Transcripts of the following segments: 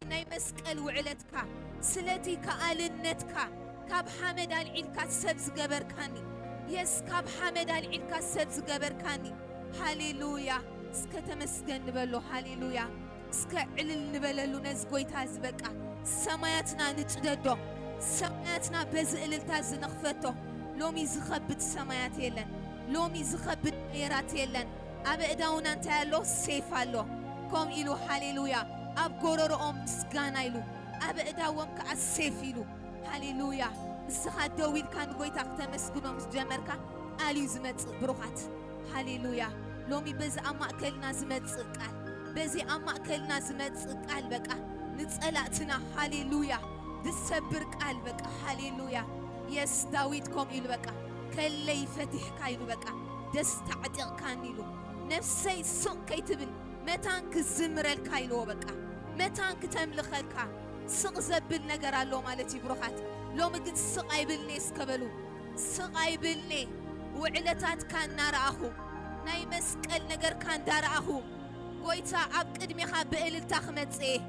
ناي مسقل وعلتك سلتي كآلنتك كاب حمد العلك سبز جبركاني يس كاب حمد العلك سبز جبركاني هاليلويا سكت مسجن نبلو هاليلويا سك علل نبللو نزقويتا زبقا سماياتنا نتددو سماياتنا بزقلل تاز نخفتو لومي زخبت سمايات يلن لومي زخبت ميرات يلن أبقداونا انتالو سيفالو كوم إلو هاليلويا أب قررهم مسقانا إلو أبقداوهم كأسيف إلو هاليلويا السخات دويل كان قويتا اختمسكنو مسجمركا آلي زمت بروخات هاليلويا لومي بزي أما أكلنا زمت قال بزي أما أكلنا زمت قال بقى نتسألاتنا هاليلويا دسبر قال بقى هاليلويا يس داويدكم إلو بقى كلي فتح كايلو بقى دستعدق كان إلو نفسي سوق كيتبل متانك الزمر الكايلو بقى متانك تملخ الكا سوق زبل نجر الله مالتي بروحات لو مقد سوق يبلني سكبلو سوق يبلني وعلتات كان نارأخو ناي مسكال نجر كان دارأخو قويتا عبد ميخا بقلل تخمت إيه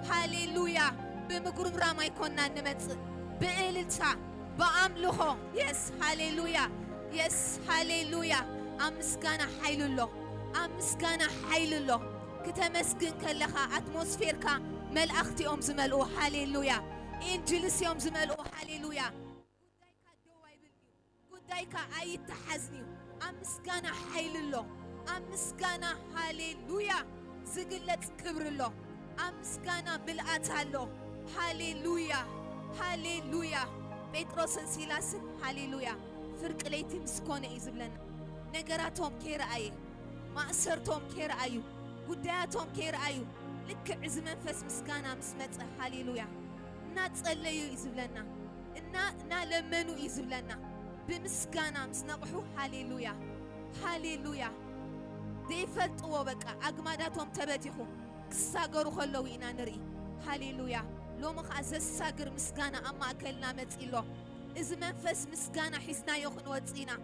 هاليلويا بمقرم راما يكوننا نمت بقلل تا بأملوه يس هاليلويا يس هاليلويا أمسكانا حيل الله أمسكانا حيل الله كتمسكن كلها أتموسفيركا ملأختي أم زملو هاليلويا إنجلس يوم زملو هاليلويا قدايكا أي تحزنيو أمسكانا حيل الله أمسكانا هاليلويا زقلت كبر الله أمسكانا بالآت الله هاليلويا هاليلويا بيتروس سيلاس هاليلويا فرق ليتي مسكونة إزبلنا نجاراتهم كير أيه مأسرتهم كير أيو قداتهم كير أيو لك عز منفس مسكانا مسمت هاليلويا ناتسأليو إزبلنا نا لمنو إزبلنا بمسكانا مسنقحو هاليلويا هاليلويا ديفلت وبقى أجماداتهم تبتيخو كساجرو خلوينا نري هاليلويا لو مخ ساجر مسكانا أما أكلنا متيلو إذا منفس مسكانا حسنا يخن وتسينا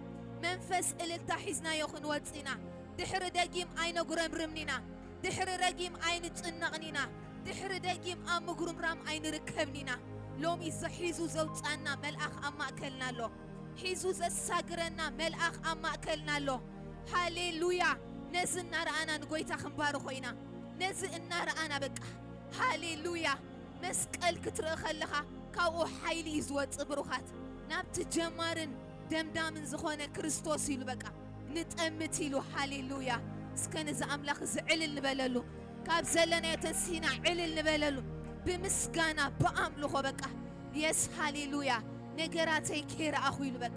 منفس إلتا حسنا يخن وتسينا دحر دقيم أين قرم رمنينا دحر رقيم أين تنغنينا دحر دقيم أم قرم رام أين ركبنينا لوم إذا حيزو زوجنا ملأخ أما أكلنا له حيزو زساجرنا ملأخ أما أكلنا له هاليلويا نزل نار أنا نقويت أخبار خوينا نزل النار أنا بك هاليلويا مسكال كتر خلها كاو حيلي زوات بروخات نابت جمارن دمدام زخونة كريستوس يلبقى نتأمتيلو هاليلويا سكن إذا أملاخ زعل نبللو كاب زلنا يتنسينا علل نبللو بمسكانا بأملو خبقى يس هاليلويا نجراتي كير أخو يلبقى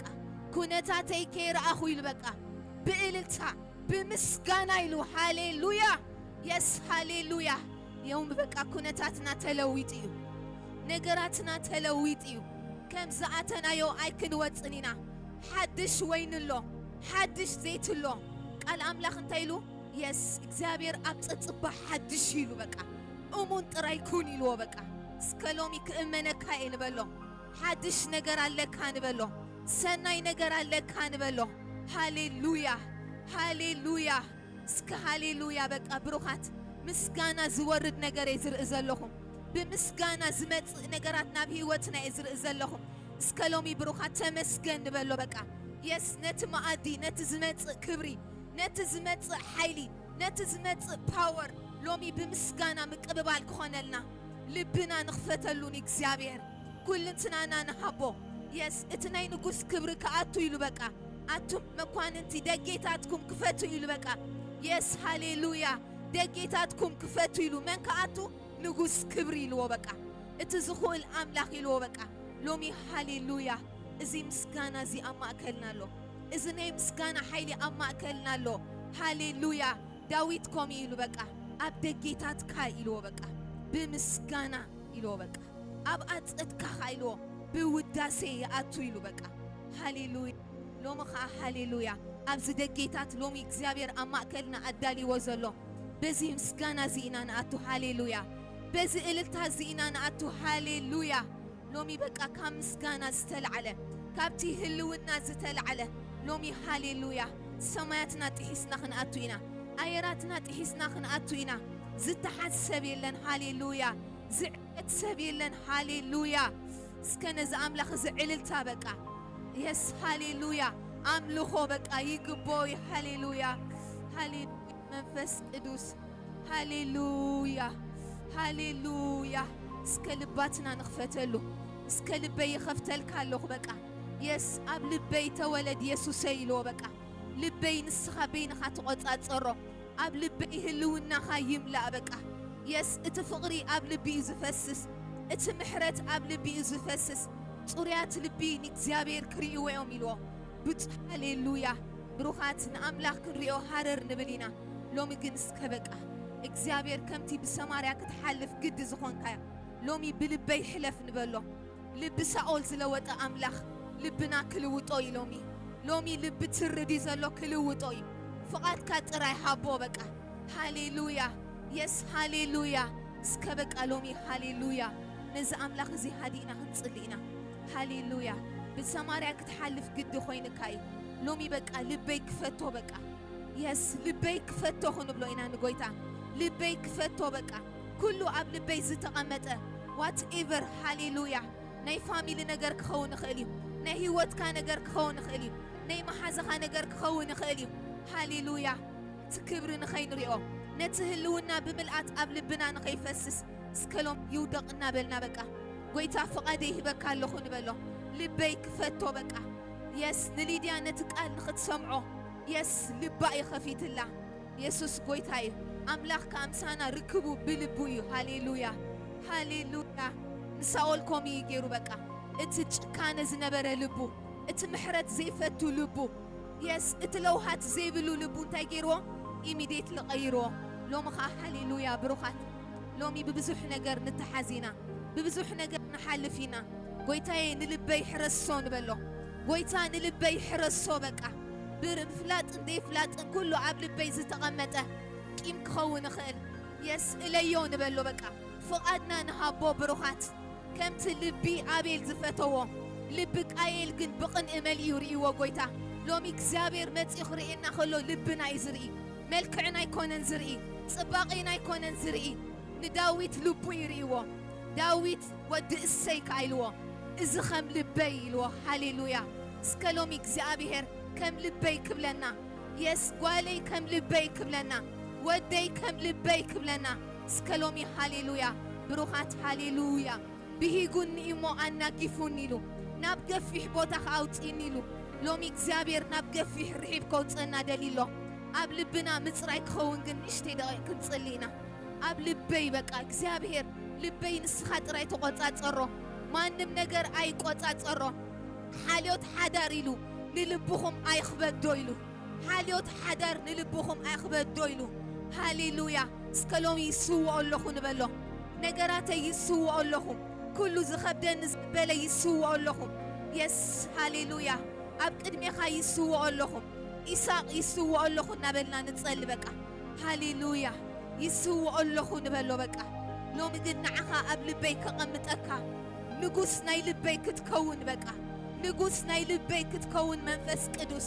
كونتاتي كير أخو يلبقى بإلتا بمسكانا يلو هاليلويا يس هاليلويا يوم بقى كونتاتنا تلويتيو نجراتنا تلويتيو كم زعتنا يو أيكن واتنينا حدش وين الله حدش زيت الله قال أملاخ انتايلو يس إكزابير أبتصبح حدش يلو بقى أمون ترايكون يلو بقى سكالومي كأمنك هاين بلو حدش نجر عليك هان بلو سناي نجر عليك هان بلو هاليلويا هاليلويا سك هاليلويا بقى بروخات مسكانا زورد نجر يزر إزلهم بمسكانا زمت نجراتنا بهوتنا يزر إزلهم سكالومي بروخات تمسكن بلو بقى يس نت مادي نت زمت كبري نت زمت حيلي نت زمت باور لومي بمسكانا مقببال كخونلنا لبنا نخفتلون إكزابير كل انتنا نحبو يس اتناي نقص كبر كأتو يلو بقى أتم مكوان انتي دقيتاتكم كفتو يلو بقى يس هاليلويا دقيتاتكم كفتو يلو من كأتو نقص كبر يلو بقى اتزخو الأملاخ يلو بقى لومي هاليلويا إزي مسكانا زي أما أكلنا له إذا ناي مسكانا حيلي أما أكلنا له هاليلويا داويدكم يلو بقى أب دقيتات كا يلو بقى بمسكانا يلو بقى أب أتقدك خايلو بوداسي أتو يلو بقى هاليلويا لوم خا هاليلويا أب زدقيتات لومي إكزابير أما أكلنا أدالي وزلو بزي مسكانا زينا أتو هاليلويا بزي إلتا زينا أتو هاليلويا لومي بقى كام مسكانا استلعله كابتي هلونا زتلعله لومي هاليلويا سماياتنا تحسنا خن أتوينا أيراتنا تحسنا خن أتوينا زتحسب يلن هاليلويا زعلت سبيلن هاليلويا سكنز أملاخ زعلت بقى يس هاليلويا أملخو بقى يقبوي هاليلويا هاليلويا منفس قدوس هاليلويا هاليلويا سكلباتنا نخفتلو سكلبي يخفتلك هاللوخ بقى يس أب لبي تولد يسوس يلو بقى لبي نسخة بين خاتقات أتصرو أب لبي هلونا خايملا بقى يس اتفقري أب لبي زفسس اتمحرت أب لبي زفسس صوريات لبي نكزيابير كريو يوم يلو بوت هاليلويا بروخات نأملاخ كريو هارر نبلينا لومي جنس كبقى اكزيابير كمتي بسماريا كتحلف قد زخون كايا لومي بلبي حلف نبلو لب ساول زلوت أملاخ لبنا كلوطوي لومي لب تردي زلو كلوطوي فقط كاتراي حابو بقى هاليلويا يس هاليلويا سكبقى لومي هاليلويا نز أملاخ زي هادينا هنصلينا هاليلويا بسماريا كتحلف قد خوين كاي لومي بقى لبيك فتو بقى يس لبيك فتو خنبلو إنا نقويتا لبيك فتو بقى كله أب لبي زتقمته وات إيفر هاليلويا ناي فاميلي نجار كخون خالي ناي هيوت كان نجار كخون خالي ناي محازة كان نجار كخون خالي هاليلويا تكبر نخين ريو نتهلونا بملأت قبل بنا نخيفسس سكلهم يودقنا بلنا بقى قويتا فقاديه بكا لخون بلو لبيك فتو بقى يس نليديا نتقال نخد سمعو يس لبائي خفيت الله يسوس قويتاي أملاخ كامسانا ركبو بلبويو هاليلويا هاليلويا نساولكم يجيرو بقى اتجكان زنبر لبو اتمحرت زيفتو لبو يس اتلوهات زيبلو لبو تايجيرو إيميديت لغيرو لومخا هاليلويا بروخات لومي ببزوح نجر نتحازينا ببزوح نجر نحلفينا قويتاي نلبي حرسون بلو قويتا نلبي حرسو بقى برفلات اندي فلات كله عبل بيز تغمته كيم كخون خيل يس إليون بلو بقى فقدنا نهابو بروخات كم تلبي عبيل زفتوه لبك عيل جن بقن إمل يوري وقويتا لومي كزابير مت إخرينا خلو لبنا يزري ملكعنا يكونن زري صباقينا يكونن زري نداويت لبو يريوه داويت ود السيك عيلوه إذا خم لبي لو هاليلويا سكلومي كزابير كم لبي كبلنا يس قالي كم لبي كبلنا ودي كم لبي كبلنا سكلومي هاليلويا بروخات هاليلويا بهيقون إيمو أنا كيفوني له نبقى في حبوتك أوتيني له لومي كزابير نبقى في حريب كوتنا دليله قبل بنا مصراي خون جن نشتي دقيق كنصلينا قبل بي بقى كزابير لبي نسخات راي تقطع تصرو ما نم نجر أي قطع تصرو حاليوت حدار يلو نلبوهم أي خبر دويلو حاليوت حدار نلبوهم أي خبر دويلو هاليلويا سكلوم يسوع الله نبلو نجارات يسوع الله كله زخبدن زبالة يسوع الله يس هاليلويا أبقد ميخا يسوع الله إساق يسوع الله نبلنا نتصل بقى هاليلويا يسوع الله نبلو بقى لو مدن عها قبل بيك قمتك نقص نايل بيك تكون بقى نقص نايل بيك تكون منفس قدوس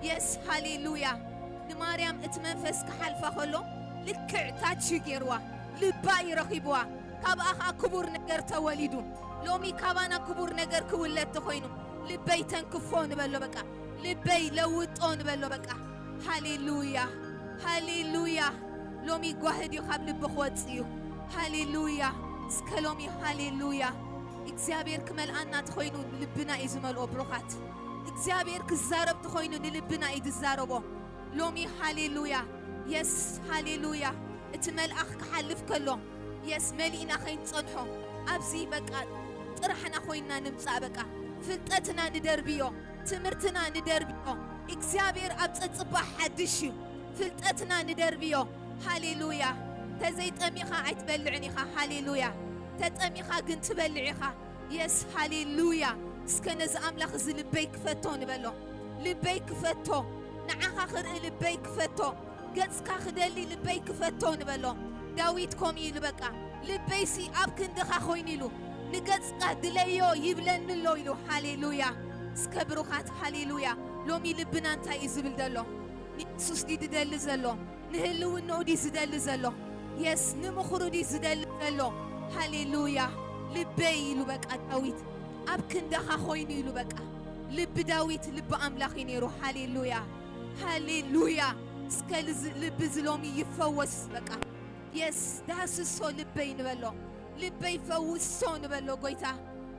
يس هاليلويا نماريام اتمنفس كحلفة خلو لكع تاتشي جيروا لباي رخيبوا كاباخا كبور نجر توليدو لومي كابانا كبور نجر كولت تخوينو لبي تنكفون بلو بقى لبي لوطون بلو بقى هاليلويا هاليلويا لومي واحد يخاب لبخواتيو هاليلويا سكلومي هاليلويا እግዚአብሔር ክመልአና ተኾይኑ ልብና ይዝመልኦ ብሩኻት እግዚአብሔር ክዛረብ ተኾይኑ ንልብና ይዝዛረቦ ሎሚ ሃሌሉያ የስ ሃሌሉያ እቲ መልአኽ ክሓልፍ ከሎ የስ መሊእና ኸይንፀንሖ ኣብዚ በቃ ጥራሕና ኾይንና ንምፃእ በቃ ፍልጠትና ንደርብዮ ትምህርትና ንደርብዮ እግዚአብሔር ኣብ ፀፅባሕ ሓድሽ እዩ ፍልጠትና ንደርብዮ ሃሌሉያ ተዘይጠሚኻ ኣይትበልዕን ኢኻ ሃሌሉያ تتأميخا جنت بلعيخا يس هاليلويا سكنز أملاخ زي لبيك فتو نبلو لبيك فتو نعاخا خرق لبيك فتو قدسكا خدلي لبيك فتو نبلو داويت كومي لبكا لبيسي أبكن دخا خوينيلو نقدسكا دليو يبلن اللويلو هاليلويا سكبروخات هاليلويا لومي لبنا انتا يزبل دلو نيسوس دي دل زلو نهلو النو دي زدل زلو يس نمخرو دي زدل زلو هاليلويا لبي يلو بقى داويت أبكن دخا خويني يلو بقى لب داويت لب أملاخي نيرو هاليلويا هاليلويا سكال لب زلومي يفوس بقى يس داس السو لبي نبلو لبي يفوس سو نبلو قويتا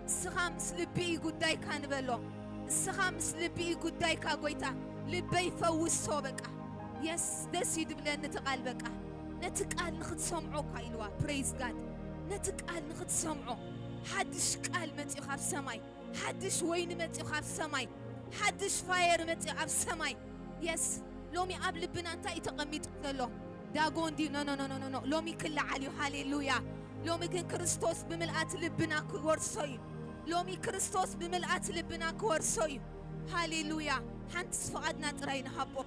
سخامس لبي قداي كان نبلو سخامس لبي قداي كا قويتا لبي يفوس سو بقى يس دس يدبلن نتقال بقى نتقال نخد سمعو كايلوا praise God نتقال نخد سمعو حدش قال متي خاف سماي حدش وين متي خاف سماي حدش فاير متي خاف سماي يس لومي قبل بنا انت يتقميت له داغون دي نو نو نو نو نو لومي كل عليو هاليلويا لومي كن كريستوس بملئات لبنا كورسوي لومي كريستوس بملئات لبنا كورسوي هاليلويا حنت فقدنا ترين حبو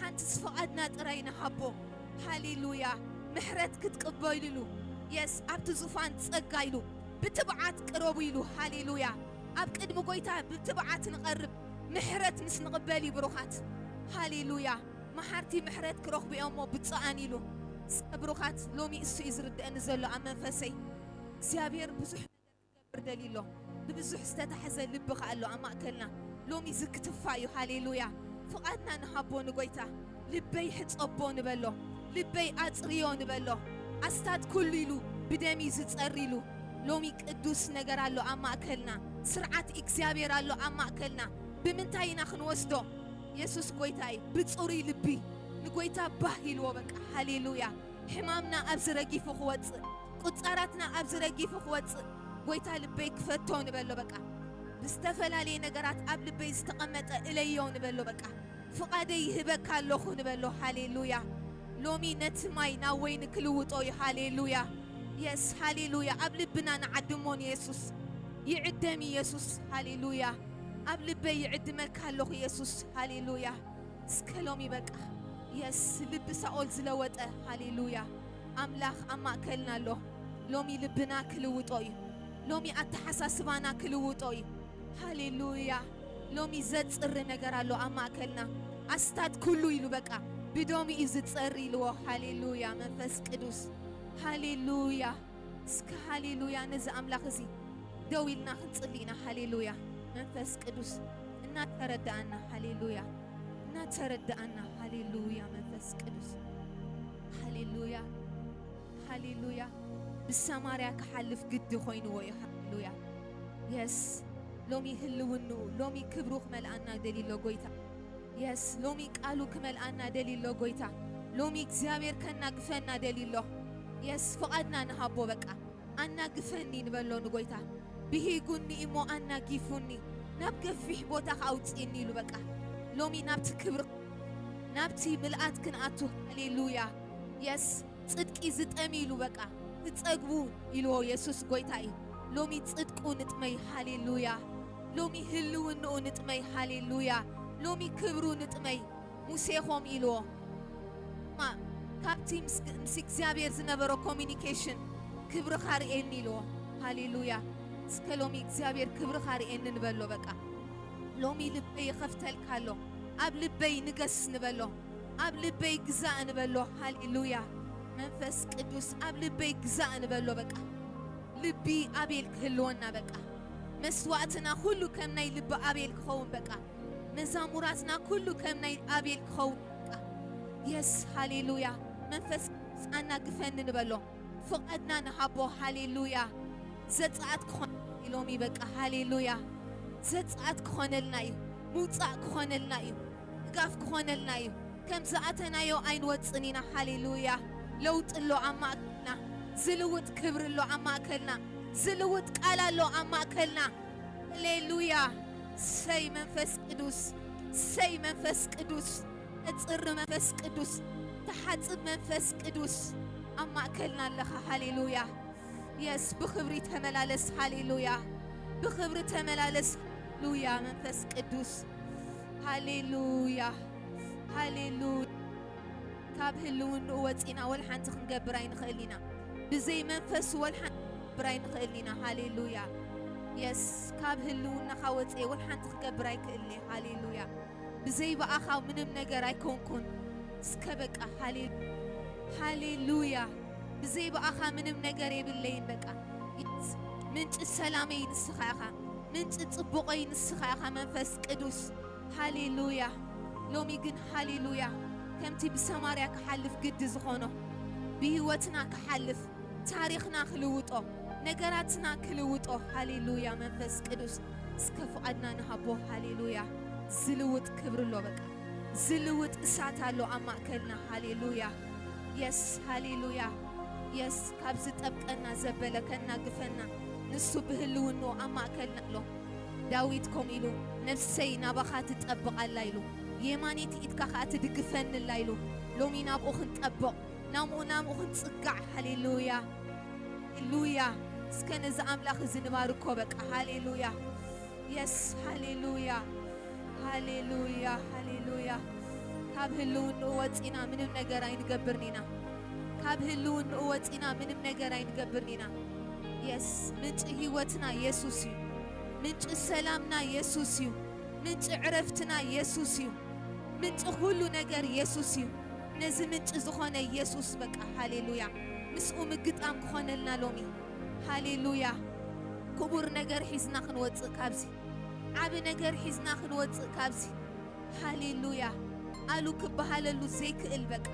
حنت فقدنا ترين حبو هاليلويا محرت كتقبلوا يس ابت زفان تصقايلو بتبعات قربيلو هاليلويا اب قدم قويتا بتبعات نقرب محرت مس نقبلي بروخات هاليلويا محرتي محرت كروخ بيومو بتصانيلو بروخات لومي اسو يزرد ان زلو ام منفسي እግዚአብሔር ብዙሕ ነገር ደሊሎ ببزح استتحز لبخ قال له اما اكلنا لومي زكتفايو هاليلويا فقدنا نحبو نقويتا لبي حصبو نبلو لبي اصريو نبلو استاد كليلو بدمي زصريلو لومي قدوس ነገር አለው አማከልና ስርዓት እግዚአብሔር አለው አማከልና በምንታይና خنوسدو ኢየሱስ ጎይታይ ብጹሪ ልቢ ንጎይታ ባሂልዎ በቃ ሃሌሉያ ሕማምና አብዝረጊፉ ኽወጽ ቁጻራትና አብዝረጊፉ ኽወጽ ጎይታ ልበይ ክፈቶ ንበሎ በቃ ብስተፈላለየ ነገራት አብ ልበይ ዝተቀመጠ እለዮ ንበሎ በቃ ፍቃደይ ይህበካ ኣለኹ ንበሎ ሃሌሉያ ሎሚ ነትማይ ናወይን ክልውጦ ሃሌሉያ يس هاليلويا قبل بنا نعدمون يسوس يعدم يسوس هاليلويا قبل بي يعدمك هاللوخ يسوس هاليلويا سكلومي بقى يس لبس أول زلوته هاليلويا أملاخ أما أكلنا له لومي لبنا كلوطوي لومي أتحساسبانا كلوطوي هاليلويا لومي زد صر نجرا له أما أكلنا أستاد كله يلو بقى بدومي إزد صري له هاليلويا منفس قدوس هاليلويا سك هاليلويا نزا أملاخ زي دويلنا خنصلينا هاليلويا منفس قدوس إنا تردأنا هاليلويا إنا تردأنا هاليلويا منفس قدوس هاليلويا هاليلويا بالسماريا كحلف قد خوينو هاليلويا يس لومي هلونو لومي كبروخ ملأنا دليلو قويتا يس لومي قالو كملأنا دليلو قويتا لومي እግዚአብሔር ከናግፈና دليلو يس فقدنا نحبو بقى أنا قفني نبلو نقويتا بهيقوني إمو أنا قيفوني نبقى في حبوتا خاوتيني لو بقى لومي نبت كبر نبتي ملآت كن أتو هاليلويا يس صدق إزت أميلو بقى تتقبو إلو يسوس قويتاي لومي تصدقو نتمي هاليلويا لومي هلو نو نتمي هاليلويا لومي كبرو نتمي موسيخوم إلو ما كابتي مس እግዚአብሔር ዝነበሮ ኮሚኒኬሽን ክብር ኻርኤኒ ሎ ሃሌሉያ ስከሎሚ እግዚአብሔር ክብር ኻርኤኒ ንበሎ በቃ ሎሚ ልበይ ይኸፍተልካሎ ኣብ ልበይ ንገስ ንበሎ ኣብ ልበይ ግዛእ ንበሎ ሃሌሉያ መንፈስ ቅዱስ ኣብ ልበይ ግዛእ ንበሎ በቃ ልቢ ኣቤል ክህልወና በቃ መስዋዕትና ሁሉ ከም ናይ ልቢ ኣቤል ክኸውን በቃ መዛሙራትና ሁሉ ከም ናይ ኣቤል ክኸውን በቃ የስ ሃሌሉያ منفس أنا قفن نبلو فقدنا نحبو هاليلويا زتعت كون يلومي بقى هاليلويا زتعت كون النايو موتع كون النايو قاف كون النايو كم زعتنا يو عين وتصنينا هاليلويا لو تلو عماكنا زلوت كبر لو عماكلنا زلوت قال لو عماكلنا هاليلويا سي منفس قدوس سي منفس قدوس اتصر منفس قدوس تحصب منفس قدوس أما أكلنا لك هاليلويا يس بخبري تملالس هاليلويا بخبري تملالس هاليلويا منفس قدوس هاليلويا هاليلويا كاب هلون واتينا والحان تخنقبراين خلينا بزي منفس والحان براين خلينا هاليلويا يس كاب هلون نخواتي والحان تخنقبراي كلي هاليلويا بزي بأخاو منم نقر يكون كون سكبك هاليلويا بزي بأخا منم نقري بالليل بقى ምንጭ ሰላመይ ንስኻ ኢኻ ምንጭ ጽቡቐይ ንስኻ ኢኻ መንፈስ ቅዱስ ሃሌሉያ ሎሚ ግን ሃሌሉያ ከምቲ ብሰማርያ ክሓልፍ ግዲ ዝኾኖ ብህይወትና ክሓልፍ ታሪኽና ክልውጦ ነገራትና ክልውጦ ሃሌሉያ መንፈስ ቅዱስ እስከ ፍቓድና ንሃቦ ሃሌሉያ ዝልውጥ ክብር ኣሎ በቃ ዝልውጥ እሳት ኣሎ ኣብ ማእከልና ሃሌሉያ የስ ሃሌሉያ የስ ካብ ዝጠብቀና ዘበለከና ግፈና ንሱ ብህልውኖ ኣብ ማእከልና ኣሎ ዳዊት ከምኡ ኢሉ ነፍሰይ ናባኻ ትጠብቓላ ኢሉ የማኔት ኢድካ ከዓ ትድግፈንላ ኢሉ ሎሚ ናብኡ ክንጠብቕ ናብኡ ክንጽጋዕ ሃሌሉያ ሃሌሉያ እስከ ነዚ ኣምላኽ እዚ ንባርኮ በቃ ሃሌሉያ የስ ሃሌሉያ ሃሌሉያ ሃሌሉያ ካብ ህልውንኡ ወፂና ምንም ነገር ኣይንገብርን ኢና ካብ ህልውንኡ ወፂና ምንም ነገር ኣይንገብርን ኢና የስ ምንጭ ህይወትና ኢየሱስ እዩ ምንጭ ሰላምና ኢየሱስ እዩ ምንጭ ዕረፍትና ኢየሱስ እዩ ምንጭ ሁሉ ነገር ኢየሱስ እዩ ነዚ ምንጭ ዝኾነ ኢየሱስ በቃ ሃሌሉያ ምስኡ ምግጣም ክኾነልና ሎሚ ሃሌሉያ ክቡር ነገር ሒዝና ክንወፅእ ካብዚ ዓብ ነገር ሒዝና ክንወፅእ ካብዚ ሃሌሉያ ኣሉ ክበሃለሉ ዘይክእል በቃ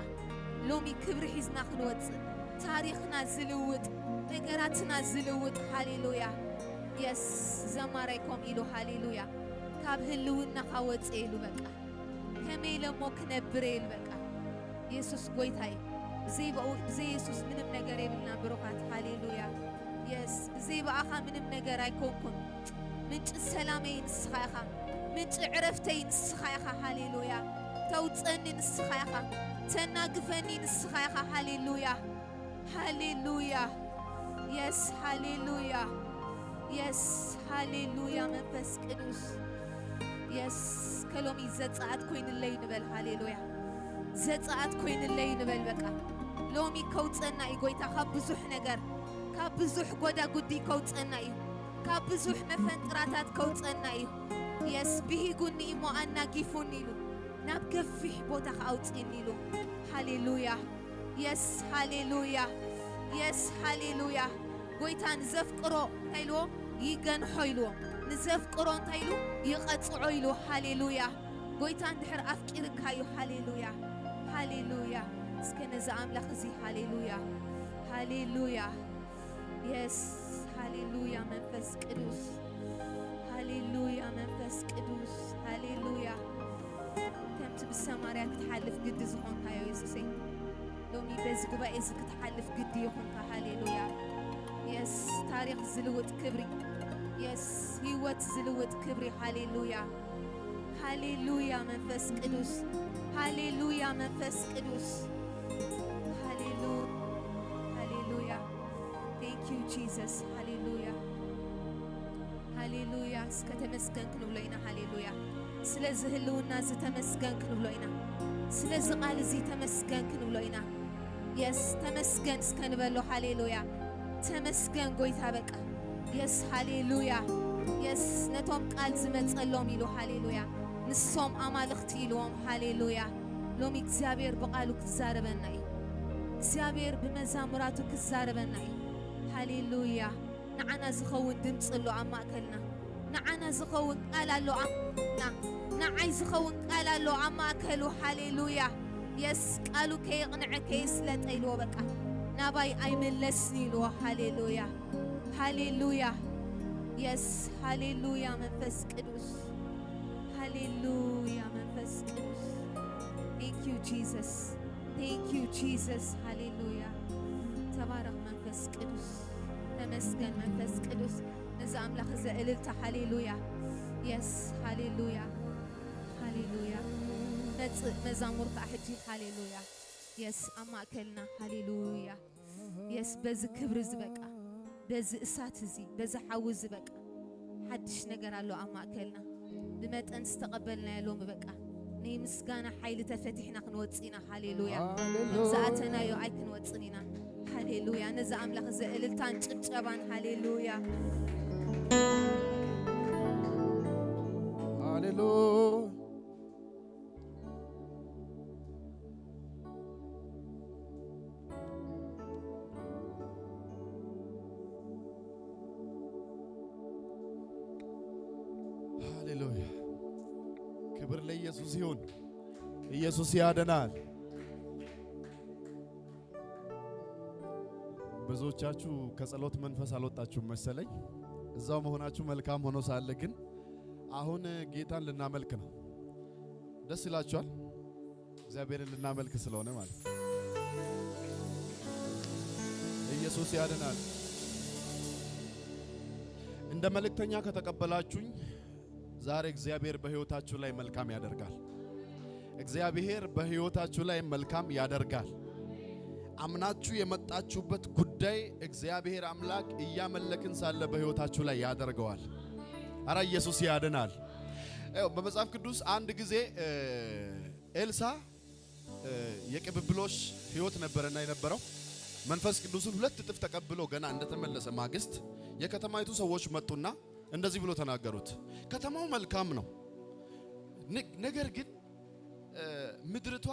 ሎሚ ክብሪ ሒዝና ክንወፅእ ታሪኽና ዝልውጥ ነገራትና ዝልውጥ ሃሌሉያ የስ ዘማራይኮም ኢሉ ሃሌሉያ ካብ ህልውናኻ ወፅእ ኢሉ በቃ ከመይ ለሞ ክነብር ኢሉ በቃ ኢየሱስ ጎይታ እዩ ብዘይ ኢየሱስ ምንም ነገር የብልና ብሩኻት ሃሌሉያ የስ ብዘይ በኣኻ ምንም ነገር ኣይኮንኩን ምንጭ ሰላመይ ንስኻ ኢኻ ምንጭ ዕረፍተይ ንስኻ ኢኻ ሃሌሉያ ተውፅአኒ ንስኻ ኢኻ ተናግፈኒ ንስኻ ኢኻ ሃሌሉያ ሃሌሉያ የስ ሃሌሉያ የስ ሃሌሉያ መንፈስ ቅዱስ የስ ከሎሚ ዘጻአት ኮይንለይ ንበል ሃሌሉያ ዘጻአት ኮይንለይ ንበል በቃ ሎሚ ከውፅአና እዩ ጎይታ ካብ ብዙሕ ነገር ካብ ብዙሕ ጎዳጉዲ ከውፅአና እዩ ካብ ብዙሕ መፈንጥራታት ከውፅአና እዩ የስ ብሂጉኒ እሞ ኣናጊፉኒ ኢሉ ናብ ገፊሕ ቦታ ከኣውፅእኒ ኢሉ ሃሌሉያ የስ ሃሌሉያ የስ ሃሌሉያ ጎይታ ንዘፍቅሮ እንታይ ኢልዎ ይገንሖ ኢልዎ ንዘፍቅሮ እንታይ ኢሉ ይቐጽዖ ኢሉ ሃሌሉያ ጎይታ እንድሕር ኣፍቂርካ እዩ ሃሌሉያ ሃሌሉያ እስከ ነዚ ኣምላኽ እዚ ሃሌሉያ ሃሌሉያ የስ ሃሌሉያ መንፈስ ቅዱስ ሃሌሉያ መንፈስ ቅዱስ ሃሌሉያ ከምቲ ብሰማርያ ክትሓልፍ ግዲ ዝኾንካዮ ኢየሱሰይ ሎሚ በዚ ጉባኤ እዚ ክትሓልፍ ግዲ ይኹንካ ሃሌሉያ የስ ታሪኽ ዝልውጥ ክብሪ የስ ህይወት ዝልውጥ ክብሪ ሃሌሉያ ሃሌሉያ መንፈስ ቅዱስ ሃሌሉያ መንፈስ ቅዱስ ሃሌሉያ ሃሌሉያ ቴንክ ዩ ጂሰስ ሃሌሉያ ሃሌሉያ እስከ ተመስገን ክንብሎ ኢና ሃሌሉያ ስለዚ ህልውና እዚ ተመስገን ክንብሎ ኢና ስለዚ ቃል እዚ ተመስገን ክንብሎ ኢና የስ ተመስገን እስከ ንበሎ ሃሌሉያ ተመስገን ጎይታ በቃ የስ ሃሌሉያ የስ ነቶም ቃል ዝመጸሎም ኢሉ ሃሌሉያ ንሶም ኣማልኽቲ ኢልዎም ሃሌሉያ ሎሚ እግዚአብሔር በቃሉ ክዛረበና እዩ እግዚአብሔር ብመዛሙራቱ ክዛረበና እዩ ሃሌሉያ ንዓና ዝኸውን ድምፂ ኣሎ ኣብ ማእከልና ንዓና ዝኸውን ቃል ኣሎ ንዓይ ዝኸውን ቃል ኣሎ ኣብ ማእከሉ ሃሌሉያ የስ ቃሉ ከይቕንዐ ከይስለጠ ኢልዎ በቃ ናባይ ኣይመለስኒ ኢልዎ ሃሌሉያ ሃሌሉያ የስ ሃሌሉያ መንፈስ ቅዱስ ሃሌሉያ መንፈስ ቅዱስ ቴንክ ዩ ጂሰስ ቴንክ ዩ ጂሰስ ሃሌሉያ ተባረኽ መንፈስ ቅዱስ ተመስገን መንፈስ ቅዱስ ነዚ ኣምላኽ ዘእልልታ ሃሌሉያ የስ ሃሌሉያ ሃሌሉያ መጽእ መዛሙርካ ሕጂ ሃሌሉያ የስ ኣብ ማእከልና ሃሌሉያ የስ በዚ ክብሪ ዝበቃ በዚ እሳት እዚ በዚ ሓዊ ዝበቃ ሓድሽ ነገር ኣሎ ኣብ ማእከልና ብመጠን ዝተቐበልናዮ ሎሚ በቃ ናይ ምስጋና ሓይሊ ተፈቲሕና ክንወፅእ ኢና ሃሌሉያ ዝኣተናዮ ኣይ ክንወፅን ኢና ሃሌሉያ ነዚ ኣምላኽ ዘእልልታን ጭብጨባን ሃሌሉያ ሃሌሉያ ሃሌሉያ ክብር ለኢየሱስ ይሁን ኢየሱስ ያድናል ብዙዎቻችሁ ከጸሎት መንፈስ አልወጣችሁም መሰለኝ እዛው መሆናችሁ መልካም ሆኖ ሳለ ግን አሁን ጌታን ልናመልክ ነው ደስ ይላችኋል እግዚአብሔርን ልናመልክ ስለሆነ ማለት ኢየሱስ ያድናል እንደ መልእክተኛ ከተቀበላችሁኝ ዛሬ እግዚአብሔር በህይወታችሁ ላይ መልካም ያደርጋል እግዚአብሔር በህይወታችሁ ላይ መልካም ያደርጋል አምናችሁ የመጣችሁበት ጉዳይ እግዚአብሔር አምላክ እያመለክን ሳለ በህይወታችሁ ላይ ያደርገዋል አራ ኢየሱስ ያድናል በመጽሐፍ ቅዱስ አንድ ጊዜ ኤልሳ የቅብብሎሽ ህይወት ነበርና የነበረው መንፈስ ቅዱስን ሁለት እጥፍ ተቀብሎ ገና እንደተመለሰ ማግስት የከተማይቱ ሰዎች መጡና እንደዚህ ብሎ ተናገሩት ከተማው መልካም ነው ነገር ግን ምድርቷ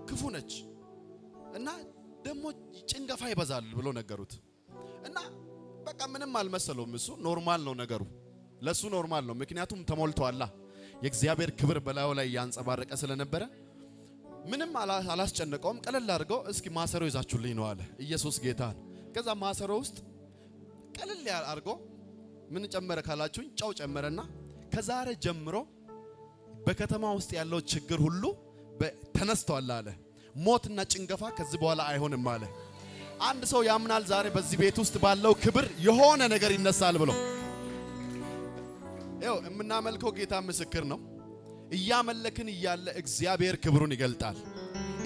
ክፉ ነች እና ደሞ ጭንገፋ ይበዛል ብሎ ነገሩት እና በቃ ምንም አልመሰለውም እሱ ኖርማል ነው ነገሩ ለሱ ኖርማል ነው ምክንያቱም ተሞልቷላ የእግዚአብሔር ክብር በላዩ ላይ ያንጸባረቀ ስለነበረ ምንም አላስጨነቀውም ቀለል አድርገው እስኪ ማሰሮ ይዛችሁልኝ ነው አለ ኢየሱስ ጌታ ከዛ ማሰሮ ውስጥ ቀለል አድርገው ምን ጨመረ ካላችሁኝ ጫው ጨመረና ከዛሬ ጀምሮ በከተማ ውስጥ ያለው ችግር ሁሉ ተነስቷል አለ ሞትና ጭንገፋ ከዚህ በኋላ አይሆንም አለ አንድ ሰው ያምናል ዛሬ በዚህ ቤት ውስጥ ባለው ክብር የሆነ ነገር ይነሳል ብሎ ይኸው የምናመልከው ጌታ ምስክር ነው እያመለክን እያለ እግዚአብሔር ክብሩን ይገልጣል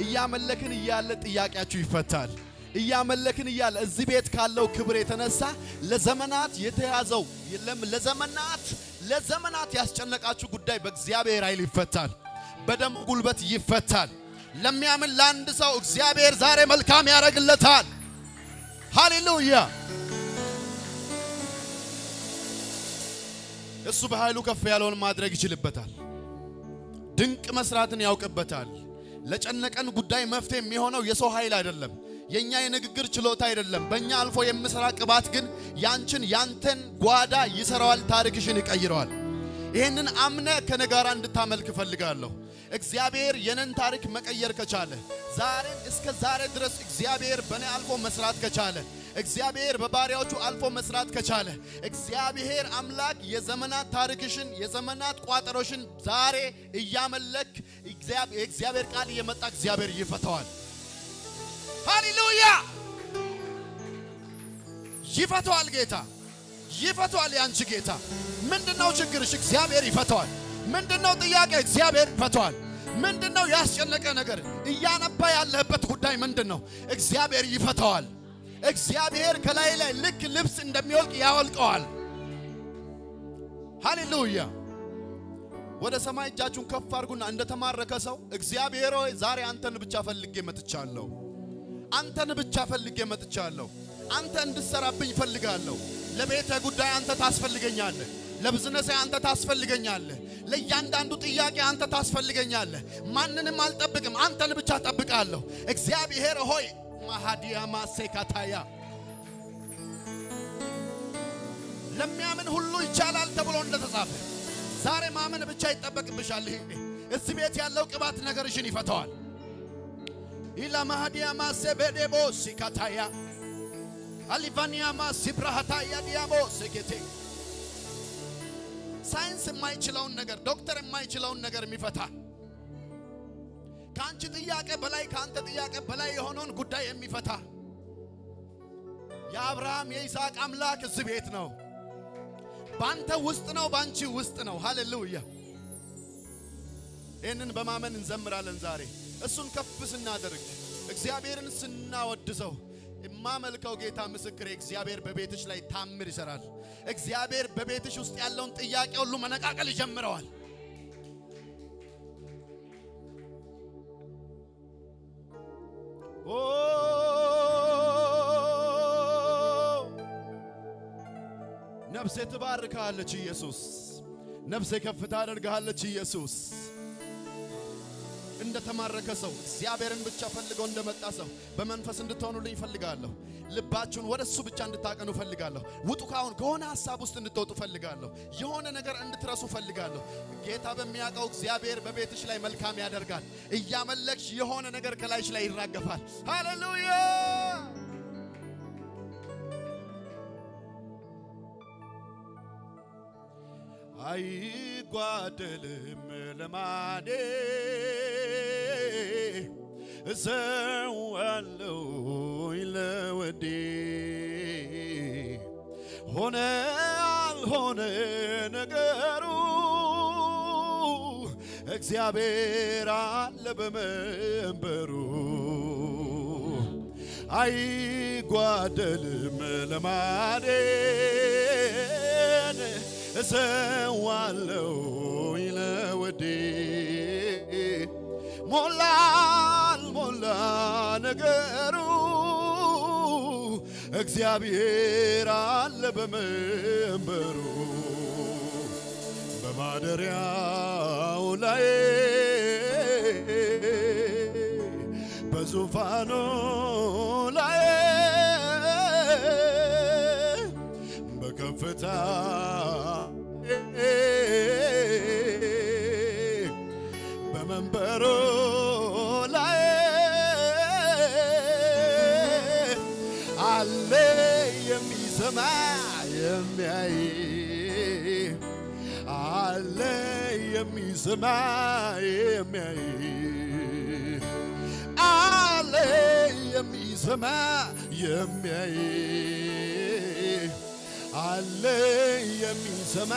እያመለክን እያለ ጥያቄያችሁ ይፈታል እያመለክን እያለ እዚህ ቤት ካለው ክብር የተነሳ ለዘመናት የተያዘው ለዘመናት ያስጨነቃችሁ ጉዳይ በእግዚአብሔር ኃይል ይፈታል በደም ጉልበት ይፈታል ለሚያምን ለአንድ ሰው እግዚአብሔር ዛሬ መልካም ያደርግለታል ሃሌሉያ እሱ በኃይሉ ከፍ ያለውን ማድረግ ይችላልበታል ድንቅ መስራትን ያውቅበታል ለጨነቀን ጉዳይ መፍትሄ የሚሆነው የሰው ኃይል አይደለም የኛ የንግግር ችሎታ አይደለም በእኛ አልፎ የምስራ ቅባት ግን ያንተን ጓዳ ይሰራዋል ታሪክሽን ይቀይረዋል ይሄንን አምነ ከነጋራ እንድታመልክ ፈልጋለሁ እግዚአብሔር የነን ታሪክ መቀየር ከቻለ ዛሬን እስከ ዛሬ ድረስ እግዚአብሔር በኔ አልፎ መስራት ከቻለ እግዚአብሔር በባሪያዎቹ አልፎ መስራት ከቻለ እግዚአብሔር አምላክ የዘመናት ታሪክሽን የዘመናት ቋጠሮሽን ዛሬ እያመለክ እግዚአብሔር ቃል እየመጣ እግዚአብሔር ይፈታዋል ሃሌሉያ ይፈታዋል ጌታ ይፈታዋል ያንቺ ጌታ ምንድነው ችግርሽ እግዚአብሔር ይፈታዋል ምንድነው ጥያቄ እግዚአብሔር ይፈታዋል ምንድነው ያስጨነቀ ነገር እያነባ ያለበት ጉዳይ ምንድነው እግዚአብሔር ይፈታዋል እግዚአብሔር ከላይ ላይ ልክ ልብስ እንደሚወልቅ ያወልቀዋል ሃሌሉያ ወደ ሰማይ እጃችሁን ከፍ አድርጉና እንደተማረከ ሰው እግዚአብሔር ሆይ ዛሬ አንተን ብቻ ፈልጌ መጥቻለሁ አንተን ብቻ ፈልጌ መጥቻለሁ አንተ እንድትሰራብኝ ፈልጋለሁ ለቤተ ጉዳይ አንተ ታስፈልገኛለህ ለብዝነሴ አንተ ታስፈልገኛለህ ለእያንዳንዱ ጥያቄ አንተ ታስፈልገኛለህ ማንንም አልጠብቅም አንተን ብቻ ጠብቃለሁ እግዚአብሔር ሆይ ማሃዲያ ማሴካታያ ለሚያምን ሁሉ ይቻላል ተብሎ እንደተጻፈ ዛሬ ማመን ብቻ ይጠበቅብሻል እዚህ ቤት ያለው ቅባት ነገርሽን ይፈታዋል ኢላ ማሃዲያ ማሴቤዴቦ ሲካታያ አሊቫኒያ ማሲብራሃታያ ዲያቦ ሲኬቴ ሳይንስ የማይችለውን ነገር ዶክተር የማይችለውን ነገር የሚፈታ ካንቺ ጥያቄ በላይ ካንተ ጥያቄ በላይ የሆነውን ጉዳይ የሚፈታ የአብርሃም የይስሐቅ አምላክ እዚህ ቤት ነው ባንተ ውስጥ ነው ባንቺ ውስጥ ነው ሃሌሉያ ይሄንን በማመን እንዘምራለን ዛሬ እሱን ከፍ ስናደርግ እግዚአብሔርን ስናወድሰው የማመልከው ጌታ ምስክሬ እግዚአብሔር በቤትሽ ላይ ታምር ይሰራል እግዚአብሔር በቤትሽ ውስጥ ያለውን ጥያቄ ሁሉ መነቃቀል ይጀምራል ኦ ነፍሴ ትባርካለች ኢየሱስ ነፍሴ ከፍ ታደርጋለች ኢየሱስ እንደተማረከ ሰው እግዚአብሔርን ብቻ ፈልገው እንደመጣ ሰው በመንፈስ እንድትሆኑልኝ ፈልጋለሁ። ልባችሁን ወደሱ ብቻ እንድታቀኑ ፈልጋለሁ። ውጡ ካሁን ከሆነ ሐሳብ ውስጥ እንድትወጡ ፈልጋለሁ። የሆነ ነገር እንድትረሱ ፈልጋለሁ። ጌታ በሚያውቀው እግዚአብሔር በቤትሽ ላይ መልካም ያደርጋል። እያመለክሽ የሆነ ነገር ከላይሽ ላይ ይራገፋል። ሃሌሉያ! አይጓደልም ልማዴ እሰዋለሁ ለወዴ ሆነ አልሆነ ነገሩ እግዚአብሔር አለ በመንበሩ አይጓደልም ልማዴ እሰዋለሁ ለወዴ ሞላ አልሞላ ነገሩ እግዚአብሔር አለ በመንበሩ በማደሪያው ላይ በዙፋኑ ላይ በከፍታ በመንበሩ ላይ አለ የሚሰማ የሚያይ አለ የሚሰማ የሚያይ አለ የሚሰማ የሚያይ አለ የሚሰማ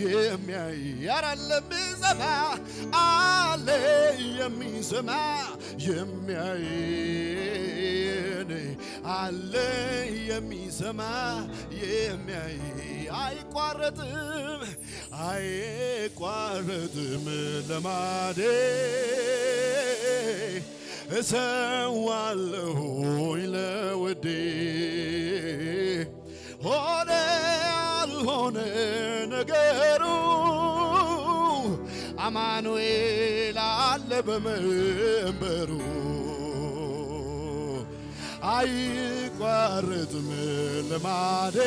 የሚያይ ያራለ የሚሰማ አለ የሚሰማ የሚያይ አለ የሚሰማ የሚያይ አይቋረጥም አይቋረጥም ልማዴ እሰዋለሁ ለወዴ ሆነ አልሆነ ነገሩ አማኑኤል አለ በመንበሩ አይቋረጥም ልማዴ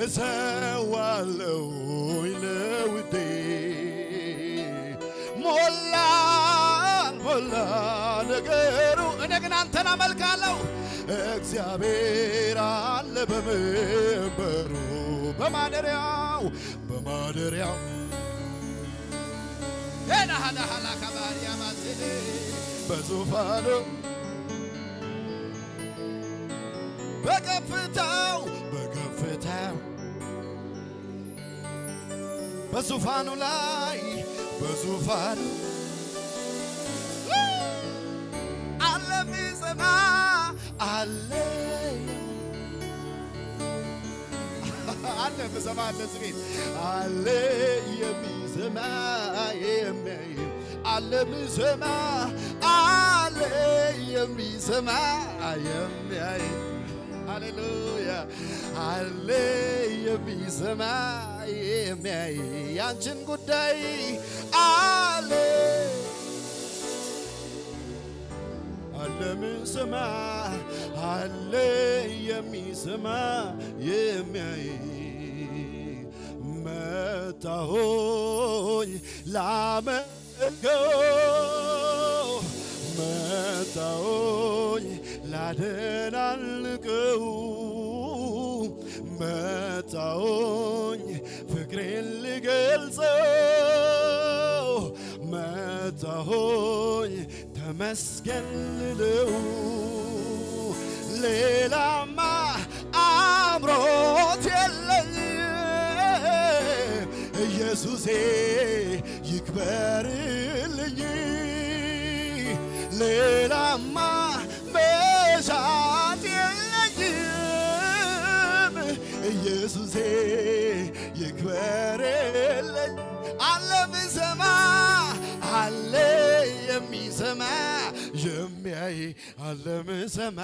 እሰዋለሁ ለውዴ ሞላ ሞላ ነገሩ እኔ ግን አንተን አመልካለሁ እግዚአብሔር አለ በመንበሩ በማደሪያው በማደሪያው ሄዳ ሀዳ ሀላ ከባሪያ ማዝኔ በዙፋኑ በከፍታው በከፍታው በዙፋኑ ላይ በዙፋኑ አለ የሚሰማ አለ አለ የሚሰማ አለ ስሜት አለ የሚሰማ የሚያይ አለ የሚሰማ አለ የሚሰማ የሚያይ ሃሌሉያ አለ የሚሰማ የሚያይ ያንቺን ጉዳይ አለ አለ የሚሰማ አለ የሚሰማ የሚያይ መጣሁኝ ላመልከው መጣሁኝ ላደናንቀው መጣሁኝ ፍቅሬን ልገልጸው መጣሁኝ ተመስገን ልለው ሌላማ አምሮት የለኝም ኢየሱሴ ይክበርልኝ ሌላማ መሻት የለኝም ኢየሱሴ ይክበርልኝ አለ የሚሰማ አለ የሚሰማ የሚያይ አለ የሚሰማ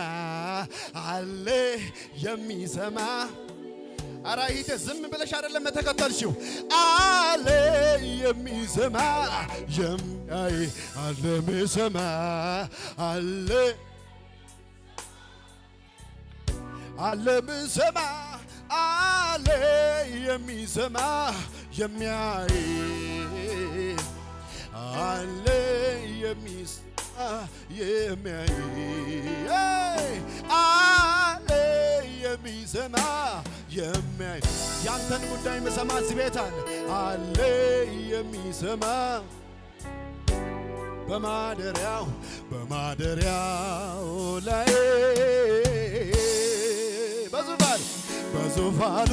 አለ የሚሰማ አራይተ ዝም ብለሽ አይደለም ተከተልሽው አለ የሚሰማ የሚያይ አለ የሚሰማ አለ አለ የሚሰማ አለ የሚሰማ የሚያይ አለ የሚሰማ የሚያይ አለ የሚሰማ የሚያይ ያንተን ጉዳይ መሰማ እዚህ ቤት አለ የሚሰማ በማደሪያው ላይ በዙፋኑ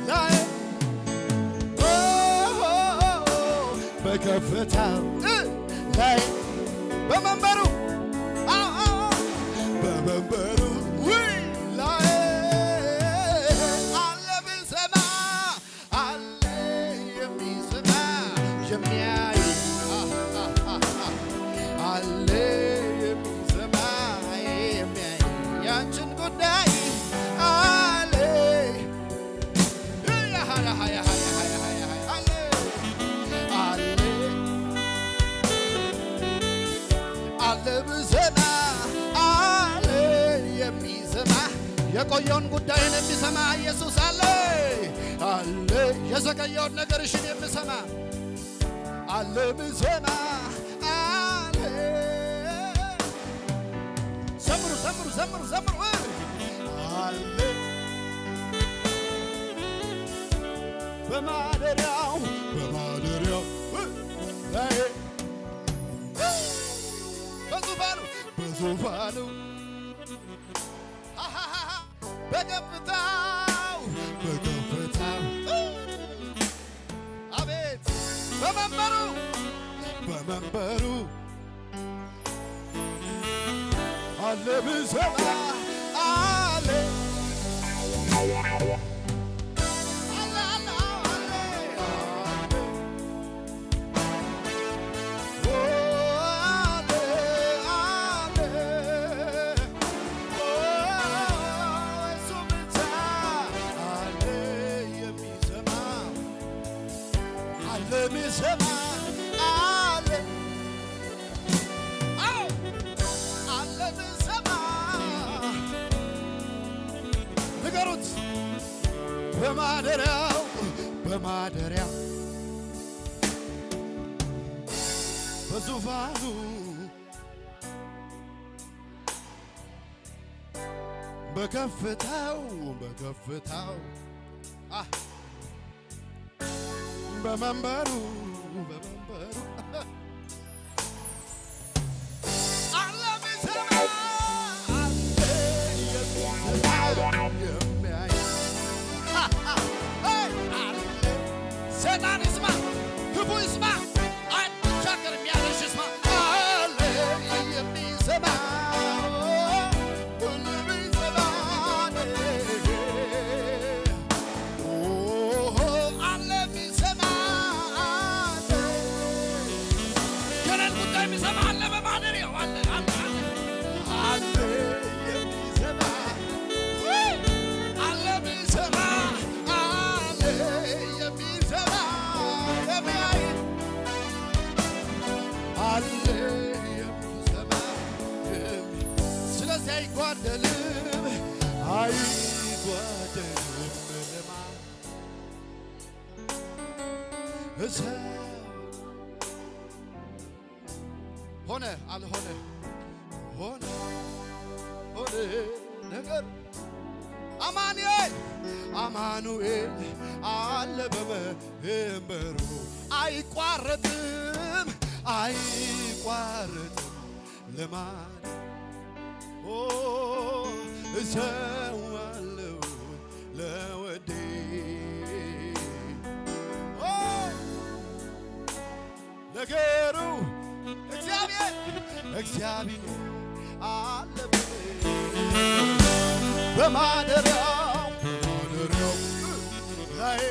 ላይ በከፍታው ላይ በመንበሩ ላይ አለ የሚሰማ አለ የሚሰማ የሚያይ አለ የሚሰማ የሚያይ ያንቺን ጉዳይ የቆየውን ጉዳይን የሚሰማ ኢየሱስ አለ አለ የዘገየውን ነገርሽን የሚሰማ አለ የሚሰማ አለ ዘምሩ ዘምሩ ዘምሩ ዘምሩ አለ በማደሪያው ላይ በዙፋኑ በከፍታው አቤት በመንበሩ አለ የሚሰማ አለ የሚሰማ አለ አለ የሚሰማ ንገሩት በማደሪያው በዙፋኑ በከፍታው በመንበሩ አለ የሚሰማ አለ የሚያይ ሰይጣን ይስማ፣ ክፉ ይስማ፣ አይቻገርም ያለሽ ይስማ አለ የሚሰማ ስለዚህ አይጓደልም ሆነ አልሆነ ሆነ ነገር አማኑኤል አለ በመንበሩ አይቋረጥም ልማድ እሰዋለሁ ለወዴ ነገሩ እግዚአብሔር አለ በማደሪያው ላይ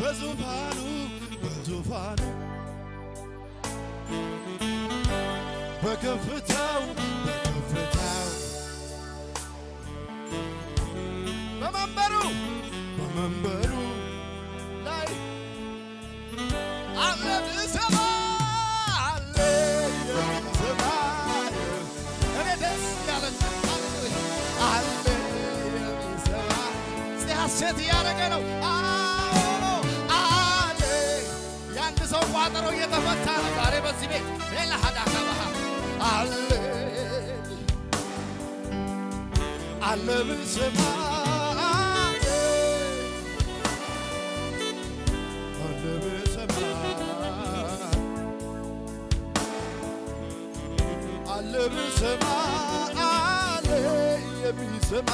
በዙፋኑ በከፍታው በመንበሩ ላይ አለ ብሰማ አለ የሚሰማ እኔ ደስ ያለኝ አለ የሚሰማ ሐሴት እያደረገ ነው። አለ የአንድ ሰው ቋጠሮ እየተፈታ ነው ዛሬ በዚህ ቤት ሌላ ሀዳካባሃ አለ ብሰማ አለ ብሰማ አለ ብሰማ አለ የሚሰማ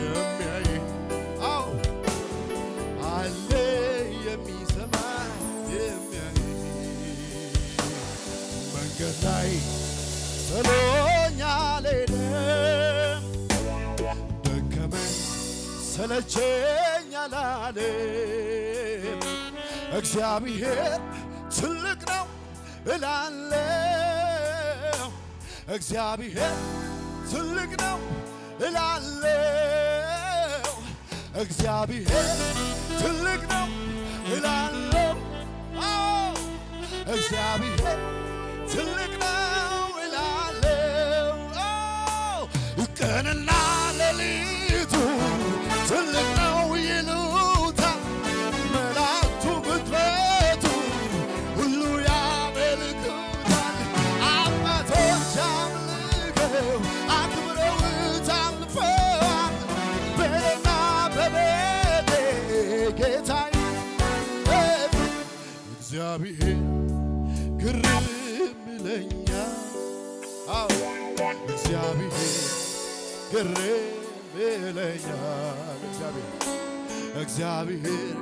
የሚያይ አው አለ የሚሰማ የሚያይ መንገድ ላይ ጥሎኛል ሄደም ደከመኝ ሰለቸኝ አላለም። እግዚአብሔር ትልቅ ነው እላለሁ። እግዚአብሔር ትልቅ ነው እላለሁ። እግዚአብሔር ትልቅ ነው እላለሁ። እግዚአብሔር ትልቅ ነው እላለሁ። ቀንና ሌሊቱ ትልቅ ነው ይሉታል መላእክቱ ፍጥረቱ ሁሉ ያመልኩታል። አባቶች አምልከው አክብረውት አልፈዋል። በእኔና በቤቴ ጌታ እግዚአብሔር ግርም ይለኛል። እግዚአብሔር ግርም ይለኛል። እግዚአብሔር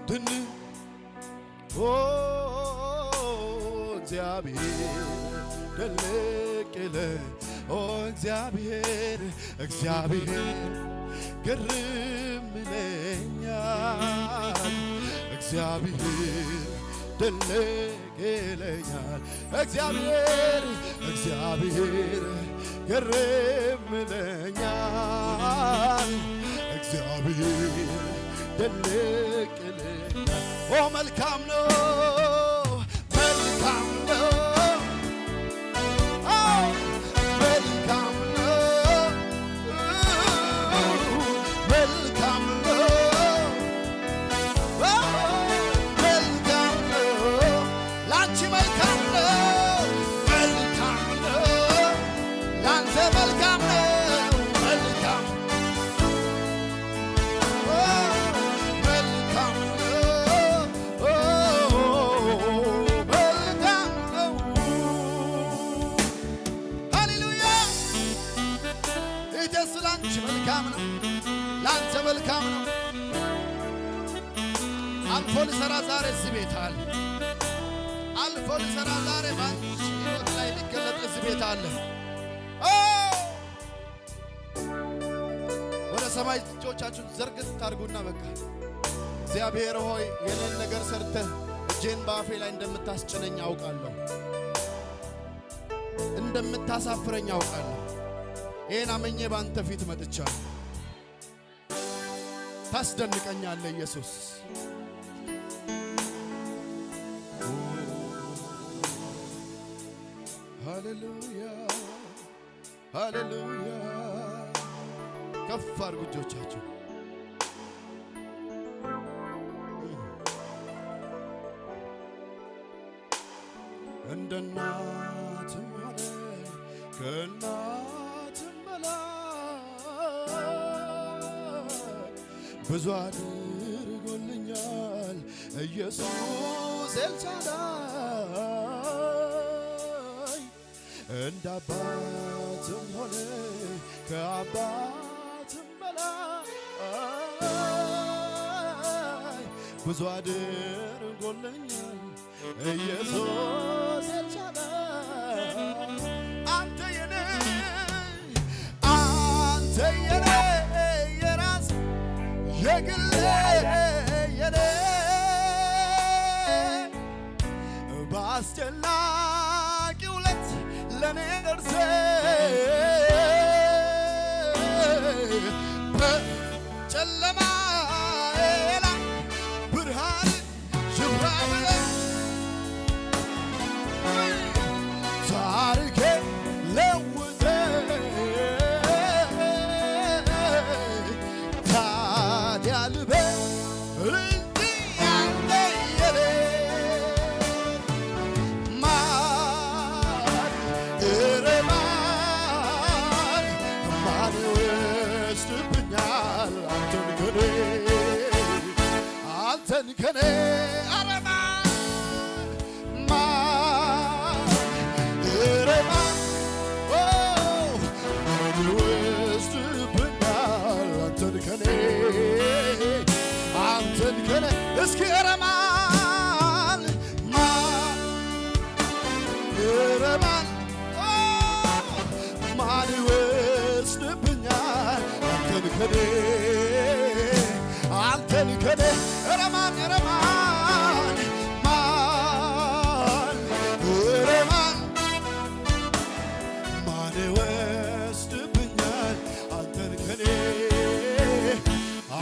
ድንቅ እግዚአብሔር ትልቅ ይለኝ እግዚአብሔር ግርም ይለኛል። እግዚአብሔር ትልቅ ይለኛል። እግዚአብሔር ግርም ይለኛል። እግዚአብሔር ትልቅ ይለኛል። መልካም ነው መልካም ነው መልካም ነው መልካም ነው መልካም ነው ላንቺ መልካም ነው መልካም ነው ላንተ መልካም ነው መልካም መልካም ነው ሃሌሉያ ኢየሱስ ላንቺ መልካም ነው ላንተ መልካም ነው። አልፎ ሊሰራ ዛሬ እዚህ ቤት አለ። አልፎ ሊሰራ ዛሬ ባንቺ ሕይወት ላይ ሊገለጥ እዚህ ቤት አለ። ወደ ሰማይ እጆቻችሁን ዘርግት ታርጉና በቃ እግዚአብሔር ሆይ የኔን ነገር ሰርተህ እጄን በአፌ ላይ እንደምታስጭነኝ አውቃለሁ፣ እንደምታሳፍረኝ አውቃለሁ። ይሄን አመኜ ባንተ ፊት መጥቻለሁ። ታስደንቀኛለህ ኢየሱስ። ሃሌሉያ ሃሌሉያ። ከፍ አድርጉ እጆቻችሁ። እንደ እናትም ሆነ ከእናትም በላይ ብዙ አድርጎልኛል ኢየሱስ ኤልሻዳይ። እንደ አባትም ሆነ ከአባትም በላይ ብዙ አድርጎልኛል ኢየሱስ ኤልሻዳይ። አንተ የኔ የራስ የግሌ የኔ በአስጨናቂው ዕለት ለኔ ደርሰህ ጨለማዬ ላይ ብርሃን ይብራ ብለህ ታሪኬ ለውጠህ ታዲያ ልበል እንዲህ ያለ የኔ ማን ኧረ ማን ይወስድብኛል አንተን ከኔ ኧረ ማን ኧረ ማን ይወስድብኛል አንተን ከኔ እስኪ ኧረ ማን ኧረ ማን ይወስድብኛል አንተን ከኔ ኧረ ማን ኧረ ማን ይወስድብኛል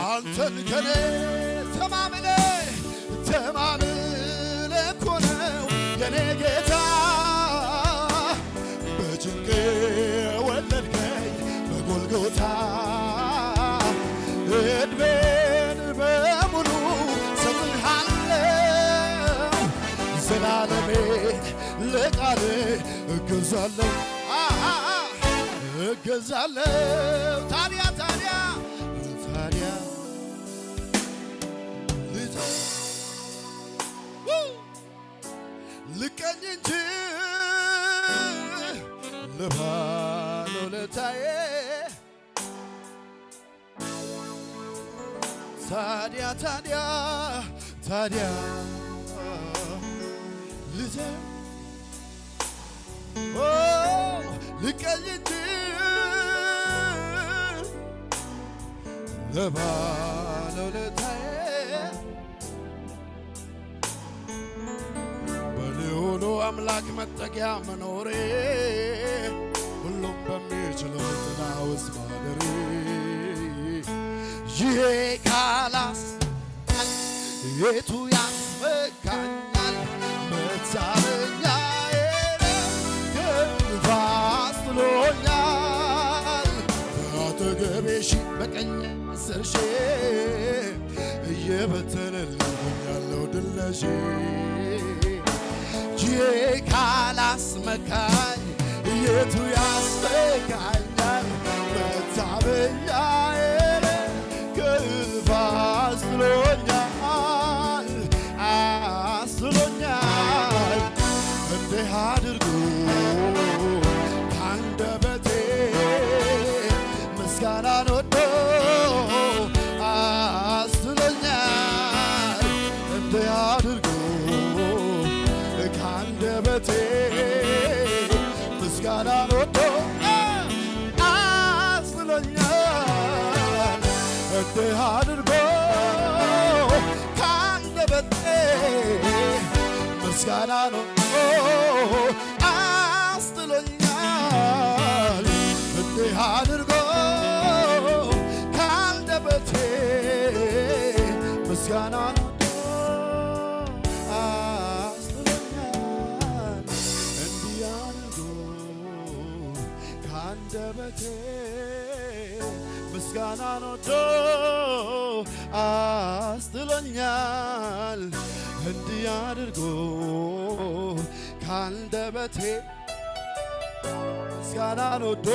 አንተን ከኔ ተማምለ እኮ ነው የኔ ጌታ በጭንቅ ወለድከኝ በጎልጎታ እድሜን በሙሉ ሰጥሃለሁ ዘላለሜን ለቃልህ እገዛለሁ ታዲያ ልቀኝ እንጂ ለባለውለታዬ ታዲያ ልጄ ልቀኝ እንጂ ለባለውለታዬ በልዑሉ አምላክ መጠጊያ መኖሬ ሁሉም በሚችለው ጥላ ውስጥ ማደሬ ይሄ ካላስመካኝ የቱ ያስመካኛል? መታመኛዬ ክንፍ አስጥሎኛል። በአጠገቤ ሺህ በቀኝ አስር ሺህ እየበተነልኝ ያለው ድል ነሽ ይሄ ካላስመካኝ የቱ ያስመካኛል? መታመኛዬ ክንፍ አስጥሎኛል። እንዲህ አድርጎ ከአንደበቴ ምስጋናን ወዶ አስጥሎኛል። እንዲህ አድርጎ ከአንደበቴ ምስጋናን ወዶ አስጥሎኛል። እንዲህ አድርጎ ከአንደበቴ ምስጋናን ወዶ አስጥሎኛል። እንዲህ አድርጎ ከአንደበቴ ምስጋናን አንደበቴ ምስጋናን ወዶ አስጥሎኛል። እንዲህ አድርጎ ከአንደበቴ ምስጋናን ወዶ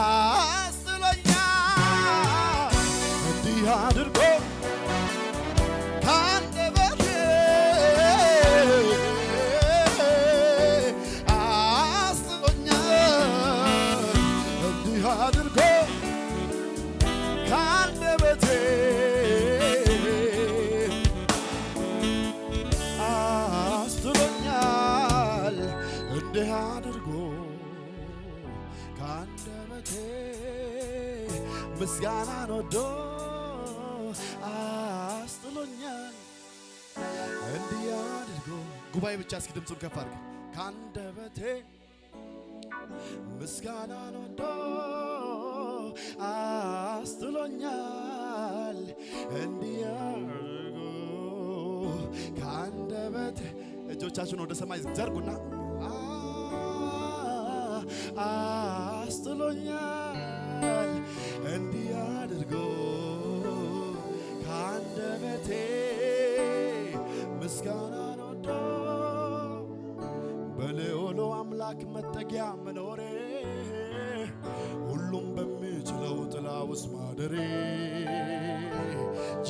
አስጥሎኛል። እንዲህ አድርጎ ከአንደበቴ አድርጎ ከአንደበቴ አስጥሎኛል። እንዲህ አድርጎ ከአንደበቴ ምስጋናን ወዶ አስጥሎኛል። እንዲህ አድርጎ ጉባኤ ብቻ እስኪ ድምፁን ከፍ አድርግ ከአንደበቴ ምስጋናን ወዶ አስጥሎኛል እንዲያርጎ ከአንደበት እጆቻችሁን ወደ ሰማይ ዘርጉና አስጥሎኛል እንዲያርጎ ከአንደበቴ ምስጋናን ወዶ በልዑሉ አምላክ መጠጊያ መኖሬ ሁሉም በሚችለው ጥላ ውስጥ ማደሬ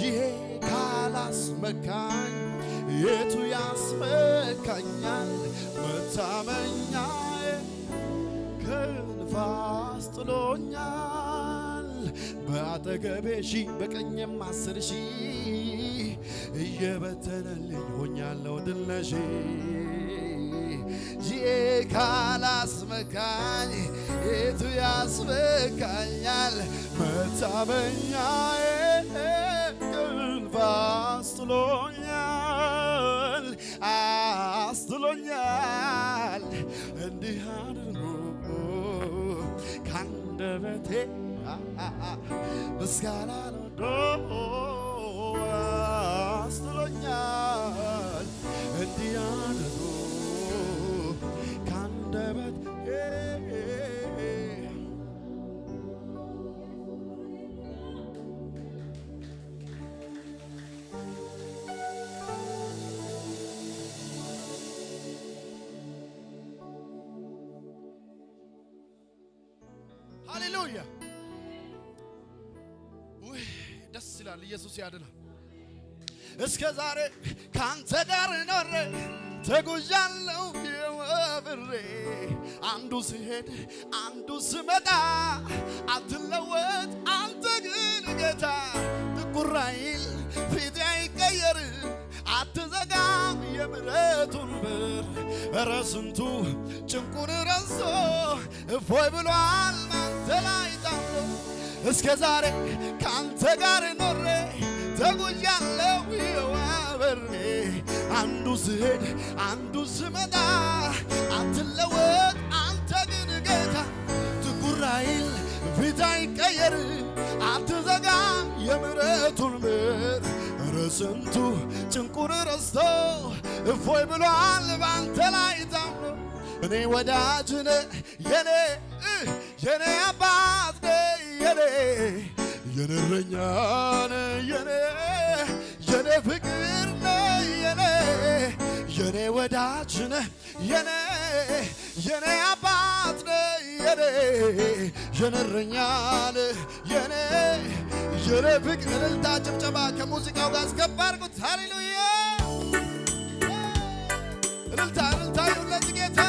ይሄ ካላስመካኝ የቱ ያስመካኛል? መታመኛዬ ከንፋስ ጥሎኛል። በአጠገቤ ሺህ በቀኝም 10 ሺህ እየበተነልኝ ሆኛለሁ ድል ነሺ። ይሄ ካላስመካኝ የቱ ያስመካኛል? መታመኛዬ ከንፋስ ጥሎኛል አስጥሎኛል እንዲህ አድርጎ ካንደበቴ ምስጋናን ወዶ አስጥሎኛል እንዲህ አድርጎ ካንደበቴ ሃሌሉያ ወይ ደስ ይላል። ኢየሱስ ያድናል። እስከ ዛሬ ካንተ ጋር ኖሬ ተጉዣለሁ አብሬ አንዱ ሲሄድ አንዱ ሲመጣ አትለወጥ አንተ ግን ጌታ ጥቁር አይል ፊቴ አይቀየር አትዘጋም የምሕረቱን በር ኧረ ስንቱ ጭንቁን ረስቶ እፎይ ብሏል ባንተ ላይ ታምኖ እስከ ዛሬ ካንተ ጋር ኖሬ ተጉዣለሁ አብሬ አንዱ ሲሄድ አንዱ ሲመጣ አትለወጥ አንተ ግን ጌታ ጥቁር አይል ፊት አይቀየር አትዘጋም የምሕረቱን በር ኧረ ስንቱ ጭንቁን ረስቶ እፎይ ብሏል ባንተ ላይ ታምኖ እኔ ወዳጅ ነህ የኔ አባት ነህ የኔ እረኛ ነህ የኔ ፍቅር ነህ የኔ ወዳጅ ነህ የኔ አባት ነህ የኔ እረኛ ነህ የኔ ፍቅር እልልታ ጭብጨባ ከሙዚቃው ጋር አስገባርኩት። ሃሌሉያ እልልታ ይሁን ለዚህ ጌታ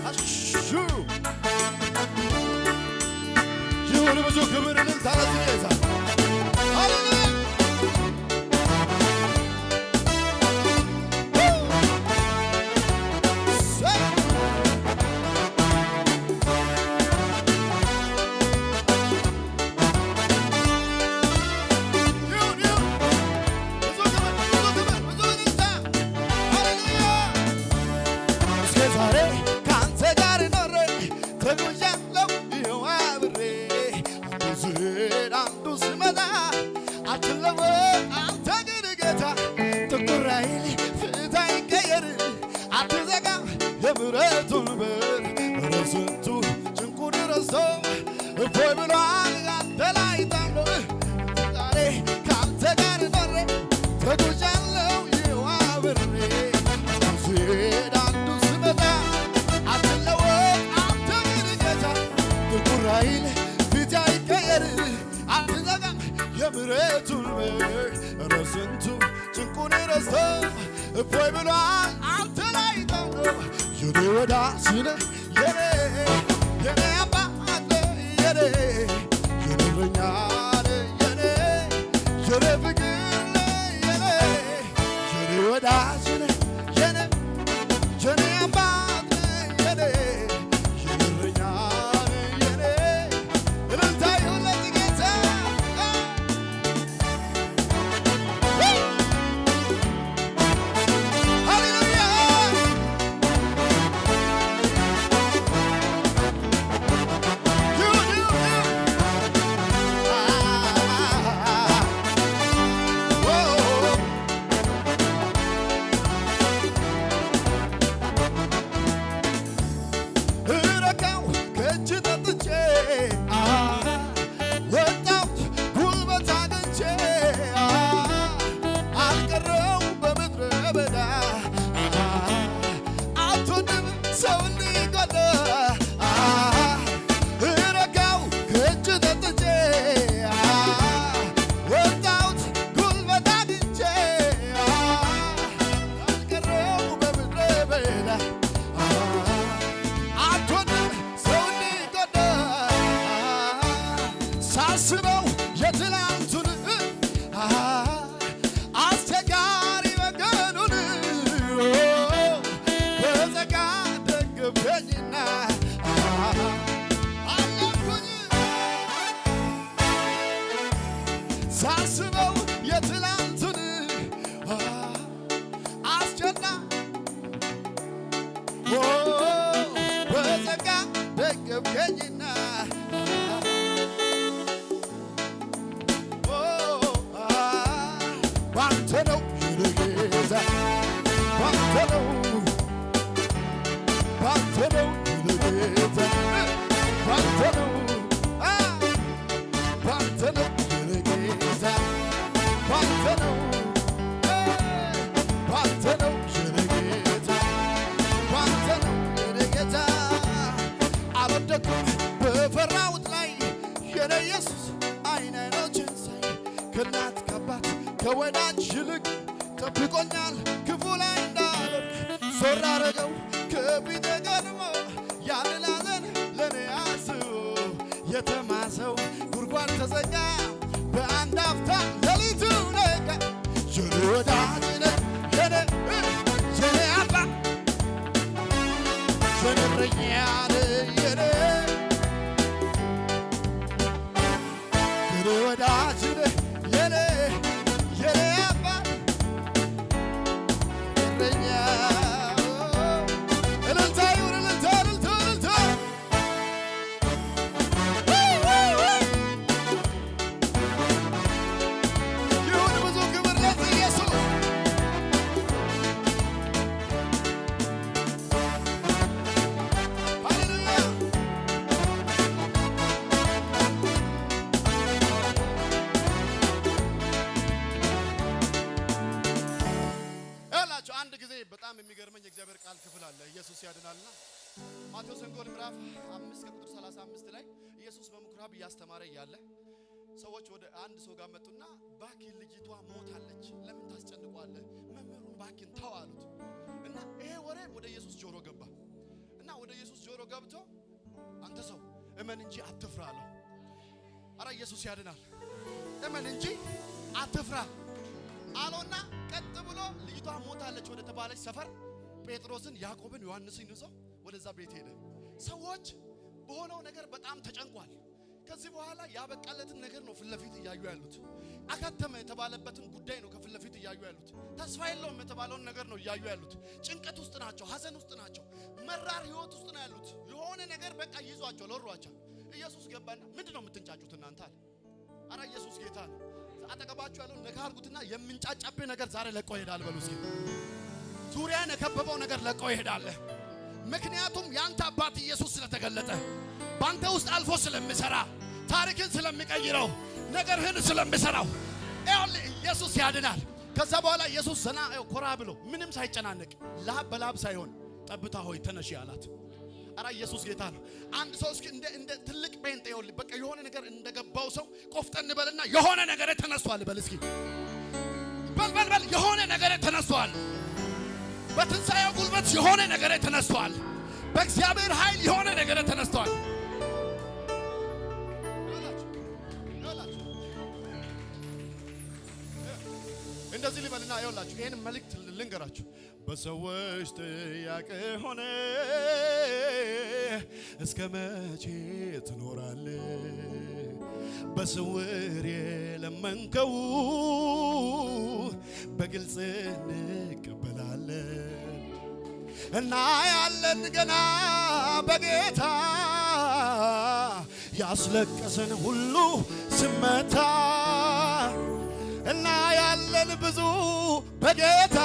አሹ ይሁን ብዙ ክብር እልልታ ለዚህ ጌታ ሃሌሉያ የምሕረቱን በር ኧረ ስንቱ ጭንቁን ረስቶ እፎይ ብሏል አንተ ላይ ታምኖ ዛሬ ካንተ ጋር ኖሬ ተጉዣለሁ አብሬ አንዱ ሲሄድ አንዱ ሲመጣ አትለወጥ አንተ ግን ጌታ ጥቁር አይል ፊት አይቀየር አትዘጋም የምሕረቱን በር ኧረ ስንቱ ጭንቁን ረስቶ እፎይ ብሏል አንተ ላይ ታምኖ የኔ ወዳጅ ነህ የኔ አባት ነህ የኔ እረኛ ነህ የኔ ፍቅር ነህ የኔ ወዳጅ ነህ የኔ አባት ነህ የኔ እረኛ ነህ የኔ እልልታ ይሁን ለዚህ ጌታ ሃሌሉያ ወጣሁት ጉልበት አግኝቼ አልቀረው በምድረ በዳ አትወድም ሰው እንዲጎዳ ሳስበው የትላንቱን አስቸጋሪ መንገዱን በጸጋ ደግፈኝና አለፍኩኝ ሳስበው የትላንቱን አስቸና በጸጋ ደግፈኝና ባንተ ነው የኔ ጌታ ባንተ ነው ባንተ ነው የኔ ጌታ ባንተ ነው ባንተ ነው የኔ ጌታ ባንተ ነው ባንተ ነው የኔ ጌታ ባንተ ነው የኔ ጌታ አልወደኩም በፈራሁት ላይ የኔ ኢየሱስ አይን አይኖችን ሳይ ከእናት ከአባት ከወዳጅ ይልቅ ጠብቆኛል ክፉ ላይ እንዳልወድቅ ዞር አረገው ከፊቴ ቀድሞ ያንን ሐዘን ለእኔ አስቦ የተማሰው ጉድጓድ ተዘጋ በአንድ አፍታ ሌሊቱ ነጋ የኔ ወዳጅ ነህ የኔ አባት የኔ እረኛ ነህ የኔ ወዳጅ ነህ የኔ አባት እረኛ እልልታ ይሁን እልልታ እልልታ እልልታ ይሁን ብዙ ክብር ለዚህ ኢየሱስ ሃሌሉያ ያላችሁ አንድ ጊዜ በጣም የሚገርመኝ የእግዚአብሔር ቃል ክፍል አለ ኢየሱስ ያድናልና ማቴዎስ ወንጌል ምዕራፍ 5 ከቁጥር 35 ላይ ኢየሱስ በምኩራብ እያስተማረ እያለ ሰዎች ወደ አንድ ሰው ጋር መጡና ባኪን ልጅቷ ሞታለች ለምን ታስጨንቋለህ መምህሩን ባኪን ተው አሉት እና ይሄ ወሬ ወደ ኢየሱስ ጆሮ ገባ እና ወደ ኢየሱስ ጆሮ ገብቶ አንተ ሰው እመን እንጂ አትፍራ አለው አረ ኢየሱስ ያድናል እመን እንጂ አትፍራ አሎና ቀጥ ብሎ ልጅቷ ሞታለች ወደ ተባለች ሰፈር ጴጥሮስን ያዕቆብን ዮሐንስን ይዞ ወደዛ ቤት ሄደ ሰዎች በሆነው ነገር በጣም ተጨንቋል ከዚህ በኋላ ያበቃለትን ነገር ነው ፍለፊት እያዩ ያሉት አከተመ የተባለበትን ጉዳይ ነው ከፍለፊት እያዩ ያሉት ተስፋ የለውም የተባለውን ነገር ነው እያዩ ያሉት ጭንቀት ውስጥ ናቸው ሐዘን ውስጥ ናቸው መራር ህይወት ውስጥ ነው ያሉት የሆነ ነገር በቃ ይዟቸው ለሯቸው ኢየሱስ ገባና ምንድነው የምትንጫጩት እናንተ አለ አረ ኢየሱስ ጌታ ነው አጠገባችሁ ያለው ነካ አድርጉትና የምንጫጫብህ ነገር ዛሬ ለቆ ይሄዳል በሉ እስኪ ዙሪያን የከበበው ነገር ለቆ ይሄዳል ምክንያቱም ያንተ አባት ኢየሱስ ስለተገለጠ ባንተ ውስጥ አልፎ ስለሚሰራ ታሪክን ስለሚቀይረው ነገርህን ስለሚሰራው ኢየሱስ ያድናል ከዛ በኋላ ኢየሱስ ዘና ኮራ ብሎ ምንም ሳይጨናነቅ ላብ በላብ ሳይሆን ጠብታ ሆይ ተነሺ አላት አራ ኢየሱስ ጌታ ነው አንድ ሰው እስኪ እንደ ትልቅ ጴንጤ ይሁን በቃ የሆነ ነገር እንደገባው ሰው ቆፍጠን በልና የሆነ ነገር ተነስቷል በል እስኪ በል የሆነ ነገር ተነስቷል በትንሣኤው ጉልበት የሆነ ነገር ተነስቷል በእግዚአብሔር ኃይል የሆነ ነገር ተነስቷል እንደዚህ ሊበልና ይኸውላችሁ ይሄን መልእክት ልንገራችሁ በሰዎች ጥያቄ ሆነ እስከ መቼ ትኖራለህ በስውር የለመንከው በግልጽ እንቀበላለን እና ያለን ገና በጌታ ያስለቀሰን ሁሉ ስመታ እና ያለን ብዙ በጌታ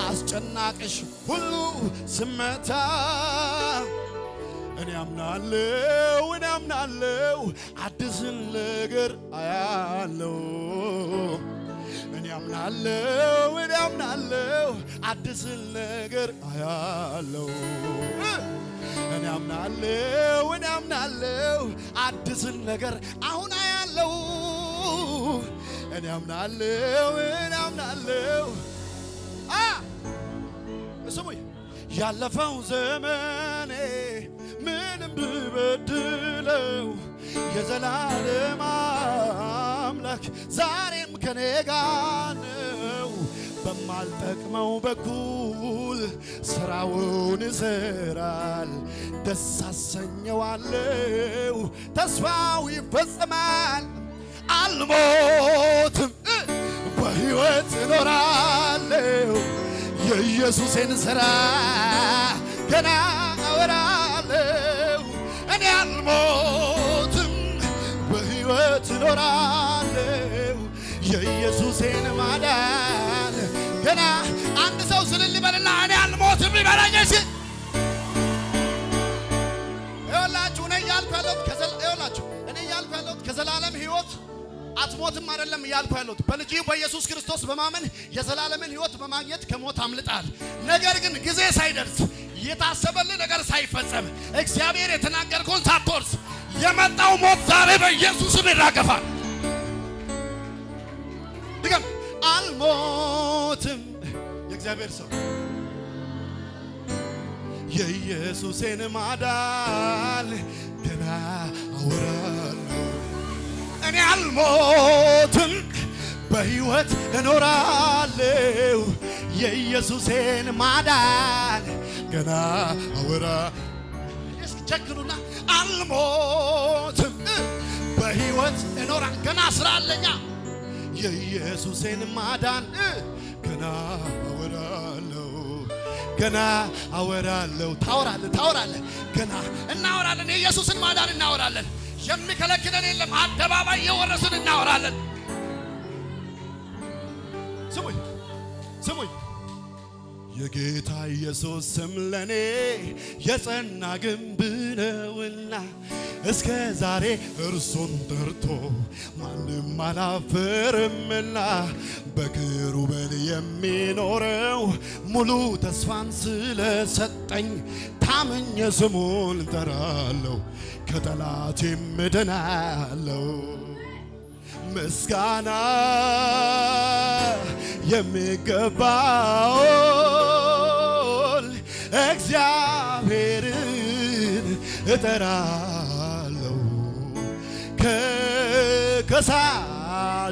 አስጨናቅሽ ሁሉ ስመታ እኔ አምናለሁ አዲስን ነገር አያለው እኔ አምናለሁ አዲስን ነገር አያለው እኔ አምናለሁ አዲስን ነገር አሁን አያለው እኔ አምናለሁ ስሙኝ ያለፈው ዘመኔ ምንም ብበድለው የዘላለም አምላክ ዛሬም ከኔ ጋር ነው በማልጠቅመው በኩል ስራውን ይሰራል ደስ አሰኘዋለሁ ተስፋው ይፈጸማል አልሞትም በሕይወት እኖራለሁ የኢየሱስን ሥራ ገና አወራለሁ እኔ አልሞትም በሕይወት እኖራለሁ የኢየሱስን ማዳን ገና አንድ ሰው ስልል ይበልና እኔ አልሞትም ይበላኝ እሺ ይኸውላችሁ እኔ እያልኩ ያለሁት ከዘላለም ሕይወት አትሞትም አይደለም እያልኩ ያለሁት በልጁ በኢየሱስ ክርስቶስ በማመን የዘላለምን ሕይወት በማግኘት ከሞት አምልጣል ነገር ግን ጊዜ ሳይደርስ የታሰበልህ ነገር ሳይፈጸም እግዚአብሔር የተናገርከውን ሳትወርስ የመጣው ሞት ዛሬ በኢየሱስም ይራገፋል ድገም አልሞትም የእግዚአብሔር ሰው የኢየሱስን ማዳን ገና አወራለሁ እኔ አልሞትም በሕይወት እኖራለሁ የኢየሱስን ማዳን ገና አወራ እስኪ ቸክሉና አልሞትም በሕይወት እኖራ ገና ስራ አለኛ የኢየሱስን ማዳን ገና አወራለሁ ታወራለህ ገና እናወራለን የኢየሱስን ማዳን እናወራለን የሚከለክለን የለም አደባባይ የወረስን እናወራለን ስሙኝ የጌታ ኢየሱስ ስም ለኔ የጸና ግንብ ነውና እስከ ዛሬ እርሱን ጠርቶ ማንም አላፈርምና በኪሩቤል የሚኖረው ሙሉ ተስፋን ስለሰጠኝ ታምኜ ስሙን ጠራለሁ ከጠላቴም እድናለሁ ምስጋና የሚገባውን እግዚአብሔርን እጠራለሁ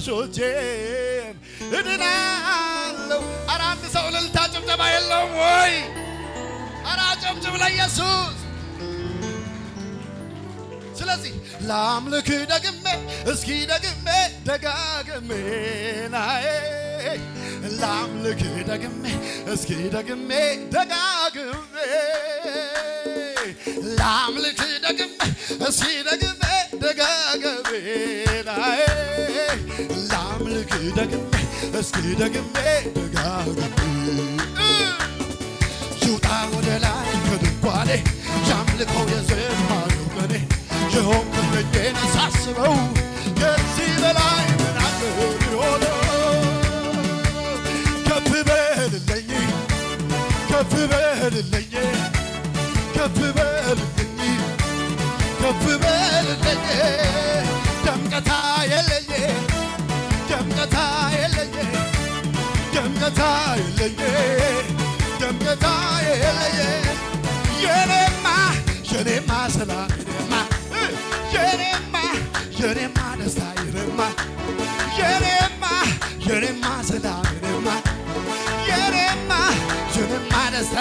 ከከሳሾቼም እድናለሁ ኧረ አንድ ሰው እልልታ ጭብጨባ የለውም ወይ ኧረ ጭብጭብ ለኢየሱስ ስለዚህ ላምልክ ደግሜ እስኪ ደግሜ ደጋግሜ ናይ ላምልክ ደግሜ እስኪ ደግሜ ደጋግሜ ላምልክ ደግሜ እስኪ ደግሜ ደጋግሜ ናይ ላምልክ ደግሜ እስኪ ደግሜ ደጋግሜ ይውጣ ወደ ላይ ከድንኳኔ ያምልከው የዘማሪው ቀኔ የሆንክልኝን ሳስበው ከዚህ በላይ ምን አለ ቢሆነው ከፍ በልልኝ ከፍ በልልኝ ከፍ በልልኝ ከፍ በልልኝ ደምቀታ የለኝ ደምቀታ የለኝ ደምቀታ የለኝ ደምቀታ የለኝ የኔማ ሰላም የኔማ ደስታ የኔማ ሰላም የኔማ ደስታ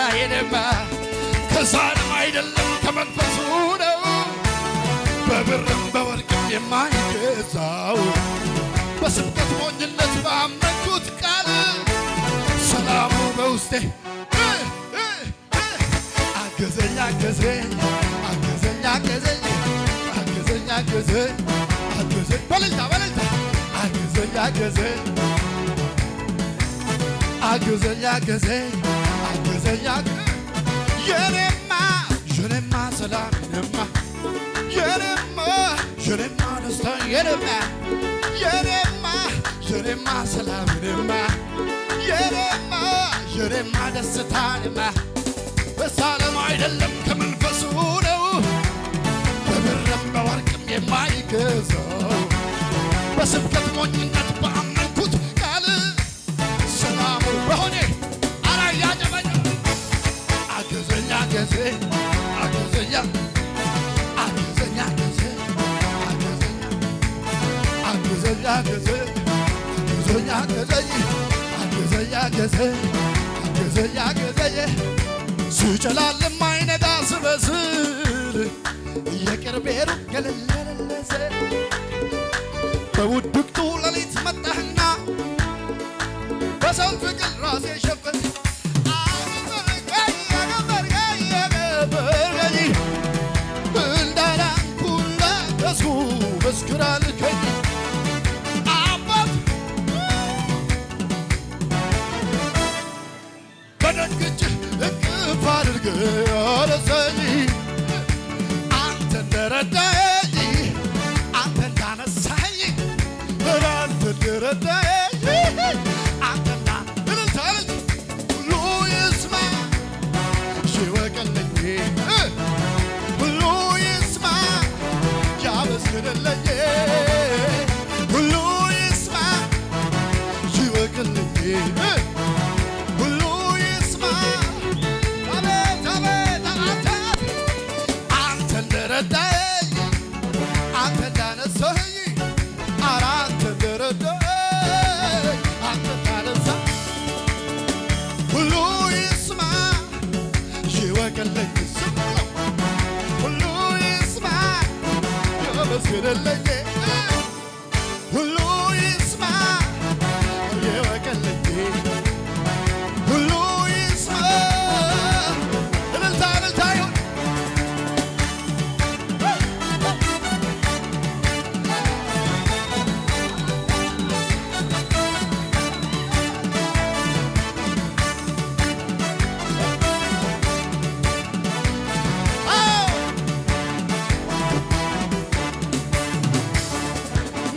ከሳንም አይደለም ከመንፈሱ ነው በብርም በወርቅም የማይገዛው በስብከት ሞኝነት ባመንኩት ቃል ሰላሙ በውስጤ አገዘኝ በልልታ አገዘኝ የኔማ ሰላም የኔማ ደስታ የኔማ ሰላም የኔማ ደስታ በሳለም አይደለም ከመንፈሱ በወርቅም የማይገዛው በስብከት ሞኝነት በአመንኩት ቃል ሰላሙ በሆኔ አራያ ጨበጭ አገዘኛ ገዜ አገዘኛ አገዘኛ ገዜ አገዘኛ ገዜ አገዘኛ ገዜ አገዘኛ ገዜ አገዘኛ ገዜ ሲጨላልም አይነጋ ስበስል የቅርቤሩ ገለለለዘ በውድቅቱ ሌሊት መጣህና በሰው ፍቅር ራሴ ሸፈን እንዳዳንኩላ ከሱ መስክራልከኝ አባት በደንግጭ እቅፍ አድርገ አነሳኝ አንተ እንደረዳኝ አንተ እንዳነሳኝ አንተ እንደረዳኝ አንተና እልልታለች ሁሉ ይስማ ይወቅልኝ ሁሉ ይስማ ያመስግንልኝ ሁሉ ይስማ ይወቅልኝ ሁሉ ይስማ አቤት አቤት አንተ እንደረዳኝ አንተ እንዳነሳኝ ኧረ አንተ እንደረዳኝ አንተ እንዳነሳኝ ሁሉ ይስማ ይወቅልኝ ሁሉ ይስማ ያመስግንልኝ ሁሉ ይስማ ይወቅልኝ ሁሉ ይስማ እልልታ እልልታ ይሁን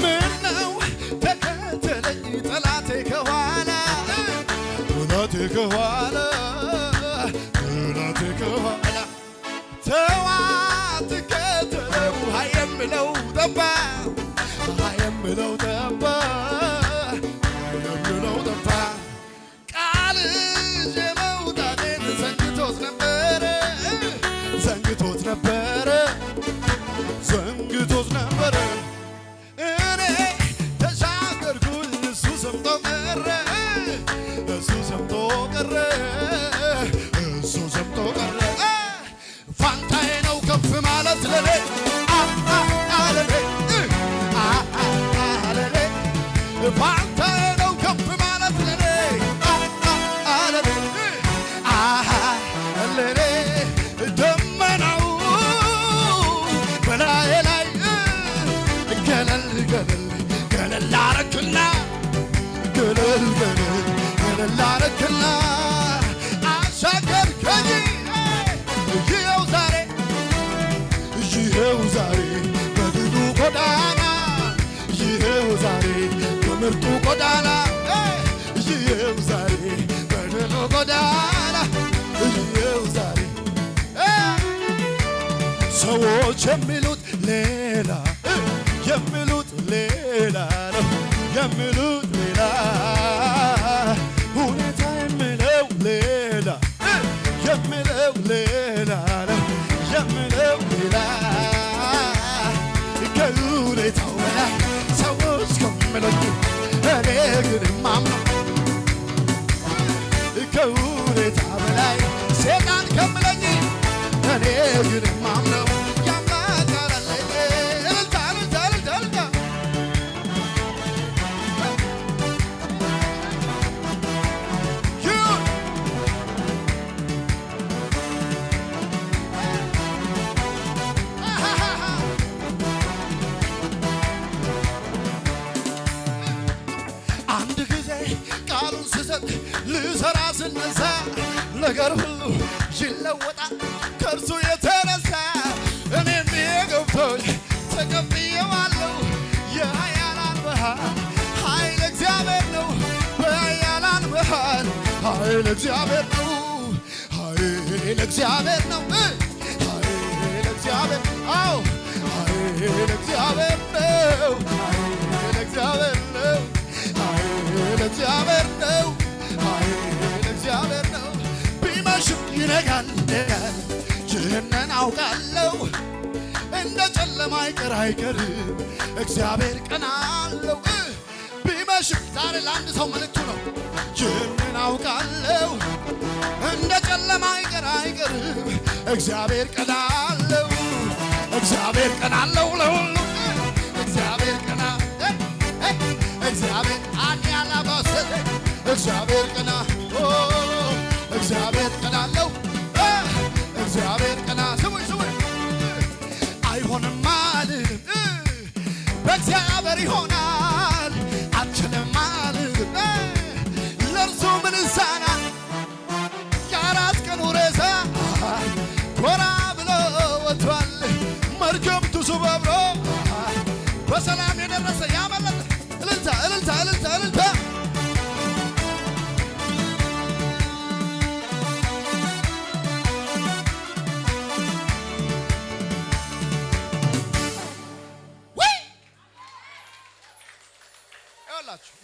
ምነው ተከተለኝ ጠላቴ ከኋላ ጠላቴ ከኋላ ጠላቴ ከኋላ ተው አትከተለው ሃይ የምለው ጠባ ሃይ የምለው ጠባ ሃይ የምለው ጠባ ቃል ይዤ መውጣቴን ዘንግቶት ነበረ ዘንግቶት ነበረ ዘንግቶት ነበረ እኔ ተሻገርኩኝ እሱ ሰምቶ ቀረ እሱ ሰምቶ ቀረ እሱ ሰምቶ ቀረ ፋንታዬ ነው ከፍ ማለት ለኔ አለኔ አለኔ ፋንታዬ ነው ከፍ ማለት ለኔ አለኔ አለኔ ደመናው በላዬ ላይ ገለል ገለል ገለል አረክና ገለል ገለል ገለል አረክና አሻገርከኝ ይኸው ዛሬ ይኸው ዛሬ በድሉ ጎዳና ይኸው ዛሬ በምርጡ ጎዳና ይኸው ዛሬ በድሉ ጎዳና ይኸው ዛሬ ሰዎች የሚሉት ሌላ የሚሉት ሌላ ነው የሚሉት ሌላ ሁኔታ የሚለው ሌላ የሚለው ሌላ ነው የሚለው ሌላ ከሁኔታው በላይ ሰዎች ከሚሉኝ እኔ ግን የማምነው ከሁኔታ በላይ ሴጣን ከሚለኝ እኔ ግን የማምነው ያምላክ አለኝ እልልታ እልልታ እልልታ እልልታ ይሁን አንድ ጊዜ ቃሉን ስሰጥ ልሰራ ስነሳ ነገር ሁሉ ይለወጣል ከእርሱ የተነሳ እኔም ገብቶኝ ተቀብዬዋለሁ የኃያላን መሃል ኃይል እግዚአብሔር ነው በኃያላን መሃል ኃይል እግዚአብሔር ነው ኃይል እግዚአብሔር ነው ኃይል እግዚአብሔር አዎ ኃይል እግዚአብሔር ነው እግዚአብሔር ነው እግዚአብሔር ነው እግዚአብሔር ነው ቢመሽም ይነጋል ይህንን አውቃለሁ እንደ ጨለማ አይቀርም እግዚአብሔር ቀን አለው ቢመሽም ዛሬ ለአንድ ሰው መልእክቱ ነው ይህንን አውቃለሁ እንደ ጨለማ አይቀርም እግዚአብሔር ቀን አለው እግዚአብሔር ቀን አለው ለሁሉ እግዚአብሔር ቀን እግዚአብሔር አኒያላባሰ እግዚአብሔር ቀን እግዚአብሔር ቀን አለው እግዚአብሔር ቀን ስሙኝ አይሆንም አልልም በእግዚአብሔር ይሆናል አልችልም አልልም ለእርሱ ምን ይሳናል የአራት ቀኑ ሬሳ ኮራ ብሎ ወጥቷል መርገምቱ ሰባብሮ በሰላም የደረሰ ያመለጠ እልልታ እልልታ እልልታ እልልታ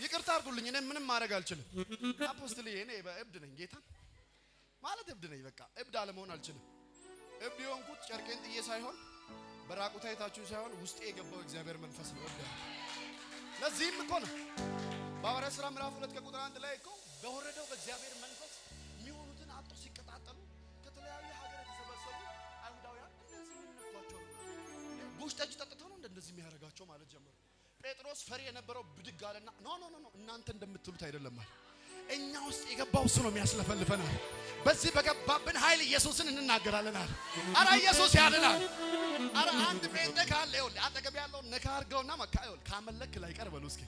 ይቅርታ አድርጉልኝ እኔ ምንም ማድረግ አልችልም አፖስትል እኔ እብድ ነኝ ጌታ ማለት እብድ ነኝ በቃ እብድ አለመሆን አልችልም እብድ የሆንኩት ጨርቄን ጥዬ ሳይሆን በራቁታይታችሁ ሳይሆን ውስጤ የገባው እግዚአብሔር መንፈስ ነው እብድ ለዚህም እኮ ነው በሐዋርያት ሥራ ምዕራፍ 2 ከቁጥር 1 ላይ እኮ በወረደው በእግዚአብሔር መንፈስ የሚሆኑትን አጥቶ ሲቀጣጠሉ ከተለያዩ ሀገር የተሰበሰቡ አይሁዳውያን እነዚህ ምን ነክቷቸው ጉሽ ጠጅ ጠጥተው ነው እንደዚህ የሚያደርጋቸው ማለት ጀመሩ ጴጥሮስ ፈሪ የነበረው ብድግ አለና ኖ እናንተ እንደምትሉት አይደለም ማለት እኛ ውስጥ የገባው እሱ ነው የሚያስለፈልፈናል በዚህ በገባብን ኃይል ኢየሱስን እንናገራለናል አረ ኢየሱስ ያድናል አረ አንድ ጴንጤ ካለ ይኸውልህ አጠገብ ያለውን ነካ አድርገውና ይኸውልህ ካመለክ ላይ ቀር በለው እስኪ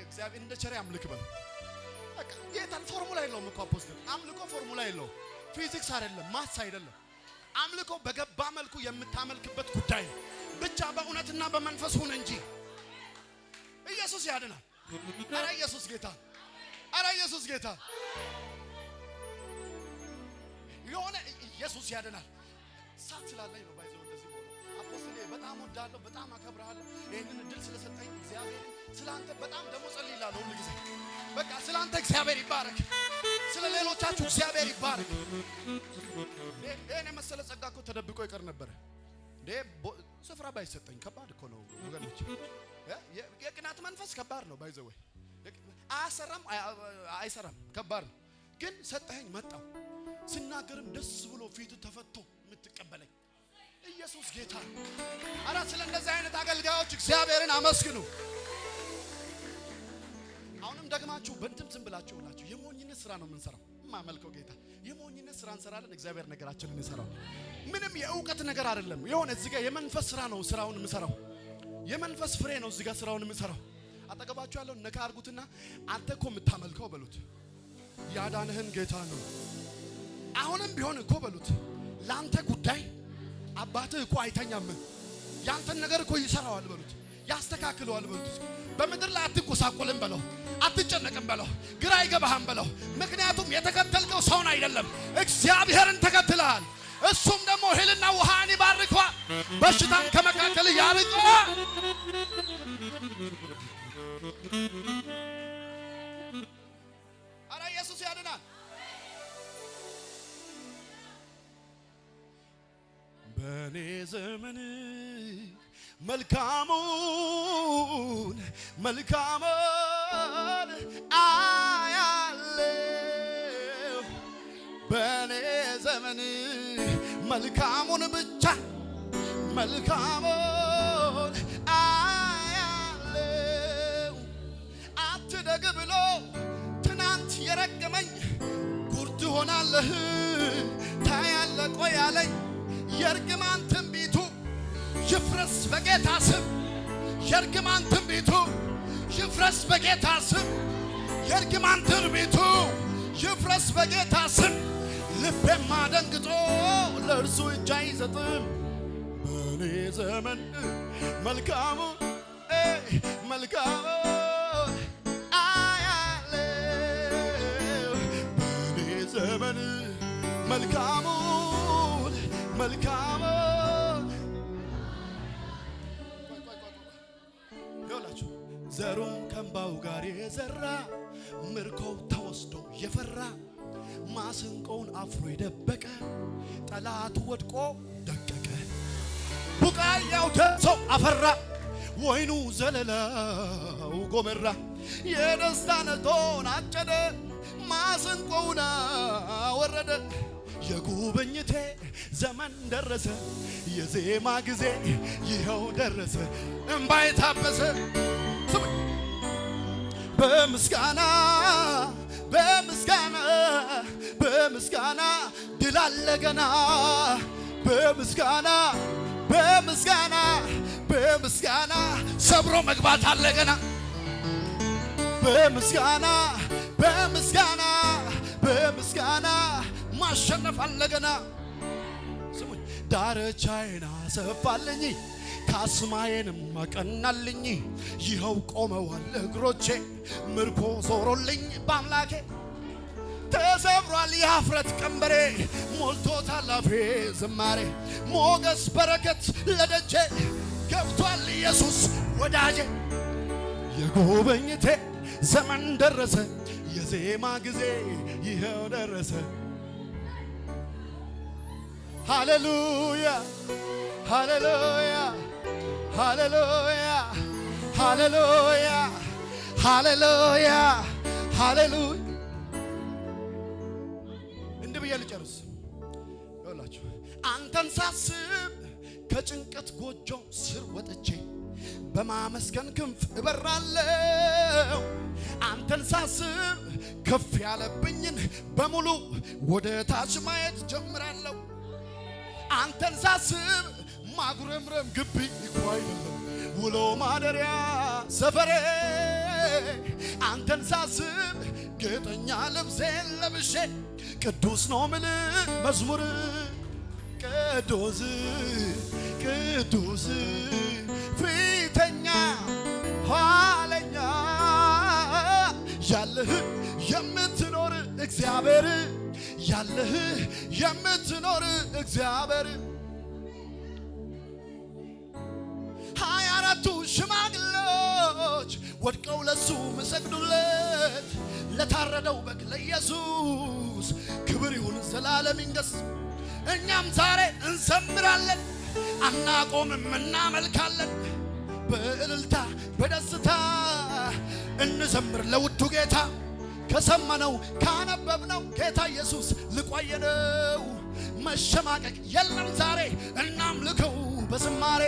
እግዚአብሔር እንደ ቸሬ አምልክ በለው በቃ ጌታን ፎርሙላ የለውም እኮ አፖስትል አምልኮ ፎርሙላ የለውም ፊዚክስ አይደለም ማስ አይደለም አምልኮ በገባ መልኩ የምታመልክበት ጉዳይ ነው ብቻ በእውነትና በመንፈስ ሁን እንጂ ኢየሱስ ያድናል አረ ኢየሱስ ጌታ አረ ኢየሱስ ጌታ የሆነ ኢየሱስ ያድናል ሳት ስላለኝ ነው ባይዘው እንደዚህ ሆነ አፖስትሌ በጣም ወዳለሁ በጣም አከብራለሁ ይሄንን እድል ስለሰጠኝ እግዚአብሔር ስላንተ በጣም ደሞ ጸልይላለሁ ሁሉ ጊዜ በቃ ስላንተ እግዚአብሔር ይባረክ ስለ ሌሎቻችሁ እግዚአብሔር ይባረክ እኔ መሰለ ጸጋ እኮ ተደብቆ ይቀር ነበር ስፍራ ባይሰጠኝ ከባድ እኮ ነው ወገኖች የቅናት መንፈስ ከባድ ነው ባይዘው አይሰራም ከባድ ነው ግን ሰጠኸኝ መጣው ስናገርም ደስ ብሎ ፊቱ ተፈቶ የምትቀበለኝ ኢየሱስ ጌታ አራ ስለ እንደዚህ አይነት አገልጋዮች እግዚአብሔርን አመስግኑ አሁንም ደግማችሁ በእንትም ዝም ብላችሁ ሁላችሁ የሞኝነት ስራ ነው የምንሰራው ማመልከው ጌታ የሞኝነት ስራ እንሰራለን እግዚአብሔር ነገራችንን ይሰራል ምንም የእውቀት ነገር አይደለም የሆነ እዚህ ጋር የመንፈስ ስራ ነው ስራውን የምሰራው የመንፈስ ፍሬ ነው እዚህ ጋር ስራውን የምሰራው አጠገባችሁ ያለው ነካ አርጉትና አንተ እኮ የምታመልከው በሉት ያዳነህን ጌታ ነው አሁንም ቢሆን እኮ በሉት ላንተ ጉዳይ አባትህ እኮ አይተኛም ያንተን ነገር እኮ ይሰራዋል በሉት ያስተካክለዋል በሉት በመድር ላይ አትቆሳቆልም በለው አትጨነቅም በለው ግራ አይገባህም በለው ምክንያቱም የተከተልከው ሰውን አይደለም እግዚአብሔርን ተከትለሃል እሱም ደግሞ እህልና ውሃን ይባርካል በሽታን ከመካከል ያርቃል አረ ኢየሱስ ያድናል በኔ ዘመን መልካሙን አያለው በኔ ዘመን መልካሙን ብቻ መልካሙን አያለው አትደግ ብሎ ትናንት የረገመኝ ጉርድ ሆናለህ ታያለህ ቆይ ያለኝ የርግማን ትንቢቱ ይፍረስ በጌታ ስም የርግማን ትንቢቱ ይፍረስ በጌታ ስም የርግማን ትንቢቱ ይፍረስ በጌታ ስም ልቤማ ደንግጦ ለእርሱ እጅ አይሰጥም በኔ ዘመን መልካሙ አያለው በኔ ዘመን መልካሙ ዘሩም ከእምባው ጋር የዘራ ምርኮው ተወስዶ የፈራ ማስንቆውን አፍሮ የደበቀ ጠላቱ ወድቆ ደቀቀ ቡቃያው ደርሶ አፈራ ወይኑ ዘለላው ጎመራ የደስታ ነቶን አጨደ ማስንቆውን አወረደ የጉብኝቴ ዘመን ደረሰ የዜማ ጊዜ ይኸው ደረሰ እምባዬ ታበሰ በምስጋና በምስጋና በምስጋና ድል አለ ገና በምስጋና በምስጋና በምስጋና ሰብሮ መግባት አለ ገና በምስጋና በምስጋና በምስጋና ማሸነፍ አለ ገና ስሙኝ ዳርቻዬን አሰፋልኝ ካስማዬንም አቀናልኝ ይኸው ቆመዋል እግሮቼ ምርኮ ዞሮልኝ በአምላኬ ተሰብሯል የኀፍረት ቀንበሬ ሞልቶታል አፌ ዝማሬ ሞገስ በረከት ለደጄ ገብቷል ኢየሱስ ወዳጄ የጉብኝቴ ዘመን ደረሰ የዜማ ጊዜ ይኸው ደረሰ ሃሌሉያ ሃሌሉያ ሃሌሉያ ሃሌሉያ ሃሌሉያ ሃሌሉያ እንደ ብዬ ልጨርስ ይኸውላችሁ አንተን ሳስብ ከጭንቀት ጎጆ ስር ወጥቼ በማመስገን ክንፍ እበራለሁ አንተን ሳስብ ከፍ ያለብኝን በሙሉ ወደ ታች ማየት ጀምራለሁ አንተን ሳስብ ማጉረምረም ግቢ እኮ አይደለም ውሎ ማደሪያ ሰፈሬ አንተን ሳስብ ጌጠኛ ልብሴን ለብሼ ቅዱስ ነው ምን መዝሙር ቅዱስ ቅዱስ ፊተኛ ኋለኛ ያለህ የምትኖር እግዚአብሔር ያለህ የምትኖር እግዚአብሔር 24ቱ ሽማግሌዎች ወድቀው ለሱ መሰግዱለት ለታረደው በግ ለኢየሱስ ክብር ይሁን ዘላለም ይንገስ እኛም ዛሬ እንዘምራለን አናቆምም እናመልካለን በእልልታ በደስታ እንዘምር ለውዱ ጌታ ከሰማነው ካነበብነው ጌታ ኢየሱስ ልቆየነው መሸማቀቅ የለም ዛሬ እናምልከው በዝማሬ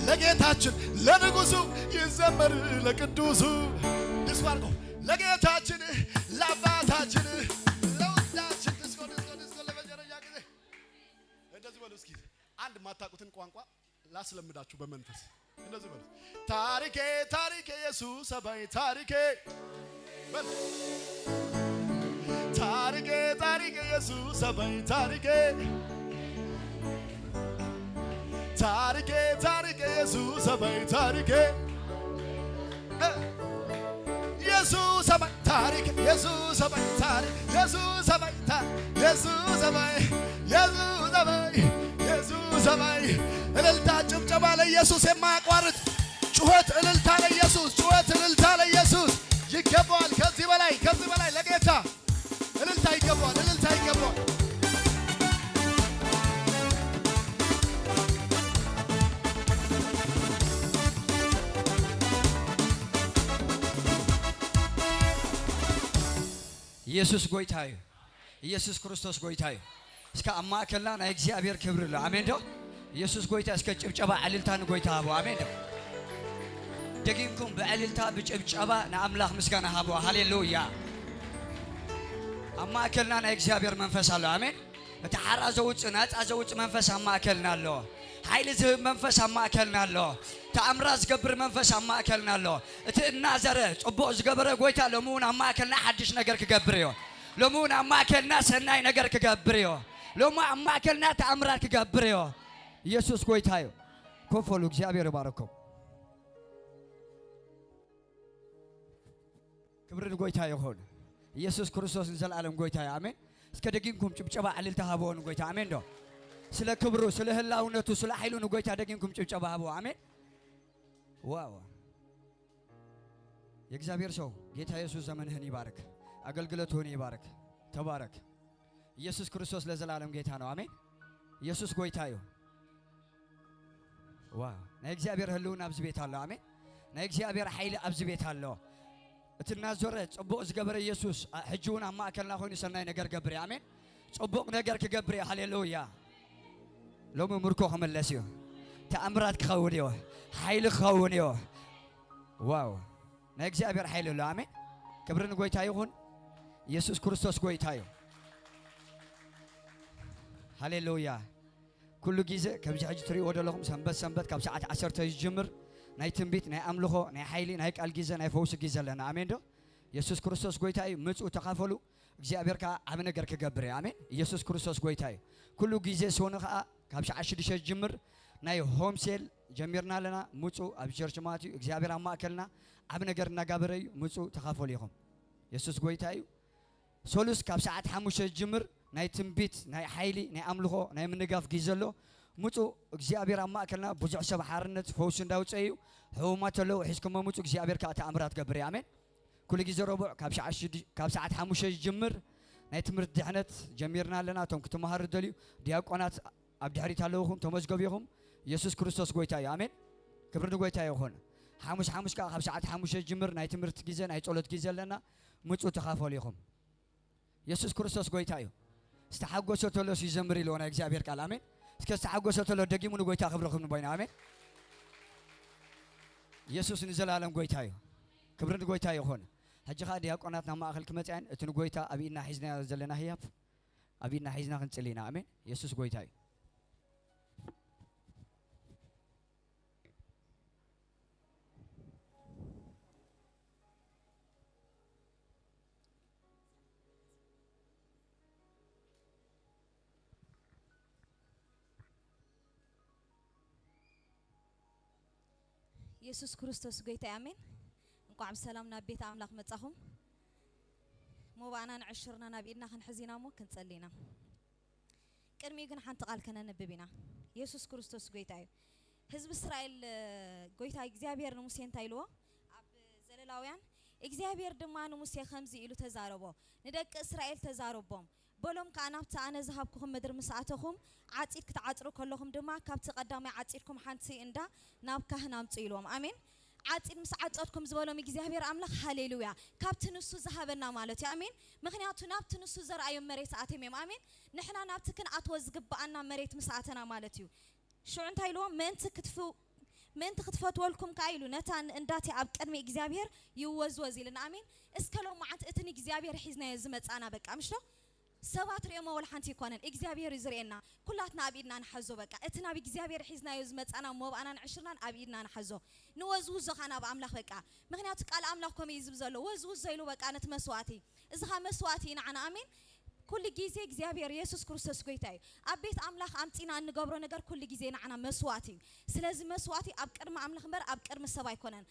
ለጌታችን ለንጉሱ ይዘመር ለቅዱሱ ድስባርጎ ለጌታችን ለአባታችን ለውዳችን ድስቆ ለመጀረኛ ጊዜ እንደዚህ በሉ እስኪ አንድ ማታቁትን ቋንቋ ላስለምዳችሁ በመንፈስ እንደዚህ በሉ ታሪኬ ታሪኬ ኢየሱስ አባይ ታሪኬ በል ታሪኬ ታሪኬ ኢየሱስ አባይ ታሪኬ ታሪኬ ታሪኬ ኢየሱስ አባይ ታሪኬ ኢየሱስ አባይ ታሪኬ ኢየሱስ አባይ ታሪኬ ኢየሱስ አባይ ኢየሱስ አባይ ኢየሱስ አባይ ኢየሱስ አባይ እልልታ ጭብጨባ ለኢየሱስ የማያቋርጥ ጩኸት እልልታ ለኢየሱስ ጩኸት እልልታ ለኢየሱስ ይገባዋል ከዚህ በላይ ለጌታ እልልታ ይገባዋል እልልታ ይገባዋል ኢየሱስ ጎይታዬ ኢየሱስ ክርስቶስ ጎይታዬ እስከ አማከልና ናይ እግዚአብሔር ክብር ለ አሜን ዶ ኢየሱስ ጎይታ እስከ ጭብጨባ ዕልልታን ጎይታ ሃቦ አሜን ዶ ደጊምኩም በዕልልታ በጭብጨባ ለአምላክ ምስጋና ሃቦ ሃሌሉያ አማከልና ናይ እግዚአብሔር መንፈስ አለ አሜን ተሐራ ዘውጭ ናጻ ዘውጭ መንፈስ አማከልና አለ ኃይል ዝህብ መንፈስ አማከልና አለ ተአምራት ዝገብር መንፈስ አማከልና አለ እትና ዘረ ጽቦ ዝገበረ ጎይታ ለሙን አማከልና ሐዲስ ነገር ክገብር ዮ ለሙን አማከልና ሰናይ ነገር ክገብር ዮ ለሙ አማከልና ተአምራት ክገብር ዮ ኢየሱስ ጎይታዮ ኮፎሉ እግዚአብሔር ይባረከው ክብርን ጎይታ ይሁን ኢየሱስ ክርስቶስ ዘላለም ጎይታ አሜን እስከ ደጊንኩም ጭብጨባ ዕልልታ ሃቦን ጎይታ አሜን ዶ ስለ ክብሩ ስለ ህላውነቱ ስለ ኃይሉን ጎይታ ደጊንኩም ጭብጨባ ሃቦ አሜን ዋው የእግዚአብሔር ሰው ጌታ ኢየሱስ ዘመንህን ይባርክ፣ አገልግሎትህን ይባርክ። ተባረክ። ኢየሱስ ክርስቶስ ለዘላለም ጌታ ነው። አሜን። ኢየሱስ ጎይታ እዩ። ዋው ናይ እግዚአብሔር ህልውና ኣብዚ ቤት ኣሎ። አሜን። ናይ እግዚአብሔር ኃይል ኣብዚ ቤት ኣሎ። እትናዘረ ጽቡቕ ዝገበረ ኢየሱስ ሕጂውን ኣብ ማእከልና ኮይኑ ሰናይ ነገር ገብር። አሜን። ጽቡቕ ነገር ክገብር። ሃሌሉያ። ሎሚ ምርኮ ክመለስ እዩ። ተኣምራት ክኸውን እዩ። ኃይል ክኸውን እዩ። ዋው ናይ እግዚአብሔር ኃይል ኣሎ። አሜን። ክብርን ጎይታ ይኹን። ኢየሱስ ክርስቶስ ጎይታ እዩ። ሃሌሉያ። ኩሉ ጊዜ ከምዚ ሕጂ ትሪእዎ ዘለኹም ሰንበት ካብ ሰዓት 10 ይጅምር ናይ ትንቢት ናይ ኣምልኾ ናይ ኃይሊ ናይ ቃል ጊዜ ናይ ፈውሲ ጊዜ ኣለና። አሜን ዶ ኢየሱስ ክርስቶስ ጎይታ እዩ። ምፁ ተኻፈሉ። እግዚአብሔር ከዓ ዓብ ነገር ክገብር እዩ። አሜን። ኢየሱስ ክርስቶስ ጎይታ እዩ። ኩሉ ጊዜ ሲሆኑ ከዓ ካብ ሰዓት 6 ይጅምር ናይ ሆም ሴል ጀሚርና ኣለና። ምፁ ኣብ ቸርች ማለት እዩ። እግዚአብሔር ኣብ ማእከልና ዓብ ነገር እናጋበረ እዩ። ምፁ ተኻፈሉ ኢኹም። ኢየሱስ ጎይታ እዩ። ሶሉስ ካብ ሰዓት 5 ይጅምር ናይ ትንቢት ናይ ኃይሊ ናይ ኣምልኾ ናይ ምንጋፍ ጊዜ ኣሎ። ምፁ እግዚአብሔር ኣብ ማእከልና ብዙሕ ሰብ ሓርነት ፈውሲ እንዳውፅእ እዩ። ሕሙማት ኣለዉ ሒዝኩሞ ምፁ። እግዚአብሔር ከዓ ተኣምራት ገብር እዩ። አሜን። ኩሉ ጊዜ ረቡዕ ካብ ሰዓት 5 ይጅምር ናይ ትምህርቲ ድሕነት ጀሚርና ኣለና። እቶም ክትመሃሩ ደልዩ ዲያቆናት ኣብ ድሕሪት ኣለውኹም ተመዝገቡ ኢኹም። ኢየሱስ ክርስቶስ ጎይታ እዩ። አሜን። ክብሪ ንጎይታ ይኹን። ሓሙስ ከዓ ካብ ሰዓት 5 ይጅምር ናይ ትምህርቲ ጊዜ ናይ ጸሎት ጊዜ ኣለና። ምፁ ተኻፈሉ ኢኹም። ኢየሱስ ክርስቶስ ጎይታ እዩ። استحقوا تلو سيزمري لونا እግዚአብሔር ቃል አሜን። እስከ استحقوا تلو ደጊሙ ንጎይታ ክብረኹም ንቦይና አሜን። ኢየሱስ ንዘላለም ጎይታ እዩ። ክብሪ ንጎይታ ይኹን። ሕጂ ኸ ዲያቆናት ናብ ማእኸል ክመጽያን እቲ ንጎይታ ኣብ ኢድና ሒዝና ዘለና ህያብ ኣብ ኢድና ሒዝና ክንጽልይና አሜን። ኢየሱስ ጎይታ እዩ። ኢየሱስ ክርስቶስ ጎይታ አሜን። እንኳን ሰላም ናብ ቤት አምላክ መጻኹም ሞባና ንዕሽርና ናብ ኢድና ክንሕዚና ሞ ክንጸልይና ቅድሚ ግን ሓንቲ ቃል ከነነብብና ኢየሱስ ክርስቶስ ጎይታ እዩ። ህዝብ እስራኤል ጎይታ እግዚአብሔር ንሙሴ እንታይ ኢልዎ ኣብ ዘለላውያን እግዚአብሔር ድማ ንሙሴ ከምዚ ኢሉ ተዛረቦ ንደቂ እስራኤል ተዛረቦም በሎም ካናብታ ኣነ ዝሃብኩኹም ምድር ምስኣተኹም ዓጺድ ክትዓጽሩ ከለኹም ድማ ካብቲ ቀዳማይ ዓጺድኩም ሓንቲ እንዳ ናብ ካህን ኣምጹ ኢልዎም አሜን። ዓጺድ ምስ ዓጸድኩም ዝበሎም እግዚአብሔር ኣምላኽ ሃሌሉያ ካብቲ ንሱ ዝሃበና ማለት እዩ አሜን። ምክንያቱ ናብቲ ንሱ ዘርአዮም መሬት ኣትዮም እዮም አሜን። ንሕና ናብቲ ክንኣትዎ ዝግባአና መሬት ምስኣተና ማለት እዩ። ሽዑ እንታይ ኢልዎም ምእንቲ ክትፈትወልኩም ካኢሉ ነታን እንዳቲ ኣብ ቅድሚ እግዚአብሔር ይወዝወዝ ኢልና አሜን። እስከሎም ማዓት እትን እግዚአብሔር ሒዝናዮ ዝመጻና በቃ ምሽቶ ሰባት ሪኦም ወል ሓንቲ ይኮነን እግዚአብሔር ይዝርኤና ኩላትና ኣብ ኢድና ንሓዞ በቃ እቲ ናብ እግዚአብሔር ሒዝናዮ ዝመጻና ሞባኣና ንዕሽርናን ኣብ ኢድና ንሓዞ ንወዝውዞ ኻና ኣብ ኣምላኽ በቃ ምክንያቱ ቃል ኣምላኽ ኮመይ ዝብ ዘሎ ወዝውዞ ኢሉ በቃ ነቲ መስዋዕቲ እዚ ኻ መስዋዕቲ ንዓና አሜን። ኩሉ ጊዜ እግዚአብሔር ኢየሱስ ክርስቶስ ጎይታ እዩ። ኣብ ቤት ኣምላኽ ኣምጺና እንገብሮ ነገር ኩሉ ጊዜ ንዓና መስዋዕቲ እዩ። ስለዚ መስዋዕቲ ኣብ ቅድሚ ኣምላኽ እምበር ኣብ ቅድሚ ሰብ ኣይኮነን።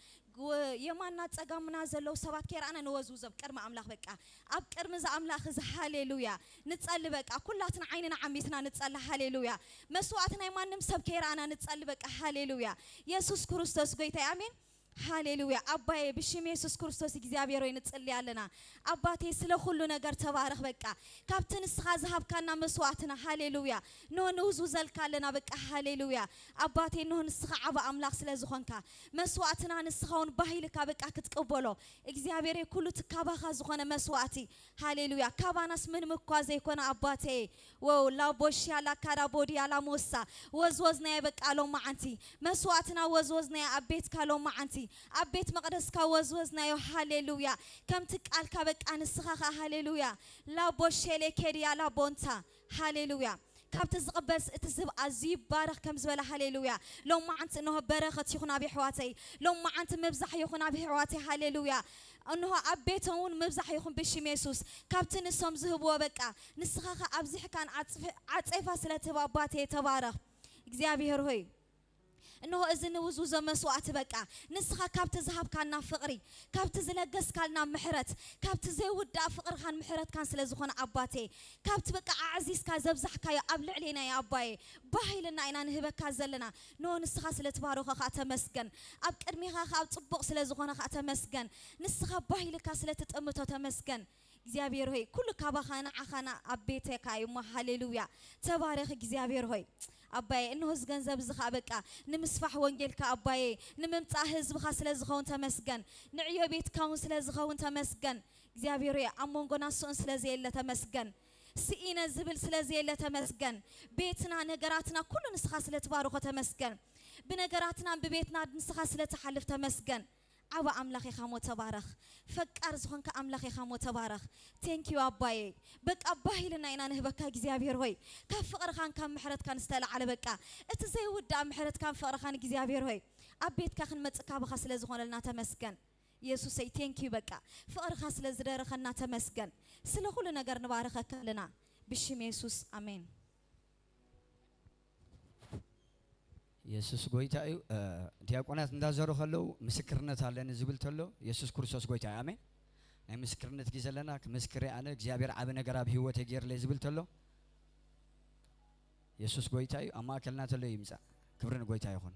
የማና ጸጋምና ዘለው ሰባት ከይራና ንወዝውዞ ኣብ ቅድሚ ኣምላኽ በቃ ኣብ ቅድሚ ዘኣምላኽ እዚ ሃሌሉያ ንጸሊ በቃ ኩላትና ዓይንና ዓሚትና ንጸሊ ሃሌሉያ መስዋዕቲ ናይ ማንም ሰብ ከይራና ንጸሊ በቃ ሃሌሉያ ኢየሱስ ክርስቶስ ጎይታ አሜን። ሃሌሉያ አባዬ ብሽም ኢየሱስ ክርስቶስ እግዚአብሔር ሆይ እንጸልያለና አባቴ ስለ ሁሉ ነገር ተባረክ በቃ ካብትን እስኻ ዝሃብካና መስዋዕትና ሃሌሉያ ኖን ውዙ ዘልካለና በቃ ሃሌሉያ አባቴ ኖን እስኻ ዓባ አምላክ ስለ ዝኾንካ መስዋዕትና ንስኻውን ባሂልካ በቃ ክትቀበሎ እግዚአብሔር ኩሉ ትካባኻ ዝኾነ መስዋዕቲ ሃሌሉያ ካባናስ ምን ምኳዘ ይኮና አባቴ ወው ላቦሽያ ላካራቦዲያ ላሞሳ ወዝወዝና በቃ ሎ ማዓንቲ መስዋዕትና ወዝወዝና አቤት ካሎ ማዓንቲ አቤት መቅደስካ ወዝወዝናዮ ሃሌሉያ ከምቲ ቃልካ በቃ ንስኻኻ ሃሌሉያ ላቦሽሌ ኬድያ ላቦንታ ሃሌሉያ ካብቲ ዝቕበስ እቲ ዝብ ኣዝዩ ባረኽ ከም ዝበለ ሃሌሉያ ሎም ማዓንቲ እንሆ በረኸት ይኹን ኣብ ሕዋተይ ሎም ማዓንቲ ምብዛሕ ይኹን ኣብ ሕዋተይ ሃሌሉያ እንሆ አቤቶውን ምብዛሕ ይኹን ብሽም ኢየሱስ ካብቲ ንሶም ዝህብዎ በቃ ንስኻኻ ኣብዚሕካን ዓጼፋ ስለትህብ አባቴ ተባረኽ እግዚአብሔር ሆይ إنه إذن وزوز مسوعة بقى نسخة كابت ذهب كان فقري كابت زلقس كان محرت كابت زود فقر كان محرت كان سلزخون عباتي كابت بقى عزيز كزبزح كايا أبلع علينا يا أباي باهي لنا إنا نهبك كازلنا نو نسخة سلتبارو خا تمسكن أب كرميها خا تطبق سلزخون خا تمسكن نسخة باهي لك سلتتأمتو تمسكن እግዚአብሔር ሆይ ኩሉ ካባኻና አኻና አቤቴካ ይሞ ሃሌሉያ ተባረክ እግዚአብሔር ሆይ አባዬ እንሆስ ገንዘብ ዝኻ በቃ ንምስፋሕ ወንጌልካ አባዬ ንምምጻ ህዝብኻ ስለዝኸውን ተመስገን ንዕዮ ቤትካውን ስለዝኸውን ተመስገን እግዚአብሔር ሆይ አሞንጎና ሶን ስለዘየለ ተመስገን ሲኢነ ዝብል ስለዘየለ ተመስገን ቤትና ነገራትና ኩሉ ንስኻ ስለተባረኸ ተመስገን በነገራትና በቤትና ንስኻ ስለተሐልፍ ተመስገን عوا أملاخي خامو تبارخ فكر زخون كأملاخي خامو تبارخ thank you أباي بك أباي لنا إنا نهبك كجزيابير هوي كفقر خان كم محرت كان استلا على بكا اتزاي ودا محرت كان فقر خان جزيابير هوي أبيت كخن متسكا بخسل زخون لنا تمسكن يسوع سي thank you بكا فقر خسل زرار خنا تمسكن سلخو لنا قرن بارخك لنا بشم يسوع آمين ኢየሱስ ጎይታ እዩ ዲያቆናት እንዳዘሩ ኸለው ምስክርነት አለን ዝብል ተሎ ኢየሱስ ክርስቶስ ጎይታ አሜን ናይ ምስክርነት ጊዜ ለና ከምስክሬ አነ እግዚአብሔር አብ ነገር አብ ህይወት የገር ላይ ዝብል ተሎ ኢየሱስ ጎይታ እዩ አማከልና ተሎ ይምጻ ክብርን ጎይታ ይሁን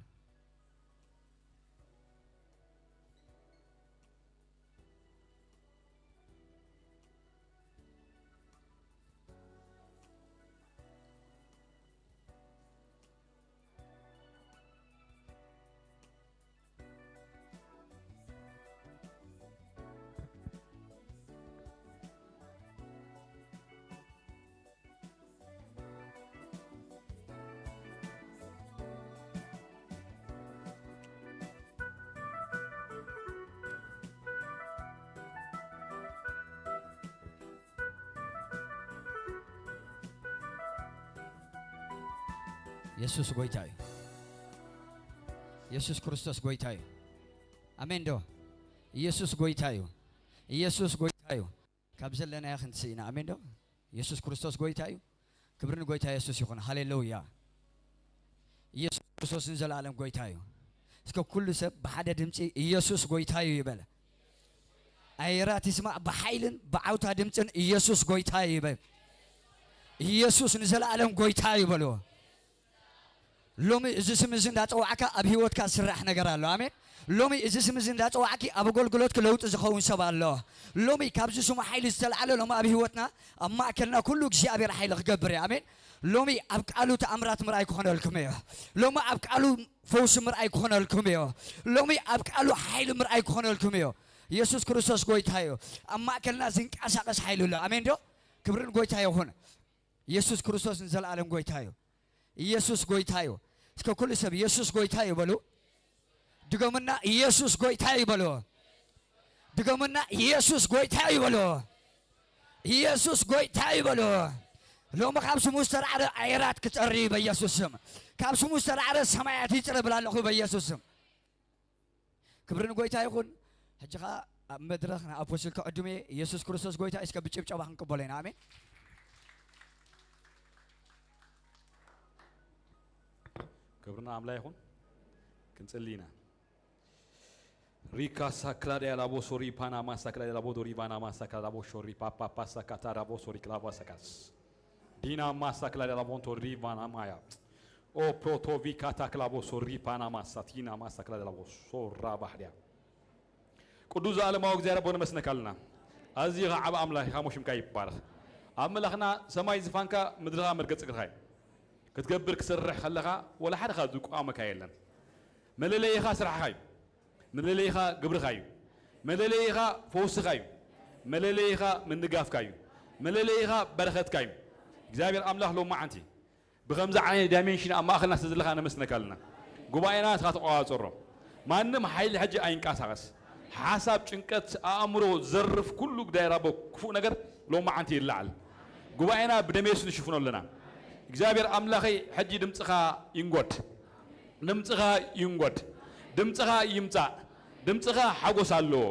ኢየሱስ ጎይታ እዩ ኢየሱስ ክርስቶስ ጎይታ እዩ አሜን ዶ ኢየሱስ ጎይታ እዩ ኢየሱስ ጎይታ እዩ ካብ ዘለና ያኽንትሲና አሜን ዶ ኢየሱስ ክርስቶስ ጎይታ እዩ ክብርን ጎይታ ኢየሱስ ይኹን ሃሌሉያ ኢየሱስ ክርስቶስ ዘላለም ጎይታ እዩ እስከ ኩሉ ሰብ በሓደ ድምጺ ኢየሱስ ጎይታ እዩ ይበል አይራት ይስማዕ በኃይልን በዓውታ ድምጽን ኢየሱስ ጎይታ እዩ ይበል ኢየሱስ ዘላለም ጎይታ እዩ ይበል ሎሚ እዚ ስም እዚ እንዳጠዋዕካ ኣብ ህይወትካ ስራሕ ነገር አለ አሜን ሎሚ እዚ ስም እዚ እንዳጠዋዕኪ ኣብ አገልግሎትክ ለውጥ ዝኸውን ሰብ አለ ሎሚ ካብዚ ስሙ ኃይል ዝተልዓለ ሎሚ ኣብ ህይወትና ኣብ ማእከልና ኩሉ እግዚአብሔር ኃይል ክገብር አሜን ሎሚ ኣብ ቃሉ ተአምራት ምርአይ ክኾነልኩም እዩ ሎሚ ኣብ ቃሉ ፈውስ ምርአይ ክኾነልኩም እዩ ሎሚ ኣብ ቃሉ ኃይል ምርአይ ክኾነልኩም እዩ ኢየሱስ ክርስቶስ ጎይታ እዩ ኣብ ማእከልና ዝንቀሳቀስ ኃይል ኣሎ አሜን ዶ ክብርን ጎይታ ይሁን ኢየሱስ ክርስቶስ ዘላለም ጎይታ እዩ ኢየሱስ ጎይታ እዩ እስከ ኩሉ ሰብ ኢየሱስ ጎይታ ይበሉ ድገሙና ኢየሱስ ጎይታ ይበሉ ድገሙና ኢየሱስ ጎይታ ይበሉ ኢየሱስ ጎይታ ይበሉ ሎሚ ካብ ስሙ ዝተልዓለ ዓይራት ክፀሪ በኢየሱስ ስም ካብ ስሙ ዝተልዓለ ሰማያት ይፅረብ ኣለኹ በኢየሱስ ስም ክብርን ጎይታ ይኹን ሕጂ ኸ ኣብ መድረኽ ንኣፖስትል ከዕድሜ ኢየሱስ ክርስቶስ ጎይታ እስከ ብጭብጨባ ክንቅበሎ ኢና አሜን ክብርና አምላክ ይሁን ክንጽልይና ሪካ ሳክላዲያ ላቦ ሶሪ ፓናማ ሳክላዲያ ላቦ ዶሪ ባናማ ሳክላዲያ ላቦ ሾሪ ፓፓ ፓሳካታ ላቦ ሶሪ ክላባ ሳካስ ዲና ማሳክላዲያ ላቦ ቶሪ ባናማ ያ ኦ ፕሮቶቪ ካታክላቦ ሶሪ ፓናማ ሳቲና ማሳክላዲያ ላቦ ሶራ ባህዲያ ቅዱስ ዓለማው እግዚአብሔር ቦነ መስነካልና አዚጋ ዓብ አምላክ ኻሞሽምካ ይባረክ አምላኽና ሰማይ ዝፋንካ ምድርኻ መርገጽ ግርሃይ كتقبل كسرح خلها ولا حد خذ قامة كايلن ملليخا سرح خايب ملليخا قبر خايب ملليخا فوس خايب ملليخا من نقاف كايب ملليخا برخت كايب እግዚአብሔር አምላክ ሎ ማዓንቲ بخمسة عين دايمنشن أما أخلنا سزلها أنا مسنكلنا قبائنا تخاطئوا صرّا ما إنهم حيل حاجة أين كاسعس حسب شنكت أمره زرف كله دايرة بو كفو نجر لو ما عنتي اللعل قبائنا بدميس نشوفونه لنا እግዚአብሔር አምላኬ حج دمتخا ينقط دمتخا ينقط دمتخا يمتع دمتخا حقوس الله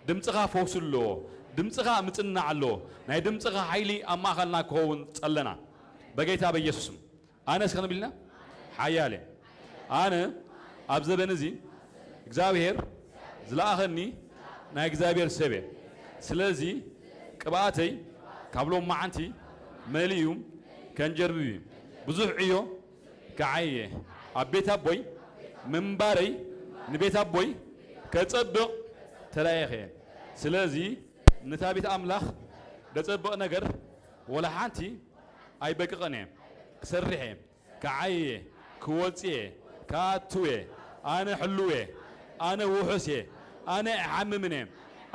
دمتخا فوس الله دمتخا متنا الله ناي دمتخا حيلي أما أخلنا كون صلنا بقيتها بيسوع أنا سكنا بلنا حيالي أنا ኣብ ዘበንዚ እግዚአብሔር ዝለኣኸኒ ናይ እግዚአብሔር ሰብ እየ ስለዚ ቅብኣተይ ካብሎም መዓንቲ መሊኡ ከንጀርብብ እዩ ብዙሕ ዕዮ ከዓየ ኣብ ቤት ኣቦይ ምንባረይ ንቤት ኣቦይ ከጸብቕ ተላየኸ ስለዚ ነታ ቤት ኣምላኽ ደጸብቕ ነገር ወላ ሓንቲ ኣይበቅቐን እየ ክሰርሕ እየ ከዓየ ክወፅእ እየ ከኣትው እየ ኣነ ሕልው እየ ኣነ ውሑስ እየ ኣነ ኣይሓምምን እየ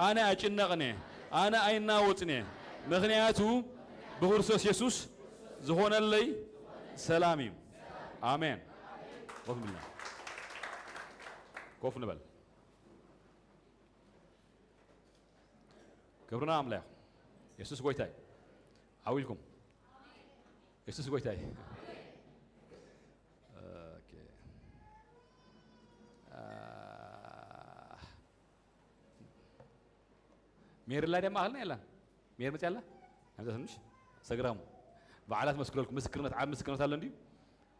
ኣነ ኣይጭነቕን እየ ኣነ ኣይናወፅን እየ ምኽንያቱ ብክርስቶስ ኢየሱስ ዝኾነለይ ሰላም እዩ ኣሜን ኮፍ ንበል ኮፍ ንበል ክብርና ኣምላኽ ኢየሱስ ጎይታይ ዓዊልኩም ኢየሱስ ጎይታይ مير الله دم أهلنا يلا مير متى يلا هم تسمعش سجرام بعلات مسكرلكم مسكرنا تعب مسكرنا تالندي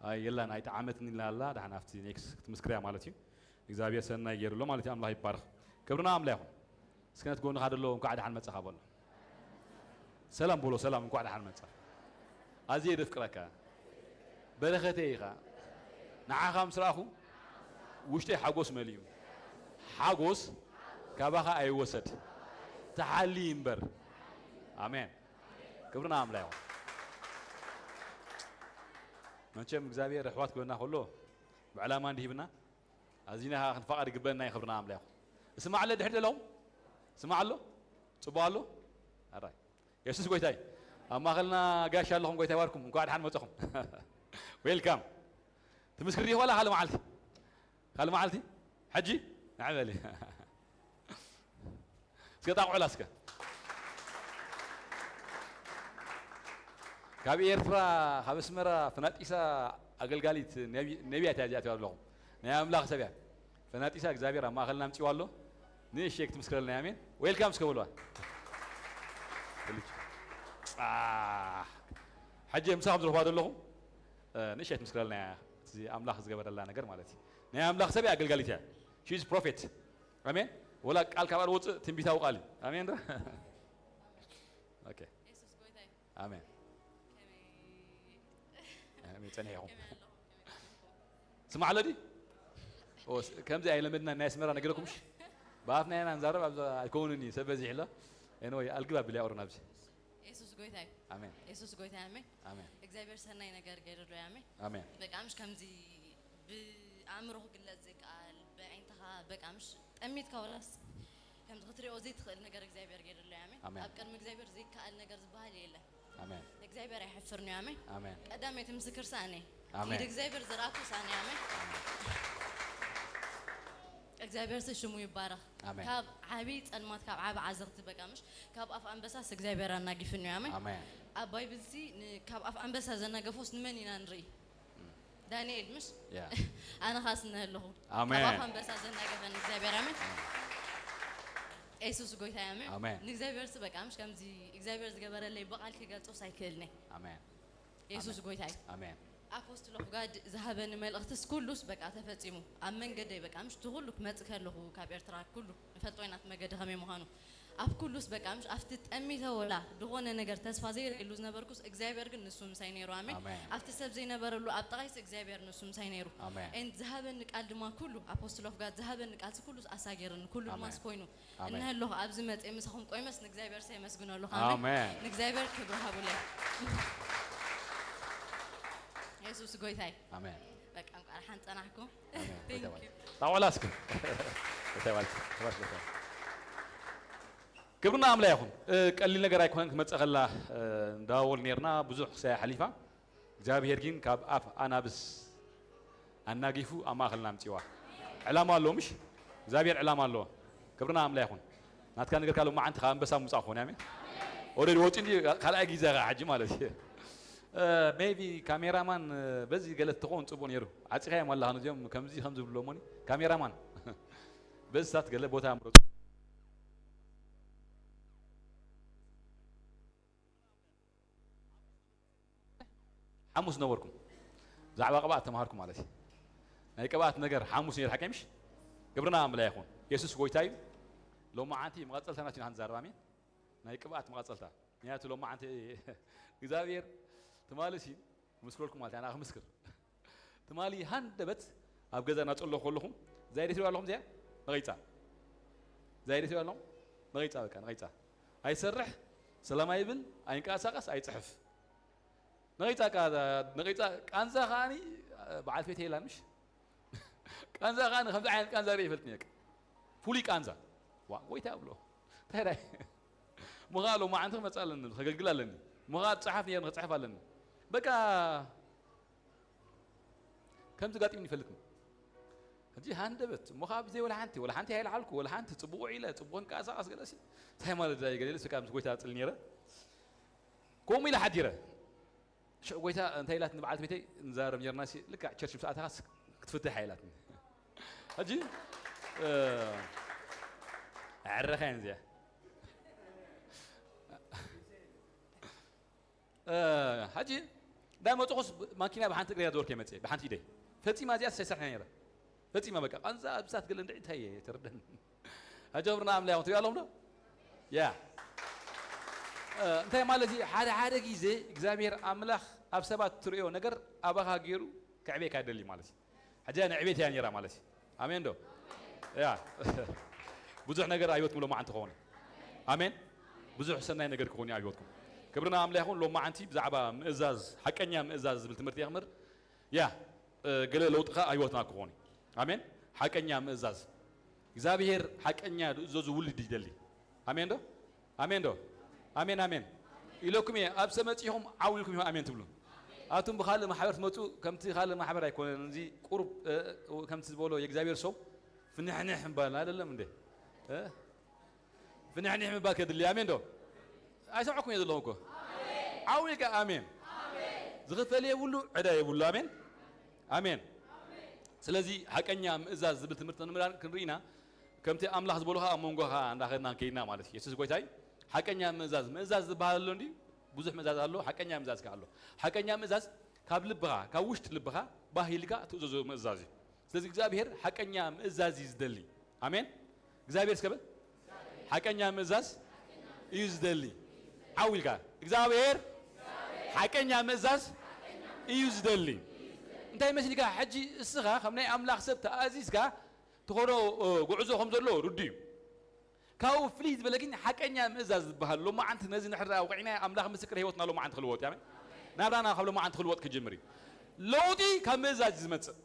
يلا أنا تعامتني لا الله ده أنا أفتي نيكس مسكريا مالتي إذا أبي سنة يجرو له مالتي الله يبارك كبرنا عم لهم سكنت تقول هذا اللون قاعد حن متسخ بقول سلام بولو سلام قاعد حن متسخ أزيد فكرك برختي خا نعم سراخو وشتي حقوس مليون حقوس كابها أي وسط تعليم بر آمين كبرنا عم لهم نشوف مجزابير رحوات كلنا خلو بعلامة دي بنا عايزينها فقط قبلنا يخبرنا عم لهم اسمع له دحرت لهم اسمع له صبوا له أراي يسوع قويتاي أما خلنا قاش لهم قويتاي واركم قاعد حن متقم ويلكم تمسكري ولا خلوا معلتي خلوا معلتي حجي نعم لي سكتاق علاسك كابي إيرترا خبز مرة فنات إسا أقل قاليت نبي أتاجي لهم نعم لا خسبيا فنات إسا إكزابيرا ما خلنا نمشي والله نيش شيك تمسكر لنا يامين ويلكم سكولوا حجي مساهم ظروف هذا لهم نيش تمسكر لنا زي أملاخ زجبر الله نجر مالتي نعم لا خسبيا أقل قاليتها she's prophet آمين ولا قال كبار وط تنبيته وقالي آمين ده أوكي آمين آمين تانيهم سمع لدي أو كم زي لمدنا الناس مرة نقولكمش بعرفنا أنا نزارب يكونني سبزي حلا إنه القلب بلا أورنا بس يسوع قويتاي آمين يسوع قويتاي آمين آمين إكزابير سنة ينقر غير آمين آمين بقامش كم زي بأمره كله زك قال بعينتها بقامش أميت كولاس كم تخطري أوزيت خل نقر إكزابير غير آمين أبكر مكزابير زي قال نقر زبالي له آمين إكزابير يحفرني آمين آمين قدام يتمسكر ثاني آمين إكزابير زراكو ثاني آمين إكزابير سشمو يبارك آمين كاب عبيد المات كاب عاب عزرت بقامش كاب أف أنبساس إكزابير أنا جفني آمين آمين أباي بزي كاب أف أنبساس أنا جفوس نمني ننري دانيال مش أنا خاص نهله آمين كاب أف أنبساس أنا جفن إكزابير آمين يسوع قوي آمين آمين إكزابير سبقامش كم زي إكزابير زجبر اللي بقال كجالس وسايكلني آمين يسوع قوي آمين أفوستلو قاعد ذهبن مال اختس كلوس بقى تفتيمو أمن قد بقى مش تقولك ما تكله كابير ترى كله فتوينات ما قد هم مهانو أف كلوس بقى مش أفتت أمي ثولا دهون نجار تسفازير اللوز نبركوس إكزابير نسوم سينيرو آمين أفتسب زي نبرلو أبتغيس إكزابير نسوم سينيرو إن ذهبن قال ما كله أفوستلو قاعد ذهبن قال كلوس أساجرن كله ما سكوينو إنها له أبزمت إمسهم قيمس نكزابير سيمس جنو له آمين نكزابير كبرها بوله يسوع قويتاي آمين بك أنك أرحنت أنا أحكم آمين طاولة أسكن تاولت تواصل كبرنا عمله ياهم قال لي نجار يكون كم تأخلا داول نيرنا بزوج ساعة حليفة جاب هيرجين كاب أف أنا بس أنا جيفو أما خلنا نمشيوا علامة الله مش زابير علامة الله كبرنا عمله ياهم ناتكلم نجار كلام ما عند خام بس هم مصاحون آمين أوريد وقتين دي خلا أجيزة حاجة مالتي maybe cameraman بزي قالت تكون تبون يرو عتيقة مالله هنجيم كم زي خمسة بلوموني cameraman بس سات قال بوتها أمرو حموس نوركم زعبا قبعة تمهاركم على شيء ناي كبات نجر حاموس نير حكيمش قبرنا عمل يا أخون يسوس قويتاي لو ما عندي مقاتل أنا تنهان زاربامين ناي كبات مقاتلتا نياتو لو ما عندي إكزابير تمالسي مسكركم مالتي أنا أخمسكر تمالي هندبت أبغى أنا أقول كلهم زايد يسوي لهم زين نغيتا زايد يسوي لهم نغيتا بكان نغيتا أي سرح سلام أيبل أي كاساقس أي تحف نغيتا كذا نغيتا كانزا خاني بعد في تيلان مش كانزا خاني خمسة عين كانزا ريفلتنيك فولي كانزا ويتا أبلو تهري مغالو ما عندهم مسألة خجل قلالني مغال صحفي يعني صحف لني بقى كم تقاتي مني فلتني هدي هندبت مخاب زي ولا حنتي هاي العلكو ولا حنتي تبوع إلى تبون كاسة أصغر أشي تهي ما لداي قليل سكام سويتها تلنيرة قوم إلى حديرة شو قويتها أنت هيلات نبعث بيتي نزار مجر ناسي لك تشرش بساعتها خاص تفتح هيلاتني هجي عرخين زي هجي دائما تقص ماكينة بحنت قرية دور كمتي بحنت يدي فتي ما زيادة سيسر حنيرة فتي ما بقى أنزا بسات قل ندعي تهيي تردن هجبرنا عملها وتويا لهم ده يا أنت ما لذي حدا جيزة إكزامير أملاخ أبسبات تريو نجر أبغى غيرو كعبي كادلي مالتي حاجة نعبي تاني را مالتي آمين دو يا بزح نجر أيوتكم لو ما عند خوني آمين بزح سنة نجر كوني أيوتكم كبرنا عملها هون لو ما عندي بزعبة مئزاز حكني مئزاز بالتمرتي أمر يا قال لو تخا أيوتنا كوني آمين حكني مئزاز إكزامير حكني زوج ولد يدلي آمين دو آمين دو آمين آمين إلوكم يا أبسمتيهم عاولكم يا آمين تقولون أتوم بخال محبر متو كم تخال محبر يكون نزي قرب كم تقولوا يجزابير صوب فنحن بال هذا لا من ده فنحن بال كده اللي آمين دو أسمعكم يا دلوكو عاولك آمين زغف لي يقولوا عدا يقولوا آمين آمين سلزي حكني مئزاز بالتمرتنا مران كنرينا كم تأملاح زبولها أمونغها عند آخرنا كينا مالتي يسوع كويتاي حكني مئزاز بهاللوندي بزح مئزاز الله حكني مئزاز كالله حكني مئزاز قبل بها كوشت لبها باهيلكا تزوج مئزازي سلزي إكزابير حكني مئزاز يزدلي آمين إكزابير سكبل حكني مئزاز يزدلي عاولكا إكزابير حكني مئزاز يزدلي أنت مثلك حجي الصغا خمني أملاخ سبت أزيزكا تقولوا قعزو خمزلو ردي كاو فليز بلكن حكينا مزاز بهاللو ما عند نزين نحرا وقعنا أملاخ مسكر هيوتنا لو ما عند خلوات يعني نابرانا خلو ما عند خلوات كجمري لودي كم مزاج زمت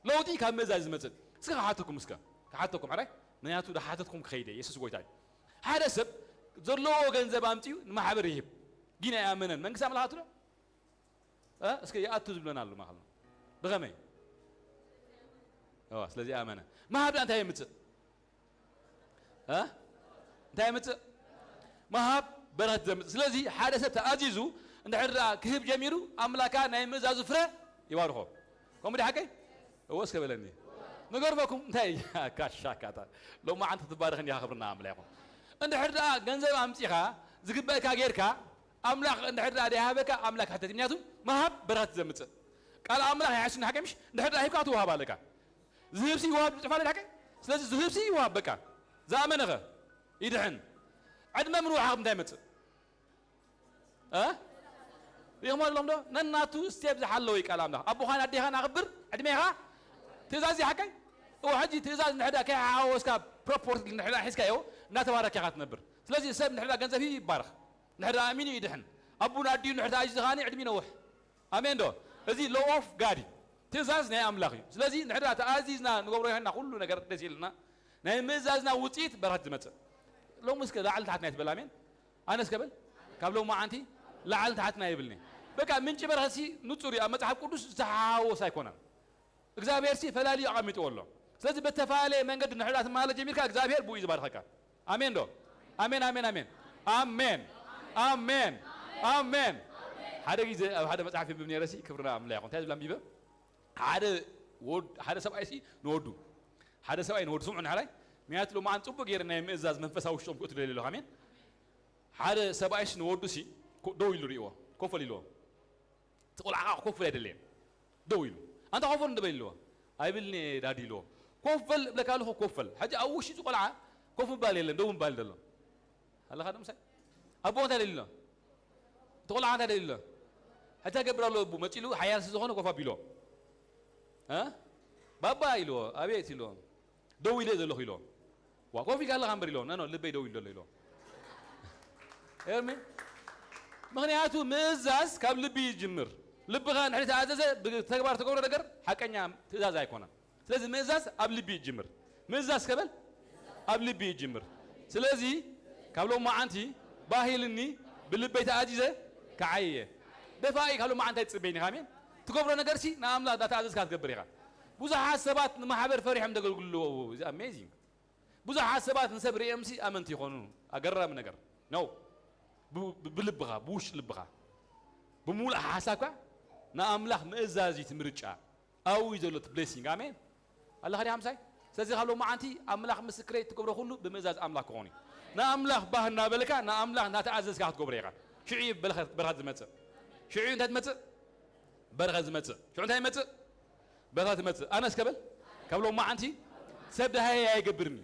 لودي كم مزاج زمت سكا حاتكم مسكا حاتكم عري نياتو ده حاتكم خيدة يسوس قويتاي هذا سب زلوا جنزب أمتيو ما حبر يهب جينا آمنا من قسم الهاتو اسكي يأتو زبلنا له ما خلنا بغمي سلزي آمنا ما هبل أنت هي مت أنت هي مت ما هب برهت زمت سلزي حادثة تأجيزو عند حرة كهب جميرو أملاكا نايم زازو فرا يوارخو كم بدي حكي هو اسكي بلني نقربكم انتي كاشاكاتا لو ما عند تبارخني خبرنا أملاكم عند حرة جنزب أمتيها زقبك غيرك أملاك عند حرة دهابك أملاك حتى تنياتو ما هب برهت زمت قال أملاك يحسن حكمش عند حرة هيك أتوها بالك زهبسي واب تفعل الحكي سلازي زهبسي واب بكا زامنغه يدحن عندما مروح عقب دايمت يوم الله ده نناتو استيب حلو يقال امدا ابو خان ادي خان اخبر ادميها تزازي حكي او حجي تزاز نحدا كي عاوسكا بروبورت نحدا حسكا يو نا تبارك يا نبر سلازي سب نحدا غنزب يبارخ نحدا امين يدحن ابونا ادي نحدا اجي خاني عدمي نوح امين دو ازي لو اوف غادي تزاز ناي املاخي سلازي نحدا تعازيزنا نغبرو هنا كل نجر دسيلنا ناي مزازنا وصيت برهت مت لو مسك لعل تحت نايت بلامين انا اسكبل قبل ما انتي لعل تحت ناي يبلني بقى من جبرهسي نصوري مصحف قدوس زحاو سايكونا እግዚአብሔር ሲ ፈላሊ አቀሚጦ ወሎ ስለዚህ በተፋለ መንገድ ነህላት ማለት የሚልካ እግዚአብሔር ቡይ ይባርካካ አሜን ዶ አሜን አሜን አሜን አሜን አሜን አሜን ሓደ ጊዜ ሓደ መጽሐፍ ይብብን የረሲ ክብርና አምላክ ይሁን ታይዝ ብላም ቢበ ሓደ ሰብአይ ሲ ነወዱ ሓደ ሰብአይ ነወዱ ስምዑን ሓላይ ሚያት ሎ ማን ጽቡቅ ገርና የምእዛዝ መንፈሳዊ ሽቶም ቁት ለሌሎ አሜን ሓደ ሰብአይ ሲ ነወዱ ሲ ዶው ይሉ ሪኦ ኮፈል ይሉ ተቆላዓ ኮፈል አይደለም ዶው ይሉ أنت خوفون دبيلوا ኣይብልኒ ዳዲሎ ኮፈል ብለካ ኣለኹ ኮፈል ሕጂ ኣብ ውሽጢ ቆልዓ ኮፍ ምባል የለን ደው ምባል ደሎ ኣለኻ ደምሳይ ኣቦ እንታይ ደሊሎ እቲ ቆልዓ እንታይ ደሊሎ ሕጂ ገብር ኣሎ እቡ መፂሉ ሓያል ዝኾነ ኮፍ ኣቢሎ ባባ ኢልዎ ኣቤት ኢልዎ ደው ኢለ ዘለኹ ኢልዎ ዋ ኮፍ ኢልካ ኣለኻ እምበር ኢልዎ ኖ ልበይ ደው ኢሉ ዘሎ ኢልዎ ኤርሚ ምክንያቱ ምእዛዝ ካብ ልቢ ይጅምር ልብኻ ንሕቲ ተኣዘዘ ብተግባር ተገብሮ ነገር ሓቀኛ ትእዛዝ ኣይኮነን ስለዚ ምእዛዝ ኣብ ልቢ ይጅምር ምእዛዝ ከበል ኣብ ልቢ ይጅምር ስለዚ ካብ ሎም መዓንቲ ባሂልኒ ብልበይ ተኣዚዘ ከዓየ ደፋኢ ካብ ሎም መዓንቲ ኣይትፅበይኒ ኢኻ ሜን ትገብሮ ነገርሲ ንኣምላኽ እንዳተኣዘዝካ ትገብር ኢኻ ብዙሓት ሰባት ንማሕበር ፈሪሖም ዘገልግሉ እዚ ኣሜዚንግ ብዙሓት ሰባት ንሰብ ርኦምሲ ኣመንቲ ይኾኑ ኣገራሚ ነገር ነው ብልብኻ ብውሽጢ ልብኻ ብምሉእ ሓሳብካ ንኣምላኽ ምእዛዚት ምርጫ ኣዊ ዘሎ ቲ ብሌሲንግ ኣሜን ኣለኻ ዲ ሃምሳይ ስለዚ ካብ ሎም መዓንቲ ኣምላኽ ምስክረይ ትገብሮ ኩሉ ብምእዛዝ ኣምላኽ ክኾኑ እዩ ንኣምላኽ ባህ እናበለካ ንኣምላኽ እናተኣዘዝካ ክትገብሮ ኢኻ ሽዑ በረኸት ዝመፅእ ሽዑ እንታይ ትመፅእ በረኸት ዝመፅእ ሽዑ እንታይ ይመፅእ በረኸት ትመፅእ ኣነስ ከበል ካብ ሎም መዓንቲ ሰብ ድሃየ ኣይገብርኒ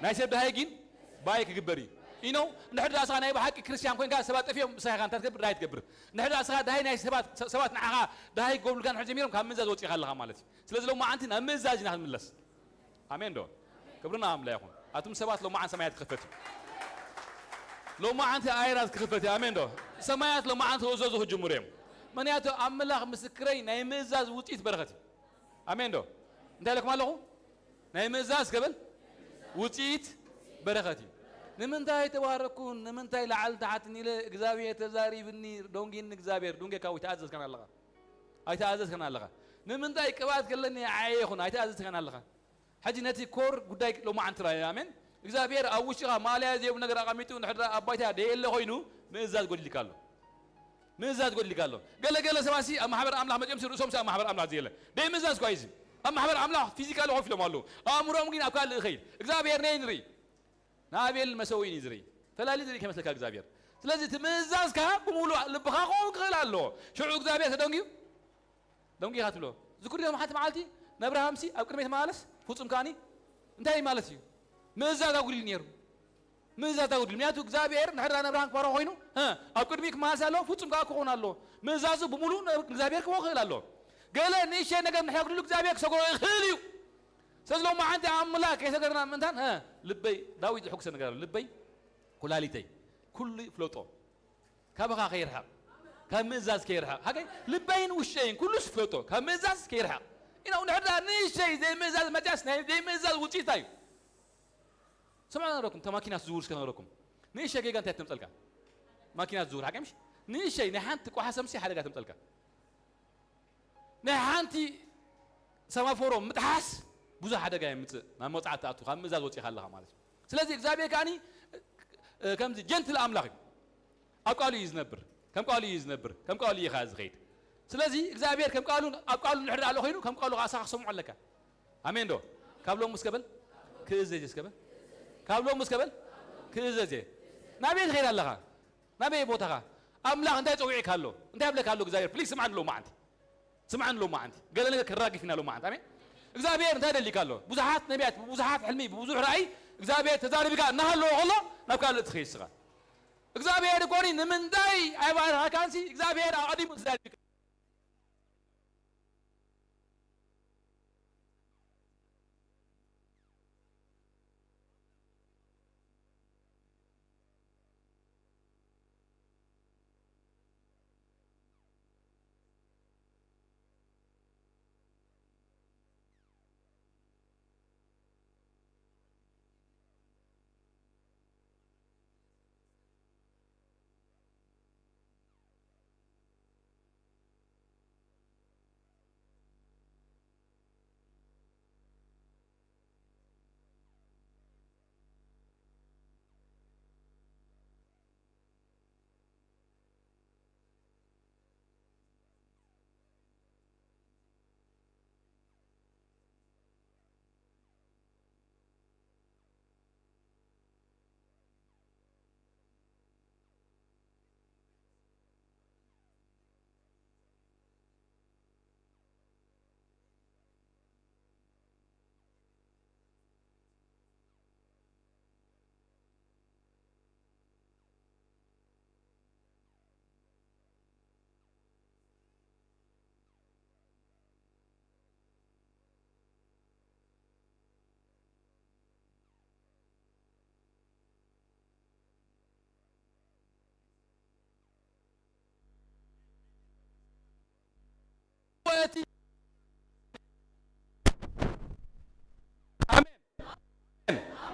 ናይ ሰብ ድሃየ ግን ባይ ክግበር እዩ ኢኖ ንሕድር ኣስኻ ናይ ብሓቂ ክርስቲያን ኮይንካ ሰባት ጠፊዮም ምሳኻ እንታይ ትገብር ድሃይ ትገብር ንሕድር ኣስኻ ድሃይ ናይ ሰባት ንዓኻ ድሃይ ክገብሉልካ ንሕድ ጀሚሮም ካብ ምእዛዝ ወፂእኻ ኣለኻ ማለት እዩ ስለዚ ሎም መዓንቲ ናብ ምእዛዝ ኢና ክንምለስ ኣሜን ዶ ክብርና ኣምላ ይኹን ኣቱም ሰባት ሎም መዓንቲ ሰማያት ክኽፈት እዩ ሎም መዓንቲ ኣየራት ክኽፈት እዩ ኣሜን ዶ ሰማያት ሎም መዓንቲ ክእዘዙ ክጅምሩ እዮም ምክንያቱ ኣምላኽ ምስክረይ ናይ ምእዛዝ ውፅኢት በረኸት እዩ ኣሜን ዶ እንታይ ለኩም ኣለኹ ናይ ምእዛዝ ከበል ውፅኢት በረኸት እዩ ንምንታይ ተባረኩን ንምንታይ ላዓል ታሕት ኒለ እግዚአብሔር ተዛሪብኒ ዶንጊን እግዚአብሔር ዶንጌ ካዊ ተኣዘዝከን ኣለኻ ኣይተኣዘዝከን ኣለኻ ንምንታይ ቅባት ከለኒ ዓየኹን ኣይተኣዘዝከን ኣለኻ ሕጂ ነቲ ኮር ጉዳይ ሎማዓንቲ ራእዩ ኣሜን እግዚአብሔር ኣብ ውሽጢኻ ማልያ ዘይብሉ ነገር ኣቐሚጡ ንሕድራ ኣባይታ ደየለ ኮይኑ ምእዛዝ ጎድሊካ ኣሎ ምእዛዝ ጎድሊካ ኣሎ ገለገለ ሰባሲ ኣብ ማሕበር ኣምላኽ መፅኦም ርእሶም ኣብ ማሕበር ኣምላኽ ዘየለ ደይ ምእዛዝ ኳ ይዚ ኣብ ማሕበር ኣምላኽ ፊዚካሊ ኮፍ ኢሎም ኣለዉ ኣእምሮኦም ግን ኣብ ካልእ ኸይድ እግዚአብሔር ነይ ንርኢ ናቤል መሰዊን ይዝሪ ፈላሊ ዝሪ ከመስለካ እግዚአብሔር ስለዚ ትምእዛዝካ ብሙሉእ ልብኻ ክኸውን ክኽእል ኣለዎ ሽዑ እግዚአብሔር ተደንጊዩ ደንጊኻ ትብሎ ዝኩር ዮም ሓንቲ መዓልቲ ነብርሃምሲ ኣብ ቅድሜት መላለስ ፍፁም ከዓኒ እንታይ ማለት እዩ ምእዛዝ ኣጉድል ነይሩ ምእዛዝ ኣጉድል ምክንያቱ እግዚአብሔር ንሕድራ ነብርሃም ክባሮ ኮይኑ ኣብ ቅድሚ ክመላለስ ኣለዎ ፍፁም ከዓ ክኸውን ኣለዎ ምእዛዙ ብሙሉእ እግዚአብሔር ክኾን ክኽእል ኣለዎ ገለ ንእሽተይ ነገር ንሕና ጉድሉ እግዚአብሔር ክሰግሮ ይኽእል እዩ ስለዚ ሎም መዓንቲ ኣምላኽ ከይሰገርና ምንታን ልበይ ዳዊት ዝሕጉሰ ነገር ኣሎ ልበይ ኩላሊተይ ኩሉ ፍለጦ ካብኻ ከይርሓቕ ካብ ምእዛዝ ከይርሓቕ ሃገይ ልበይን ውሽጠይን ኩሉስ ፍለጦ ካብ ምእዛዝ ከይርሓቕ ኢና ንሕድራ ንእሽተይ ዘይምእዛዝ መጫስ ናይ ዘይምእዛዝ ውፅኢታ እዩ ሰምዑ ነገረኩም ተማኪናት ዝውር እስከ ነገረኩም ንእሽተይ ገይጋ እንታይ ተምፀልካ ማኪናት ዝውር ሓቀምሽ ንእሽተይ ናይ ሓንቲ ቋሓ ሰምሲ ሓደጋ ተምፀልካ ናይ ሓንቲ ሰማፎሮ ምጥሓስ ብዙሕ ሓደጋ የምፅእ ናብ መውፃዕቲ ተኣቱ ካብ ምእዛዝ ወፂእኻ ኣለኻ ማለት እዩ ስለዚ እግዚአብሔር ከዓኒ ከምዚ ጀንትል ኣምላኽ እዩ ኣብ ቃሉ እዩ ዝነብር ከም ቃሉ እዩ ዝነብር ከም ቃሉ እዩ ኸ ዝኸይድ ስለዚ እግዚአብሔር ከም ቃሉ ኣብ ቃሉ ንሕድር ኣሎ ኮይኑ ከም ቃሉ ኣሳኻ ክሰምዑ ኣለካ ኣሜን ዶ ካብ ሎም ምስ ከበል ክእዘዝ ስከበል ካብ ሎም ምስ ከበል ክእዘዝ ናበይ ትኸይድ ኣለኻ ናበይ ቦታኻ ኣምላኽ እንታይ ፀዊዕካ ኣሎ እንታይ ብለካ ኣሎ እግዚአብሔር ፕሊዝ ስምዓን ሎ መዓንቲ ስምዓን ሎ መዓንቲ ገለ ነገር ክራግፍ ኢና ሎ መዓንቲ ኣሜን እግዚአብሔር እንታይ ደሊካ ኣሎ ብዙሓት ነቢያት ብዙሓት ሕልሚ ብዙሕ ራእይ እግዚአብሔር ተዛሪብካ እናሃለዎ ከሎ ናብ ካልእ ትኸይድ ስኻ እግዚአብሔር ኮኒ ንምንታይ ኣይባርኻካንሲ እግዚአብሔር ኣቐዲሙ ተዛሪብካ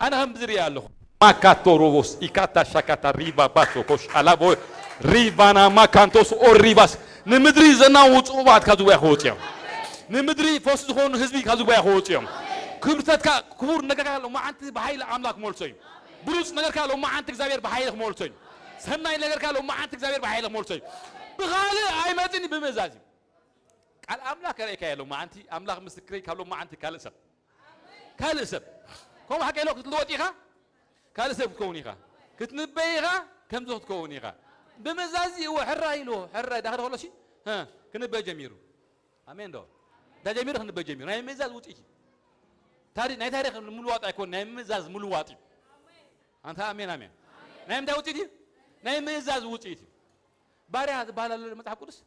أنا هم زري الله ما كاتوروس إكاتا شكاتا ريبا باسو كوش على بو ريبانا ما كانتوس أو ريباس نمدري زنا وصوبات كذو بيخوتيم نمدري فوس تكون حزبي كذو بيخوتيم كبرتك كبر نجار كلو ما أنت بحيل عملك مولسين بروس نجار كلو ما أنت زبير بحيل مولسين سناي نجار كلو ما أنت زبير بحيل مولسين بغالي أي ماتني بمزاجي على أملاك رأيك كلو ما أنت أملاك مستكري كلو ما أنت كالسب كالسب كم حكي لك تلوتيها كالسب كونيها كتنبيها كم زوج كونيها بمزاجي هو حرة يلو حرة داخل ولا شيء ها كنبي جميرو أمين دو ده جمير كنبي جمير نايم مزاج وتيجي تاري ناي تاريخ ملوات يكون نايم مزاج ملواتي أنت أمين أمين نايم ده وتيجي نايم مزاج وتيجي باري هذا بحال المتحف قدس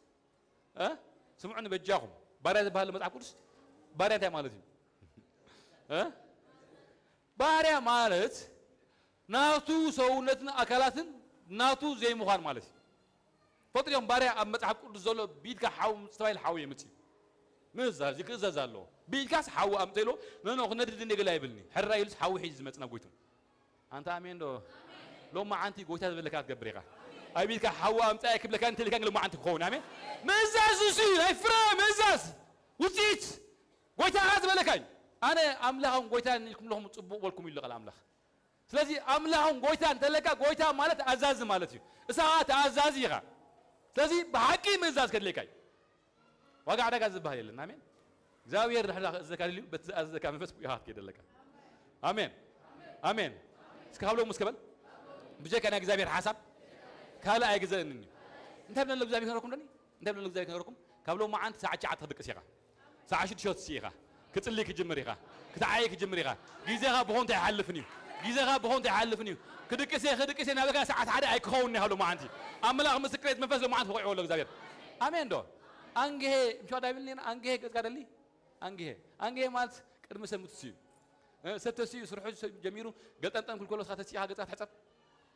ها سمعنا بجاهم باري هذا بحال المتحف قدس باري هذا مالتي ها باري مالت ناتو سونتنا أكلاتن ناتو زي مخان مالتي فطر يوم باري المتحف قدس زلوا بيدك حاو مستوى حاو يمتي مزاج كذا زالو بيدك حاو أمتلو نحن خنا ندي نقول يبلني حرة يلس حاو حيز متنا قويتهم أنت أمين دو لو ما أنتي قويتها بالكات قبريقة أبيك حاو أمتى كبلك أنت اللي كان لو ما أنت خون أمين مزاج يصير أي فرا مزاج وتيت قويتها هذا بالكاي أنا أملاهم قويتها إنكم لهم تصبوا ولكم يلقى الأملاخ سلازي أملاهم قويتها أنت لك قويتها مالت أزاز مالتي ساعات أزازيها سلازي بحكي مزاج كدلكاي وقع على جذب هاي لنا أمين زاوية رح الذكر اللي بتذكر من فسق يهات كده لك أمين أمين سكابلو مسكبل بجاك أنا زاوية حسب كلا أي جزء مني أنت بدنا لو زاوية كناركم دني أنت بدنا لو زاوية كناركم قبله ما أنت ساعة شعات هذيك السياقة ساعة شد شوت سياقة كتلك جمريها كتعايك جمريها جيزها بهون تحلفني جيزها بهون تحلفني كدك سي نابغا ساعات عاد أي كوني هلو ما أنتي أملا مسكريت منفس لو ما أنت وقعوا لك زاوية أمين دو أنجه مش هذا يقولين أنجه كذا لي أنجه مالت كرم سمتسي ستسي سرحوا جميرو قلت أنت كل خاتسي حاجة تحسب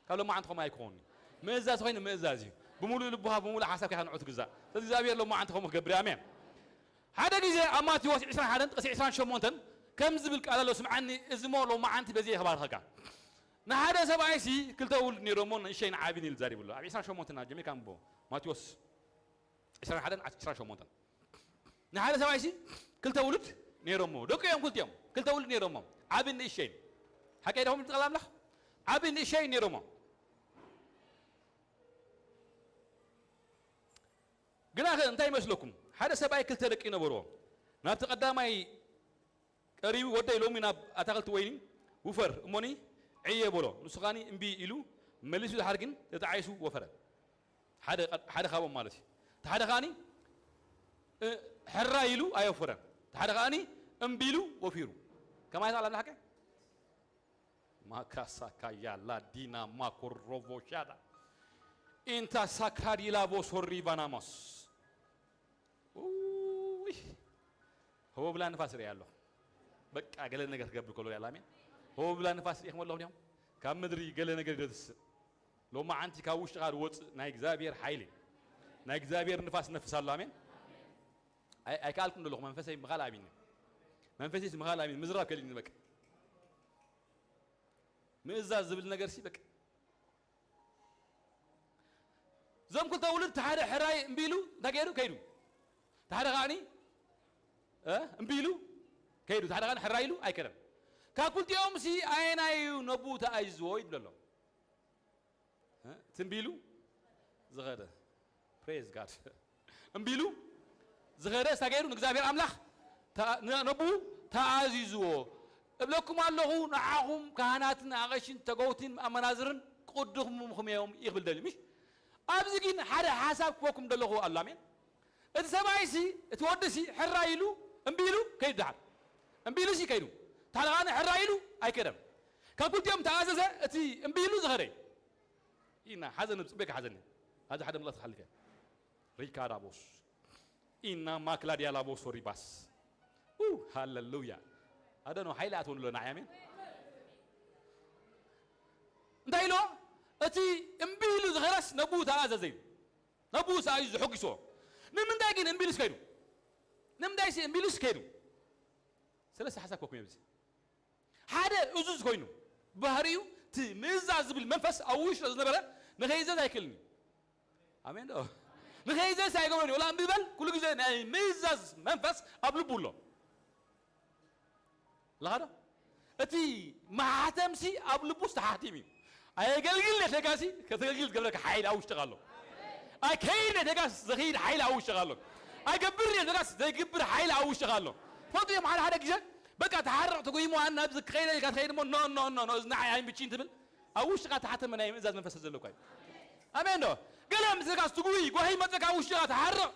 قالوا ما عندكم ما يكون مزاج وين مزاجي بمولو لبها بمولو حسب كهان عود جزاء تدي زابير لو ما عندكم قبري أمين هذا جزء أماتي واسع إسران حدن قصي إسران شو مونتن كم زبل قال لو سمعني إزمو لو ما عندي بزي خبر هكا نهذا سبعي سي كل تقول نيرومون شيء عابين الزاري بالله إسران شو مونتن جميع كم بو ماتيوس إسران حدن إسران شو مونتن نهذا سبعي سي كل تقولت نيرومو دوك يوم قلت يوم كل تقول نيرومو عابين الشيء حكي لهم الكلام له عابين الشيء نيرومو قلنا أنت يمسلكم هذا سبعي كل ترك إنه برو نبت قدامي قريب وده لو من أتقلت وين وفر موني عيه برو نسخاني إمبي إلو مليسو الحرقين يتعيسو وفر هذا خابم مالتي هذا خاني حرا إلو أيو فرا هذا خاني إمبيلو وفيرو كما يسأل الله حكي ما كاسكا يا لا دينا ما كروفو شادا إنت سكاري لا بوسوري بناموس هو بلا نفاس ريالله بق قال ነገር ተገብር يا لامين هو بلا نفاس يخم الله اليوم كم مدري قال ነገር يدرس لو ما انت كاوش قال وط ناي እግዚአብሔር ኃይል ناي እግዚአብሔር نفاس نفس الله امين اي قالكم له منفسي مغالابين منفسي مغالابين مزراب كلين بق مئزاز ዝብል ነገር ሲ በቅ زم كنت أولد تحرى حراي إمبيلو تجيرو كيدو تحرى غاني إمبيلو كيدو تحرى غاني حرايلو أي كلام كقولت يوم سي أين أيو نبوت أيزوي بلالو تمبيلو زغادة praise God إمبيلو زغادة تجيرو نجزابير أملاخ نبو تعزيزو بلكم الله نعهم كهناتنا عايشين تجوتين مناظرن قدهم مخميهم يقبل دليل أبزقين حدا حساب فوقكم دلوه الله مين السبعيسي تودسي حرايلو امبيلو كيد حد امبيلو شي كيدو تعالى حرايلو أي كلام كقولت يوم تعززه أتي امبيلو زهري إنا حزن بسبك حزن هذا حدا من الله تخليه ريكارا بوس إنا ما كلا ديالا بوس وريباس هاللويا هذا نو حيلات ونلو نعيمين دايلو أتي إمبيلو زغرس نبوت هذا زين نبوت عايز حقيسو نمن دايجين إمبيلو سكيرو نمن دايس إمبيلو سكيرو سلسة حسب كوكو يبزي هذا أزوز كوينو ባህሪው ትምዛዝ ዝብል መንፈስ አውሽ ዝነበረ ንኸይዘዝ አይክልኒ አሜን ዶ ንኸይዘዝ አይገበኒ ወላ እምቢበል ኩሉ ግዜ ናይ ምዛዝ መንፈስ ኣብ ልቡ ኣሎ ለኻዶ እቲ ማሕተምሲ ኣብ ልቡ ዝተሓቲም እዩ ኣየገልግል ነተጋሲ ከተገልግል ገብረካ ሓይል ኣውሽጥኻ ኣሎ ኣይከይድ ነተጋስ ዘኸይድ ሓይል ኣውሽጥኻ ኣሎ ኣይገብር ነተጋስ ዘይግብር ሓይል ኣውሽጥኻ ኣሎ ፈልጡ እዮም ሓደ ግዜ በቃ ተሓርቕ ተጎይሞ ናብ ዝከይደ ኢልካ ትኸይድ እሞ ኖ እዚ ንዓይ ኣይምችይን ትብል ኣብ ውሽጥኻ ተሓተመ ናይ ምእዛዝ መንፈስ ዘለካ እዩ ኣሜን ዶ ገለ ምስልካስ ትጉይ ጎሂ መፀካ ውሽጥኻ ተሓርቕ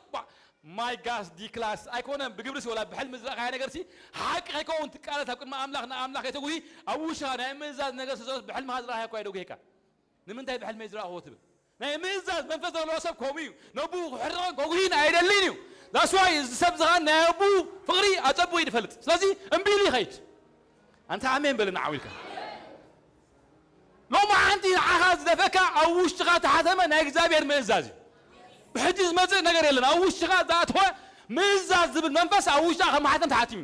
ማይ ጋስ ዲ ክላስ ኣይኮነን ብግብርሲ ወላ ብሕልሚ ዝረኣኻዮ ነገርሲ ሓቂ ከይከውን ትቃለት ኣብ ቅድሚ ኣምላኽ ንኣምላኽ ከይተጉይ ኣብ ውሽጥኻ ናይ ምእዛዝ ነገር ስለዘሎስ ብሕልምኻ ዝረኣኻዮ እኳ ኣይደጉሂካ ንምንታይ ብሕልመይ ዝረኣኽዎ ትብል ናይ ምእዛዝ መንፈስ ዘለዎ ሰብ ከምኡ እዩ ነቡ ክሕርቕን ከጉሂን ኣይደሊን እዩ That's why ሰብ ዝኻ ናይ ኣቡ ፍቕሪ ኣፀቡ ይፈልጥ ስለዚ እምቢ ኢሉ ይኸይድ ኣንተ ኣሜን በልና ዓዊልካ ሎማ ሓንቲ ንዓኻ ዝደፈካ ኣብ ውሽጥኻ ተሓተመ ናይ እግዚኣብሔር ምእዛዝ እዩ ብሕጂ ዝመፅእ ነገር የለን ኣብ ውሽጥኻ ዝኣተወ ምእዛዝ ዝብል መንፈስ ኣብ ውሽጥኻ ከማሓተም ተሓቲሙ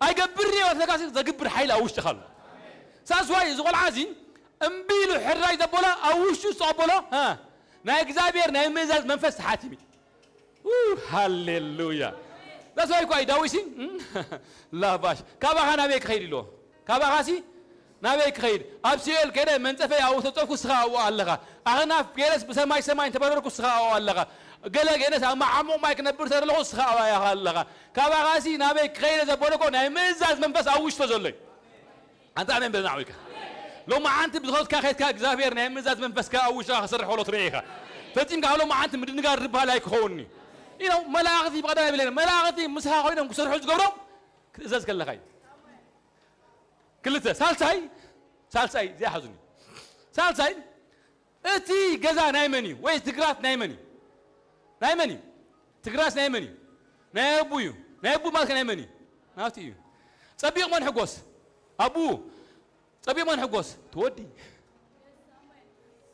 ኣይገብርኒ ወትነካሲ ዘግብር ሓይሊ ኣብ ውሽጥኻ ኣሎ That's why እዚ ቆልዓ እዚ እምቢ ኢሉ ሕራይ ዘበሎ ኣብ ውሽጡ ዝፀበሎ ናይ እግዚኣብሔር ናይ ምእዛዝ መንፈስ ተሓቲሙ هاليلويا لا سوي كوي داويسي لا باش كابا نبيك خير له كابا غاسي نبيك خير ابسيل كده منصفه او تطفكو سخاو الله انا فيرس بسماي تبرركو سخاو الله قال جنس ما عمو ما يكنبر ترلو سخاو يا الله كابا غاسي نبيك خير زبولكو ناي مزاز منفس اوش تزلي انت امين بنعويك لو ما انت بتخلص كاخيت كا اغزابير ناي مزاز منفس كا اوش خسرحو له طريقه فتيم قالوا ما انت مدنغار ربها لايك هوني إنه ملاغتي بقدر يبلين ملاغتي مسها خوينهم كسرحوا جبرهم إزاز كله خاي كلته سالساي زي حزني سالساي أتي جزا نايمني وين تقرات نايمني تقراس نايمني نايبو مالك نايمني نافتي صبيق من حقوس أبو صبيق من حقوس تودي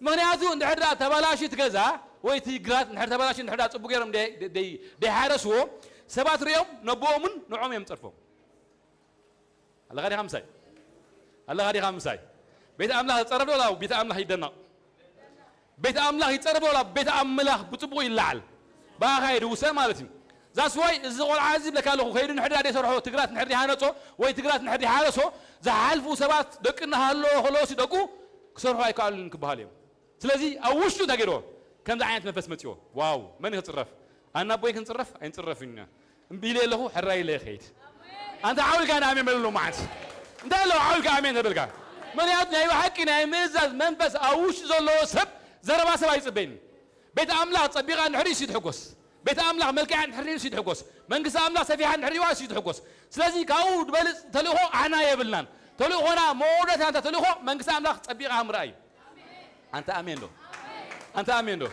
مغنياتو نحرد تبالاشي تجزا ويتي جرات نحر تبالاشي نحر تصبو غيرهم دي حارسو سبات ريوم نبومن نعوم يمصرفو الله غادي خمساي بيت املاح يتصرف ولا بيت املاح يدنا بيت املاح يتصرف ولا بيت املاح بتصبو يلعل باغايد وسا مالتي ذاتس واي الزغول عازب لك له خير نحر دي سرحو تقرات نحر دي هانصو وي تقرات نحر دي حارسو زحالفو سبات دقنا هالو خلوس يدقو كسرحو يكالن كباليم ስለዚህ አውሽቱ ተገዶ ከምዛ አይነት መንፈስ መጥዮ ዋው ማን ይጽረፍ አና ቦይ ክንጽረፍ አይንጽረፍኛ እምቢለ ለሁ ሕራይ ለኸይት አንተ አውል ጋር አሜን በሉ ማለት እንዳለው አውል ጋር አሜን ተበልጋ ማን ያት ናይ ሐቂ ናይ ምእዛዝ መንፈስ አውሽ ዘሎ ሰብ ዘረባ ሰብ አይጽበኝ ቤት አምላክ ጸቢቃ ንሕሪ ሲትሕጎስ ቤት አምላክ መልክዓ ንሕሪ ሲትሕጎስ መንግስት አምላክ ሰፊሓ ንሕሪ ሲትሕጎስ ስለዚህ ካውድ በልጽ ተልኾ አና የብልናን ተልኾና ሞውደት አንተ ተልኾ መንግስት አምላክ ጸቢቃ ምራይ أنت آمين دو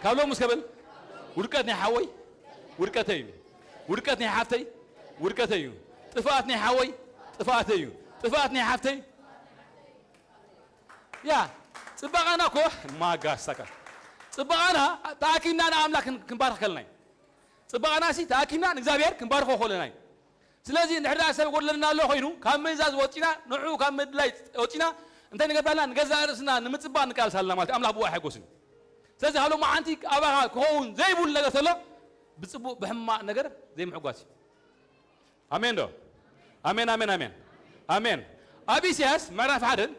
كابلو مسكبل وركتني حوي وركتني حافتي وركتي طفاتني حوي طفاتني حافتي يا صبغانا كو ما غاسكا صبغانا تاكينا انا املاك كنبارك لناي صبغانا سي تاكينا እግዚአብሔር كنباركو خولناي ስለዚህ ንሕዳ ሰብ ጎለልና ኣሎ ኮይኑ ካብ ምእዛዝ ወጪና ንዑ ካብ ምድላይ ወጪና انت نقبلنا نجزا رسنا نمتصبا نقال سلام مالتي املاح بو حيغوسن ስለዚህ هلو ما انتي اباها كون زي بول ነገር ተሎ بصبو بحما ነገር زي محغوس امين دو امين ابيسياس معرف عدد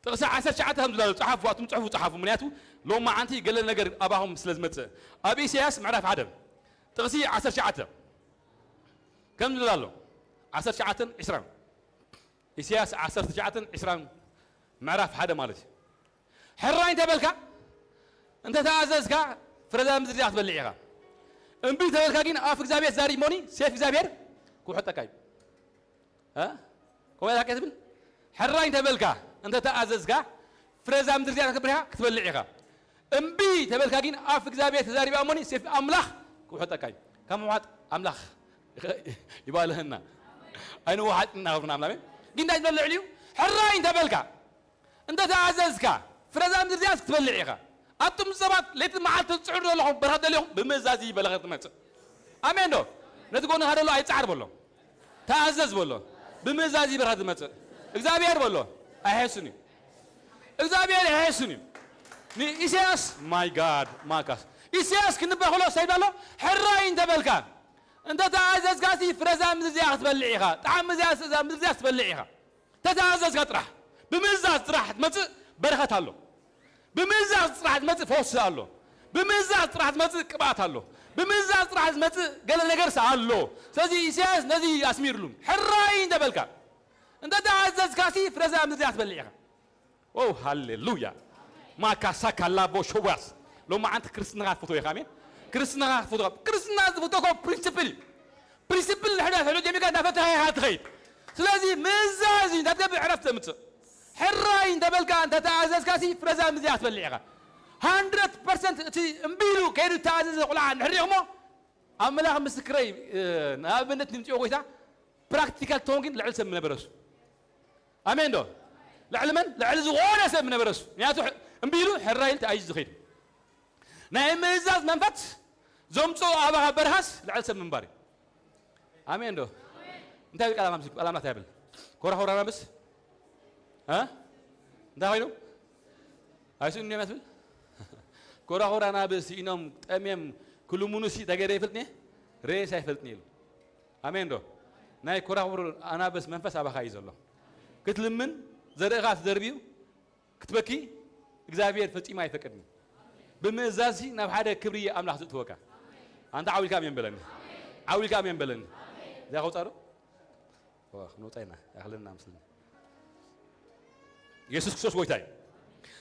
تقسع 10 شعاتهم زلال صحفوا منياتو لو ما انتي قال ነገር اباهم سلازمت ابيسياس معرف عدد تقسي 10 شعاتهم كم زلالو 10 شعاتن 20 إسياس 10 شعاتن 20 معرف حدا مالتي حراين تبلكا انت تعززك فردا مزريات بلعيها امبي تبلكا كين اف እግዚአብሔር ዛሪ ሞኒ ሴፍ እግዚአብሔር ኩحطكاي ها كويس كتبل حراين تبلكا انت تعززك فردا مزريات كبرها كتبلعيها امبي تبلكا كين اف እግዚአብሔር ዛሪ ሞኒ ሴፍ املاح ኩحطكاي كم واحد املاح يبالهنا اين واحد نعرفنا املاح كين داج بلعليو حراين تبلكا انت تعززك فرزام درجاس تبلعيها اتم سبات ليت معلت تصعد لهم برهد لهم بمزازي بلغت مت امين دو نتقون هذا لو ايصعر بلو تعزز بلو بمزازي برهد مت እግዚአብሔር بلو አይሄስኒ እግዚአብሔር ያይስንም ኢሳያስ ማይ ጋድ ማካስ ኢሳያስ ክንበ خلاص ሳይባሎ ሕራይ እንተበልካ እንተ ተዓዘዝካሲ ፍረዛ ምዝያ ክትበልዕ ኢኻ ጣዕም ምዝያ ክትበልዕ ኢኻ ተተዓዘዝካ ጥራሕ ብምእዛዝ ጥራሕ ትመጽእ በረኸት ኣሎ ብምእዛዝ ጥራሕ ትመጽእ ፈውስ ኣሎ ብምእዛዝ ጥራሕ ትመጽእ ቅብኣት ኣሎ ብምእዛዝ ጥራሕ ትመጽእ ገለ ነገርስ ኣሎ ስለዚ ኢሳያስ ነዚ ኣስሚርሉ ሕራይ እንተበልካ እንተ ተዓዘዝካሲ ፍረዛ ምዝያ ክትበልዕ ኢኻ ኦ ሃሌሉያ ማካሳ ካላቦ ሾባስ لو ما عندك كريستنا غافوتو يا خامين كريستنا غافوتو كريستنا غافوتو برينسيبل حدا حلو جميع قاعد فتها هات خير سلازي مزازي انت تبع عرفت مت حراي انت بلقى انت تعزز كاسي فرزا مزيات بلعها 100% تي امبيلو كيدو تعزز قول عن حريهمو املاح مسكري نابنت نمتيو قويتا براكتيكال تونغين لعل سم نبرسو امين دو لعلمن لعل زغونه سم نبرسو ياتو امبيلو حراي تعزز خير نايم مزاز منفت زومصو ابا برهاس لعلسم منباري امين دو انت قال امسك قال ما تابل كورا هورانا بس ها انت هاينو ايسو اني مسل كورا هورانا بس انهم تميم كل منوسي دغري يفلتني ريس يفلتني امين دو ناي كورا هور انا بس منفس ابا خايزلو كتلمن زرقات دربيو كتبكي እግዚአብሔር ፈጽሞ አይፈቅድም بمزازي ناب حدا كبرية أملاح تتوقع أنت عاوي كام ينبلن عاوي كام ينبلن ذا خو صاروا واه نوتينا أخلنا مسلم يسوع كسوس ويتاي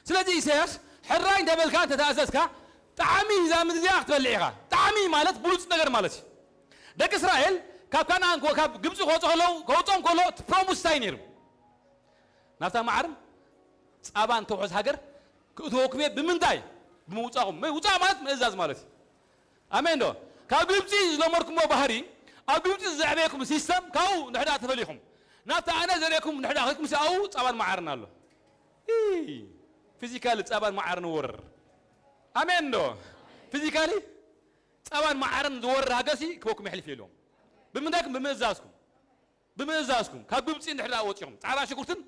سلادي إسحاق حراين دبل كان تتأسسك تعمي إذا من ذي أخت بلعها تعمي مالت بولس نجار مالتي دك إسرائيل كاب كان عنكو كاب جبسو خوتهم خوتهم كله تبروموس تاينيرو نفتا معرم أبان توحز هاجر كتوكمي بمنتاي بموتاهم ما وتا مالت مزاز مالتي امين دو كابيبتي لمركم بحري ابيبتي زعبيكم سيستم كاو نحدا تفليكم ناتا انا زريكم نحدا خكم ساو صابان معرنا له اي فيزيكال صابان معرن ور امين دو فيزيكالي صابان معرن ور هاغسي كوكم يحلف يلوم بمنداكم بمزازكم كابيبتي نحدا وطيهم صعبا شكرتن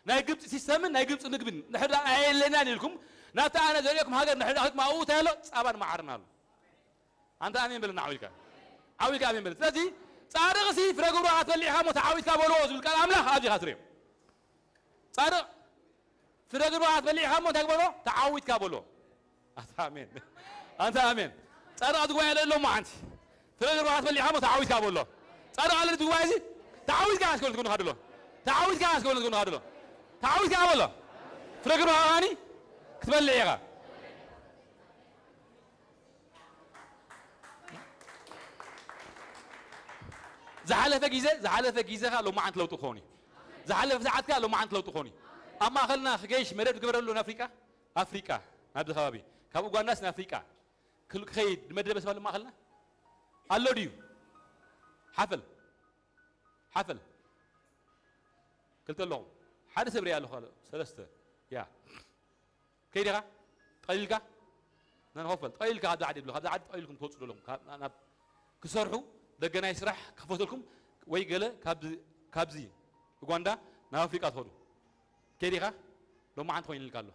ناي جبت سيستم ناي جبت نغبن نحدا ايلنا نلكم ناتا أنا زريكم هاجر نحن هاك ما أوت هلا أبان ما عرنا له أنت أمين بلنا عويك أمين بلنا تجي صار غسي فرقوا راحت اللي هم متعاود كابولوز بالكلام لا هذه خاطرين صار فرقوا راحت اللي هم متعاودوا تعاود كابولو أنت أمين صار أدقوا على اللي ما عندي فرقوا راحت اللي هم متعاود كابولو صار على اللي تقول عايزي تعاود كاس كل تكون هذا له تعاود كاس كل تكون هذا له تعاود كابولو فرقوا هاني تبلع يا زحلف جيزة لو ما عند لو تخوني زحلف زعتك لو ما عند لو تخوني أما خلنا خجيش مريت قبل لون أفريقيا نبدأ خبابي كابو قناس أفريقيا كل خير مدرب بس ما خلنا الله ديو حفل قلت لهم حدث بريال خالص ثلاثة يا كيدها قليلك ننهفل قليلك هذا عدد هذا عدد قليلكم توصلوا لهم أنا كسرحوا دقنا يسرح كفوت لكم ويقله كابزي وغاندا نافريقيا تهدو كيدها لو ما عند خوين الكالو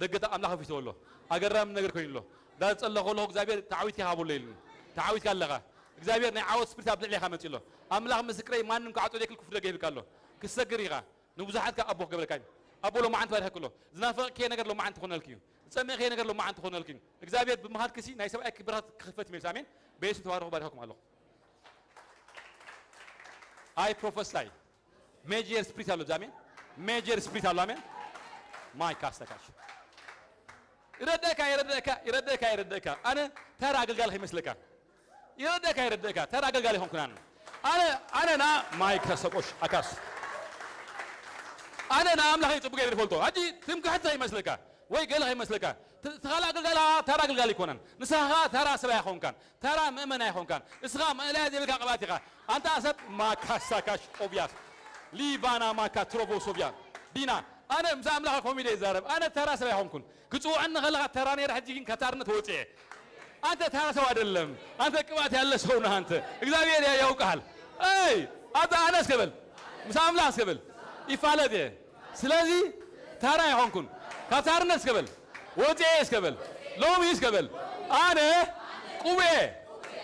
دقت أملاح في تولو أجرم نجر خوين له ده تصلى خلوه إخزابير تعويض كهابو الليل تعويض كاللغة إخزابير نعوض سبرت أبلغ ليه خامس له أملاح مسكري ما نم كعطوا ذيك الكفر جايب كالو كسجريها نبزحات كأبو قبل كاين أبو لو ما عند فارها كله زنافع كي نجر لو ما عند خونا الكيو سمع كي نجر لو ما عند خونا الكيو إخزابير بمهات كسي نايسب أكبرات خفت من سامين بيش توارو باركم الله I prophesy major spiritual زامين major spiritual زامين ما يكاستكاش يردك أنا ترى أقل هي مثلك يردك ترى أقل هم كنان أنا ما يكاستكوش أكاس أنا نعم لهي تبغى يرفلتو أجي تمك حتى هي مثلك ويقال هي مثلك تخلى أقل ترى أقل كونان نسها ترى سبعة خون كان ترى ممن خون كان إسقام لا يدرك قباتك أنت أسد ما كاستكاش أوبياس ليبانا ما كتروبو سوبيان دينا أنا مزام لها كوميدي زارب أنا ترى سبعة خون كن كتو عن غلغة تراني راح تجين كتارنا توتي أنت ترى سواد اللهم أنت كبات هلا سونا أنت إخزابير يا يوكال أي أنا أسكبل مزام لا أسكبل يفعل ده سلازي ترى يهون كن كاتارنس قبل وجيس قبل لوميس قبل أنا قوي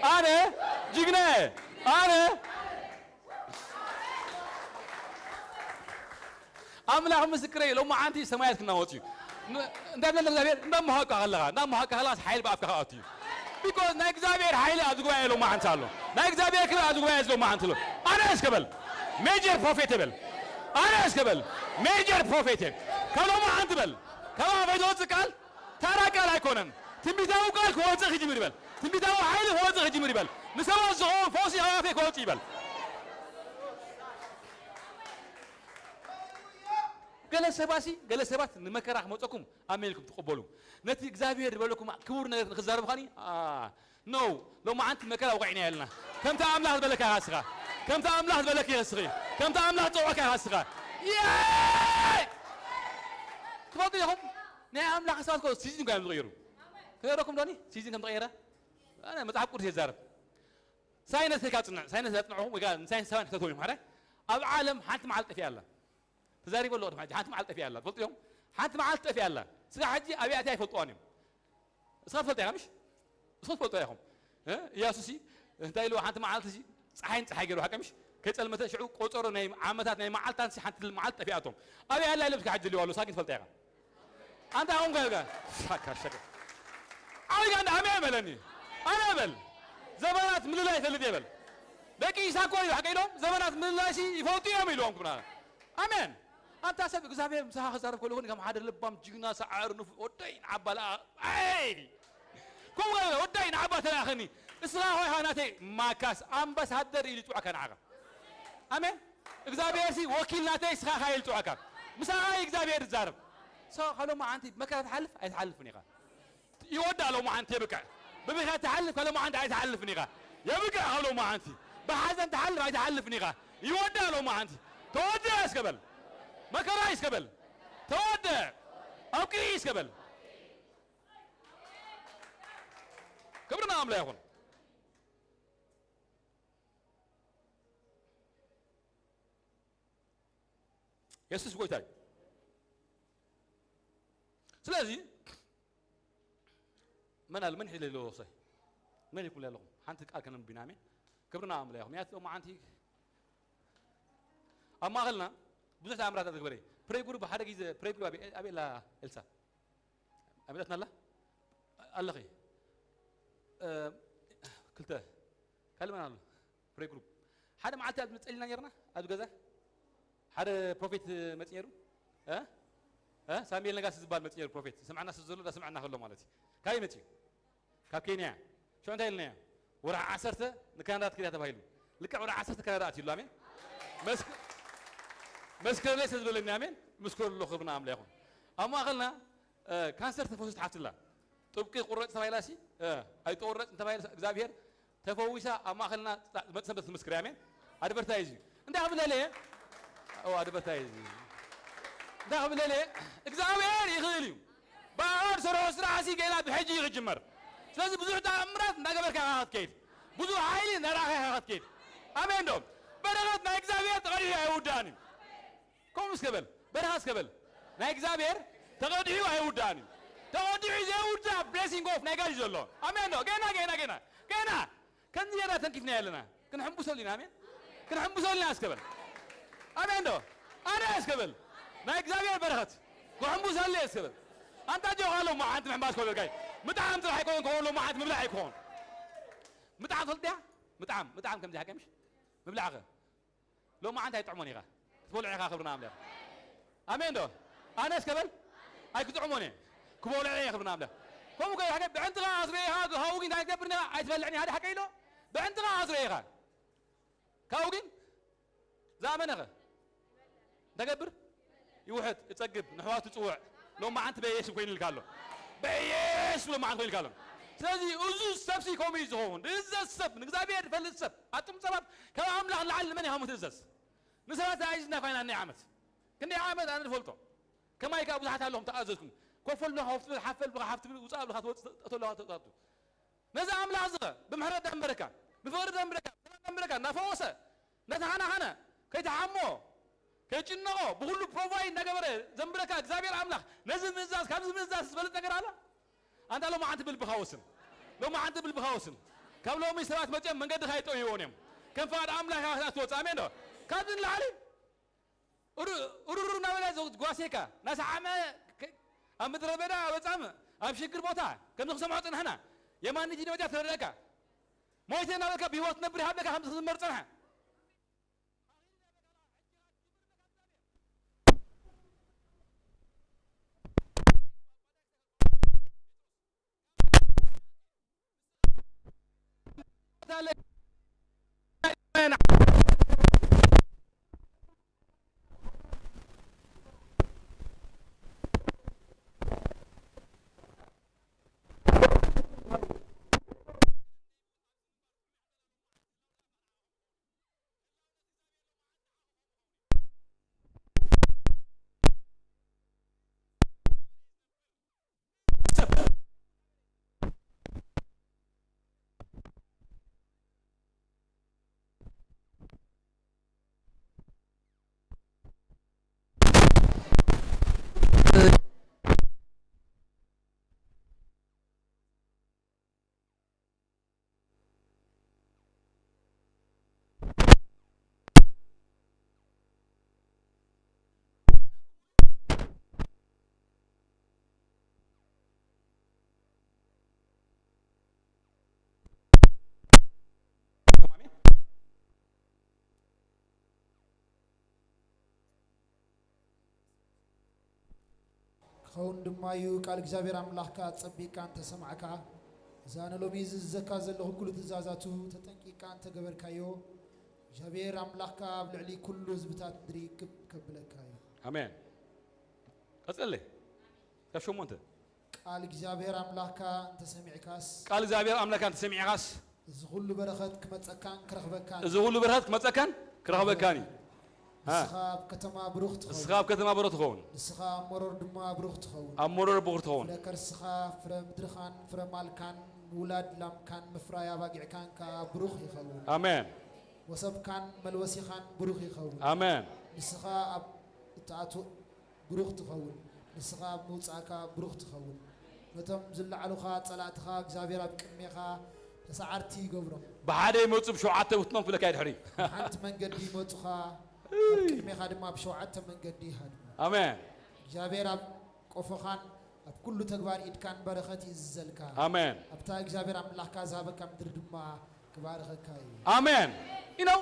أنا جيجنا أنا أملاح مسكري لو ما عندي سمايات كنا وطي ندم لله ندم هاك هلا ندم هاك خلاص حيل بقى هاتي because نايك زابير حيل أدقوا له ما عنتالو نايك زابير كلا أدقوا له ما عنتلو أنا إسكبل major profitable أنا إسكبل major profitable كلام ما عنتبل كلام فيدوت قال ترى قال يكونن تنبيتاو قال كوزة خجي مريبل تنبيتاو حيل كوزة خجي مريبل نسوا الزهور فوسي هوا في كوزة يبل قال سباسي قال سبات نمكر رحمتكم أميلكم تقبلوا نتي إكزابير بقولكم كورنا خزارب خاني نو لو ما أنت مكر وقعنا لنا كم تعمل هذا بلك هاسغا كم تعمل هذا بلك يسغي كم تعمل هذا توعك هاسغا ياي تفضلهم نعم لا حسابكم سيزن كم تغيروا غيركم داني سيزن كم تغيره أنا متعب كورس يزارب ساينس هيكاتنا ساينس هاتنعهم وقال ساينس سوين كتقولهم هذا العالم حتى معلق في الله تزاري بقول له حاجة حتى معلق في الله قلت لهم حتى معلق في الله سلا حجي أبي أتاي فلطوانهم صار فلطة مش صوت فلطة ياهم يا سوسي أنت إلو حتى معلق شيء صحين صحيح حاجة مش كتل مثلا شعوب قطر نايم عامتات نايم معلق تنسي حتى المعلق في أتهم أبي الله يلبسك حج اللي والله ساكن فلطة أنت هم قال شكر شكر أنا أمي ملني أنا بل زمانات من الله يثلث يبل لكن يساقوا يحكي لهم زمانات من الله شيء يفوتيهم يلوم كنا أمين أنت أسبق زافي مساحة خسارة كلهم كم حدا لبام جينا سعر نف ودين عبلا أي كم قال ودين عبلا تلاخني إصلاح هاناتي ما كاس أم بس هدر اللي توعك نعرف أمين إخزابير سي وكيل ناتي إصلاح هاي اللي توعك مساحة إخزابير الزارب سو خلوا ما عندي ما كانت حلف أيتحلفني قا يودع لو ما عندي بكع ببيخ تحلف خلوا ما عندي أيتحلفني قا يبكع خلوا ما عندي بحزن تحلف أيتحلفني قا يودع لو ما عندي تودع إسكبل ما كرايس قبل تودع أو كريس قبل كبرنا عمله يا أخوان يسوس قوي سلازي من المنح اللي له صحيح من يكون له حنتك أكن بنامي كبرنا عمله يا أخوان يا ما عندي أما غلنا بزح تعمرات تقبلي بريغور بحرق إذا بريغور أبي لا إلسا أبي لا تنلا الله خي كلته كلمة الله بريغور هذا ما عتاد متسألنا يرنا أدو جزا هذا بروفيت متسيرو سامي لنا قاس زبال متسير بروفيت سمعنا سزولو ده سمعنا خلوا مالتي كاي متي كابكينيا شو أنت قلنا ورا عصرته نكانات كذا تبايلو لك ورا عصرته كانات يلو أمين مسكر ليس يقول لنا آمين مسكر الله خبرنا عمله يكون أما قلنا كانسر تفوز تحت الله تبقي قرة سمايلاسي أي قرة سمايل زابير تفوزها أما قلنا ما تسمى مسكر آمين أدبرتايزي أنت قبل ليه أو أدبرتايزي أنت قبل ليه إكزابير يخليهم بعد سرعة سرعة جينا بحجي يجمر لازم بزوج تأمرات نقبل كهات كيد بزوج عائلي نراها كهات كيد آمين دوم برغت ما إكزابير تغير يهوداني كم مسكبل برهاس كبل نايك زابير تقديو هيوداني تقديو يهودا blessing of نايكاج الله أمين دو كنا كن يرى تنكيف نيلنا كن حمبو سولينا أمين كن حمبو سولينا أسكبل أمين دو أنا أسكبل نايك زابير برهت كن حمبو سولي أسكبل أنت جو قالوا ما أنت محباس كل جاي متعم تروح يكون كله ما حد مبلع يكون متعم صلتها متعم كم ده كمش مبلعه لو ما أنت هيطعموني غا تقول عليها خبرنا عمله أمين دو أنا أسكبل هاي كتعموني كبول عليها خبرنا عمله كم كي حاجة بعندنا عصريها هاوجين هاي كبرنا أتبلعني هذا حكي له بعندنا عصريها كاوجين زمانها تكبر يوحد يتسقب نحوات تسوع لو ما أنت بيش وين الكلام بيش لو ما أنت وين الكلام سلازي أزوج سبسي كوميز هون إزاز السب نقدر فل السب أتم سبب كلام لعل هم تزاز نسأل عايزنا فين النعمة كني عامد أنا فلتو كما يكابو حتى لهم تأذكم كفلنا حفل وصاب لها تطلع تطلع نزعم لازقة بمهرة أمريكا بفرد أمريكا نفوسة نتهانا هنا كي تعمو كيجنو بقولو بروفايد نجبره زنبرك إخبار أملاك نزل مزاز كم مزاز بلد نجار على أنت لو ما أنت بالبخاوسن لو ما أنت بالبخاوسن كم لو مسرات مجمع من قد خايتو يونيم كم فاد أملاك هاتوت أمين ده كاتن لعلي أورو ناوي زوج قاسيكا ناس عامة أم تربينا بس أم شكر بوتا كم نخسر معطن هنا يمان نجي نوجا ثرلكا ما يصير ناوي كبيوت نبري هذا كهم تخسر مرتنا خون دمايو قال እግዚአብሔር አምላክካ ጸቢቃ አንተ ሰማዕካ ዛነ ሎሚዝ ዘካ ዘለኹ ኩሉ ትእዛዛቱ ተጠንቂቃ አንተ ገበርካዮ እግዚአብሔር አምላክካ ብልዕሊ ኩሉ ህዝብታት ድሪ ከብለካዮ አሜን ቀጽልይ ከሽሙ አንተ ቃል እግዚአብሔር አምላክካ አንተ ሰሚዕካስ ቃል እግዚአብሔር አምላክካ አንተ ሰሚዕካስ እዚ ሁሉ በረኸት ክመጸካን ክረኽበካን እዚ ሁሉ በረኸት ክመጸካን ክረኽበካኒ ስኻብ ከተማ ብሩኽ ትኸውን ስኻብ ከተማ ብሩኽ ትኸውን ስኻ ሞሮር ድማ ብሩኽ ትኸውን አሞሮር ብሩኽ ትኸውን ለከርስኻ ፍረ ምድርኻን ፍረ ማልካን ውላድ ላምካን ምፍራይ አባጊዕካን ካ ብሩኽ ይኸውን አሜን ወሰብካን መልወሲኻን ብሩኽ ይኸውን አሜን ንስኻ ኣብ እትኣቱ ብሩኽ ትኸውን ንስኻ ኣብ ምውፃእካ ብሩኽ ትኸውን ነቶም ዝለዓሉኻ ጸላእትኻ እግዚአብሔር ኣብ ቅድሜኻ ተሰዓርቲ ይገብሮም ብሓደ ይመፁ ብሸውዓተ ውትኖም ፍለካ ይድሕሪ ሓንቲ መንገዲ ይመፁኻ ቅድሜኻ ድማ ብሸውዓተ መንገዲ ይሃድሙ አሜን እግዚአብሔር ኣብ ቆፎኻን ኣብ ኩሉ ተግባር ኢድካን በረኸት ይዝዘልካ አሜን ኣብታ እግዚአብሔር ኣምላኽካ ዝሃበካ ምድሪ ድማ ክባርኸካ እዩ አሜን ኢነው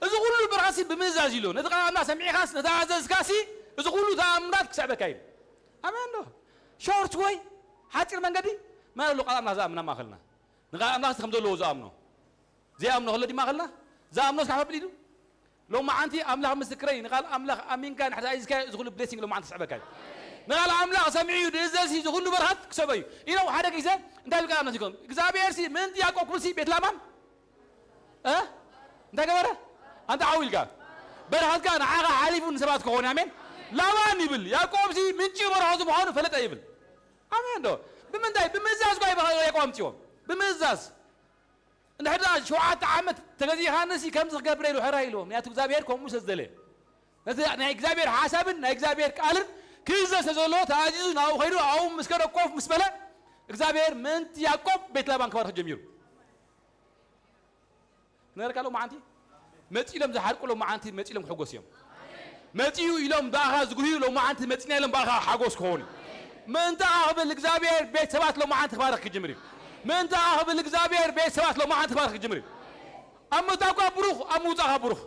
እዚ ኩሉ በረኻሲ ብምእዛዝ ኢሉ ነቲ ቃልና ሰሚዕኻስ ነታዘዝካሲ እዚ ኩሉ ተኣምራት ክስዕበካ ኢሉ አሜን ዶ ሾርት ወይ ሓፂር መንገዲ ማለሉ ቃልና ዝኣምና ማእኸልና ንቃል ኣምላኽ ከም ዘለዎ ዝኣምኖ ዘይኣምኖ ከሎ ድማ ኸልና ዝኣምኖስ ካሕበብል ኢሉ لو ما عندي أملاك مسكرين نقال أملاك أمين كان حتى إذا كان يدخل بليسنج لو ما عندي سبب كان نقال أملاك سمعي ودزاز يدخل برهات كسبي إنه هذا كيسة أنت اللي قام نسيكم إذا بيرسي من تياكو كرسي بيت لامان أنت كبره أنت عاويل كان برهات كان عاقة حليفون سبات كون أمين لا ما نبل ياكو بسي من تيو برهات بحانو فلت أيبل أمين دو بمن بمزاز قايب ياكو أمتيو بمزاز نحن شو عاد عمت تجدي هانسي كم زغبريلو حرايلو نياتو እግዚአብሔር ኮሙስ ዘለ ነታ እግዚአብሔር ሐሳብን እግዚአብሔር ቃልን ክይዘ ተዘሎ ታጂዝ ናው ኸይዱ አው መስከረ ቆፍ መስበለ እግዚአብሔር ምንት ያቆብ ቤት ላባን ከባር ጀሚሩ ነርካሎ ማንቲ መጪለም ዘሐርቁሎ ማንቲ መጪለም ሕጎስዮም መጪዩ ኢሎም ባኻ ዝጉሂ ሎ ማንቲ መጪነለም ባኻ ሓጎስ ኮኒ ምንታ አህብል እግዚአብሔር ቤት ሰባት ሎ ማንቲ ከባር ጀሚሩ من تأخذ الإجابير بيسوات لو ما عند تبارك جمري أما تاكو بروخ أما تاكو بروخ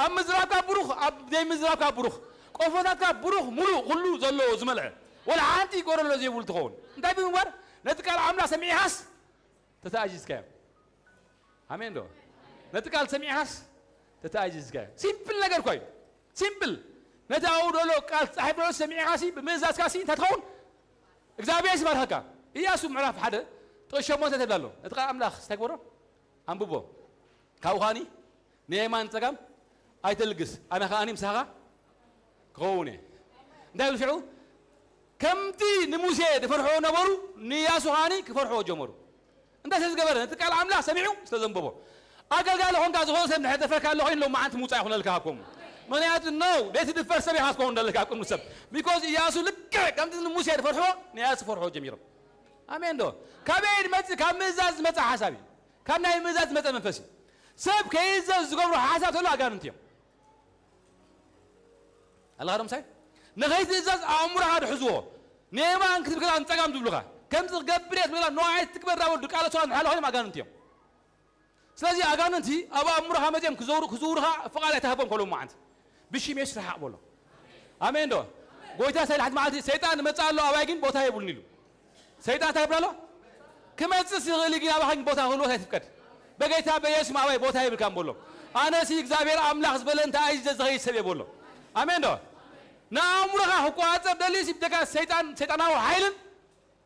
أما زراكا بروخ أب دي مزراكا بروخ قفوتاكا بروخ ملو غلو زلو زملع ولا عندي قرر لو زي ولتخون انت بمبر نتقال عملا سميحاس تتاجز كام امين دو نتقال سميحاس تتاجز كام سيمبل ነገር ኮይ ሲምፕል ነታው ዶሎ ቃል صاحب ሎ ሰሚዓሲ በመዛዝ ካሲ ተትኸውን እግዚአብሔር ይባርካካ ኢያሱ ምዕራፍ 1 ተሸሞተ ተብላሎ እጥቃ አምላኽ ተግበሮ አንብቦ ካውኻኒ ነየማን ፀጋም ኣይተልግስ ኣነ ኸኣኒ ምሳኻ ክኸውነ እንታይ ብልሽዑ ከምቲ ንሙሴ ዝፈርሖ ነበሩ ንኢያሱ ኸኣኒ ክፈርሖ ጀመሩ እንታይ ስለዝገበረ ነቲ ቃል ኣምላኽ ሰሚዑ ስለዘንበቦ ኣገልጋሊ ኾንካ ዝኾነ ሰብ ንሕተፈካ ኣሎ ኮይኑ ሎ መዓንቲ ምውፃእ ይኹነልካ ሃብኩም ምክንያቱ ነው ለቲ ድፈር ሰብ ያስቆን እንደልካ አቁም ሰብ because ኢያሱ ልክ ከምት ሙሴ ፈርሖ ንያስ ፈርሖ ጀሚሮ አሜን ዶ ከበይድ መጽ ከመዛዝ መጽ ሐሳቢ ከምናይ መዛዝ መጽ መንፈስ ሰብ ከይዘዝ ዝገብሩ ሐሳብ ተሎ አጋንንት እዮም አላህም ሳይ ነኸይት እዛዝ አእምሮህ አድሕዝዎ ነማን ክትብከላ እንጸጋም ዝብሉኻ ከምዝ ገብሬት ብላ ነዋይት ትክበር ዳወል ቃለቷን ሓላ ሆይም አጋንንት እዮም ስለዚህ አጋንንቲ አባ አእምሮህ መጀም ክዙሩኻ ፍቃድ አይተሃቦም ኮሎም ማዓንት ብሽም ይስራሕ ቦሎ አሜን ዶ ጎይታ ሰላሕት ማዓልቲ ሰይጣን መጻሎ አባይ ግን ቦታ ይብሉን ይሉ ሰይጣን ታይብላሎ ከመጽስ ይግሊ ግን አባኸኝ ቦታ ሁሉ ታይፍቀድ በጌታ በኢየሱስ ማባይ ቦታ ይብልካም ቦሎ አነሲ እግዚአብሔር አምላክ ዝበለንታ አይዘ ዘይ ሰብ ይቦሎ አሜን ዶ ናምሩኻ ቋጸር ደሊስ ይብደካ ሰይጣናዊ ኃይልን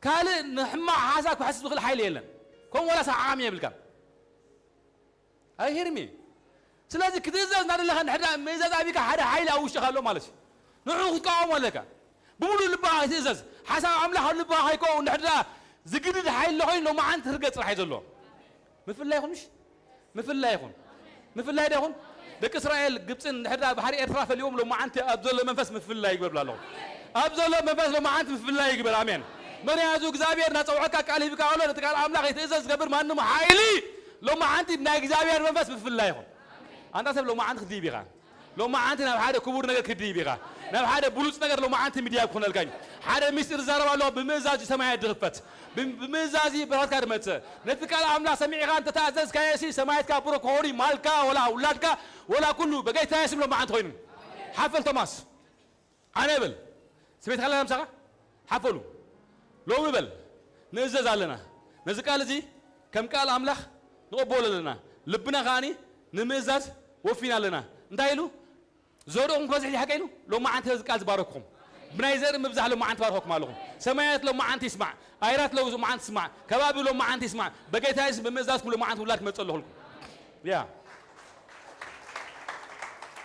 ካል ንሕማ ሓሳብ ክሕስብ ዝኽእል ኃይል የለን ከም ወላ ሰዓም ይብልካ አይሄርሚ ስለዚህ ክትእዘዝ ናደለኻ ንሕዳ ምእዛዝ አቢካ ሓደ ኃይል አውሽኻ ኣሎ ማለት ንዑ ክትቃወም ኣለካ ብሙሉ ልብኻ ትእዘዝ ሓሳብ አምላኽ ልብኻ ይኮ ንሕዳ ዝግድድ ኃይል ለኾይኑ ማዓንት ትርገጽ ራሒ ዘሎ ምፍላይ ይኹንሽ ምፍላይ ዳይኹን ደቂ እስራኤል ግብፅን ንሕዳ ባሕሪ ኤርትራ ፈልዮም ሎ ማዓንቲ ኣብ ዘሎ መንፈስ ምፍላይ ይግበር ብላለኹ ኣብ ዘሎ መንፈስ ሎ ማዓንቲ ምፍላይ ይግበር አሜን ምክንያቱ እግዚአብሔር ናፀውዐካ ቃል ሂብካ ኣሎ ነቲ ቃል አምላኽ ይትእዘዝ ዝገብር ማንም ኃይሊ ሎ ማዓንቲ ናይ እግዚአብሔር መንፈስ ምፍላይ ይኹን አንታ ሰብ ሎ ማዓንቲ ክትድይብ ኢኻ ሎ ማዓንቲ ናብ ሓደ ክቡር ነገር ክትድይብ ኢኻ ናብ ሓደ ብሉፅ ነገር ሎ ማዓንቲ ሚድያብ ክኾነልካኝ ሓደ ሚስጢር ዝዛረባ ኣለዎ ብምእዛዝ ሰማያት ድኽፈት ብምእዛዝ ብረኸትካ ድመፅእ ነቲ ቃል አምላኽ ሰሚዕኻ እንተተኣዘዝካዮ ሲ ሰማያትካ ብሮ ክኾኑ ማልካ ወላ ውላድካ ወላ ኩሉ በጌታ ኢየሱስ ሎ ማዓንቲ ኮይኑ ሓፈል ቶማስ ኣነ ብል ስሜትካ ኣለና ምሳኻ ሓፈሉ ሎሚ በል ንእዘዝ ኣለና ነዚ ቃል እዚ ከም ቃል አምላኽ ንቕበሎ ኣለና ልብና ከዓኒ ንምእዛዝ ወፊና ኣለና እንታይ ኢሉ ዘርኦም ክበዝሕ ይሓቀ ኢሉ ሎ ማዓንቲ እዚ ቃል ዝባረክኹም ብናይ ዘርኢ ምብዛሕ ሎ ማዓንቲ ባረክኩም ኣለኹም ሰማያት ሎ ማዓንቲ ይስማዕ ኣይራት ሎ ማዓንቲ ይስማዕ ከባቢ ሎ ማዓንቲ ይስማዕ በጌታ ኢየሱስ ብምእዛዝኩም ሎ ማዓንቲ ውላድ ክመፅእ ኣለኹልኩም ያ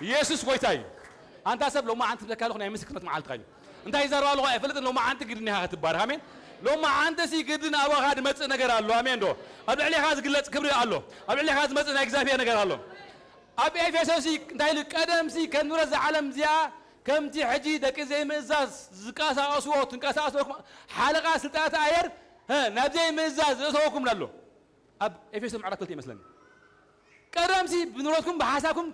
ኢየሱስ ጎይታ እዩ አንታ ሰብ ሎ ማዓንቲ ብለካ ኣለኹ ናይ ምስክርነት መዓልትኻ እዩ እንታይ ይዛረባ ኣለኹ ኣይፈልጥን ሎ ማዓንቲ ግድን ኢኻ ክትባረኽ አሜን ሎ ማዓንቲ ሲ ግድን ኣባኻ ድመፅእ ነገር ኣሎ አሜን ዶ ኣብ ልዕሊኻ ዝግለፅ ክብሪ ኣሎ ኣብ ልዕሊኻ ዝመፅእ ናይ እግዚአብሔር ነገር ኣሎ ኣብ ኤፌሶስ እንታይ ኢሉ ቀደምሲ ከም ንብረት ዝዓለም እዚኣ ከምቲ ሕጂ ደቂ ዘይምእዛዝ ዝቃሳቀስዎ ትንቀሳቀስዎ ሓለቃ ስልጣናት ኣየር ናብ ዘይምእዛዝ እተወኩም ኣሎ ኣብ ኤፌሶስ ምዕራፍ 2 ይመስለኒ ቀደምሲ ብንብረትኩም ብሓሳብኩም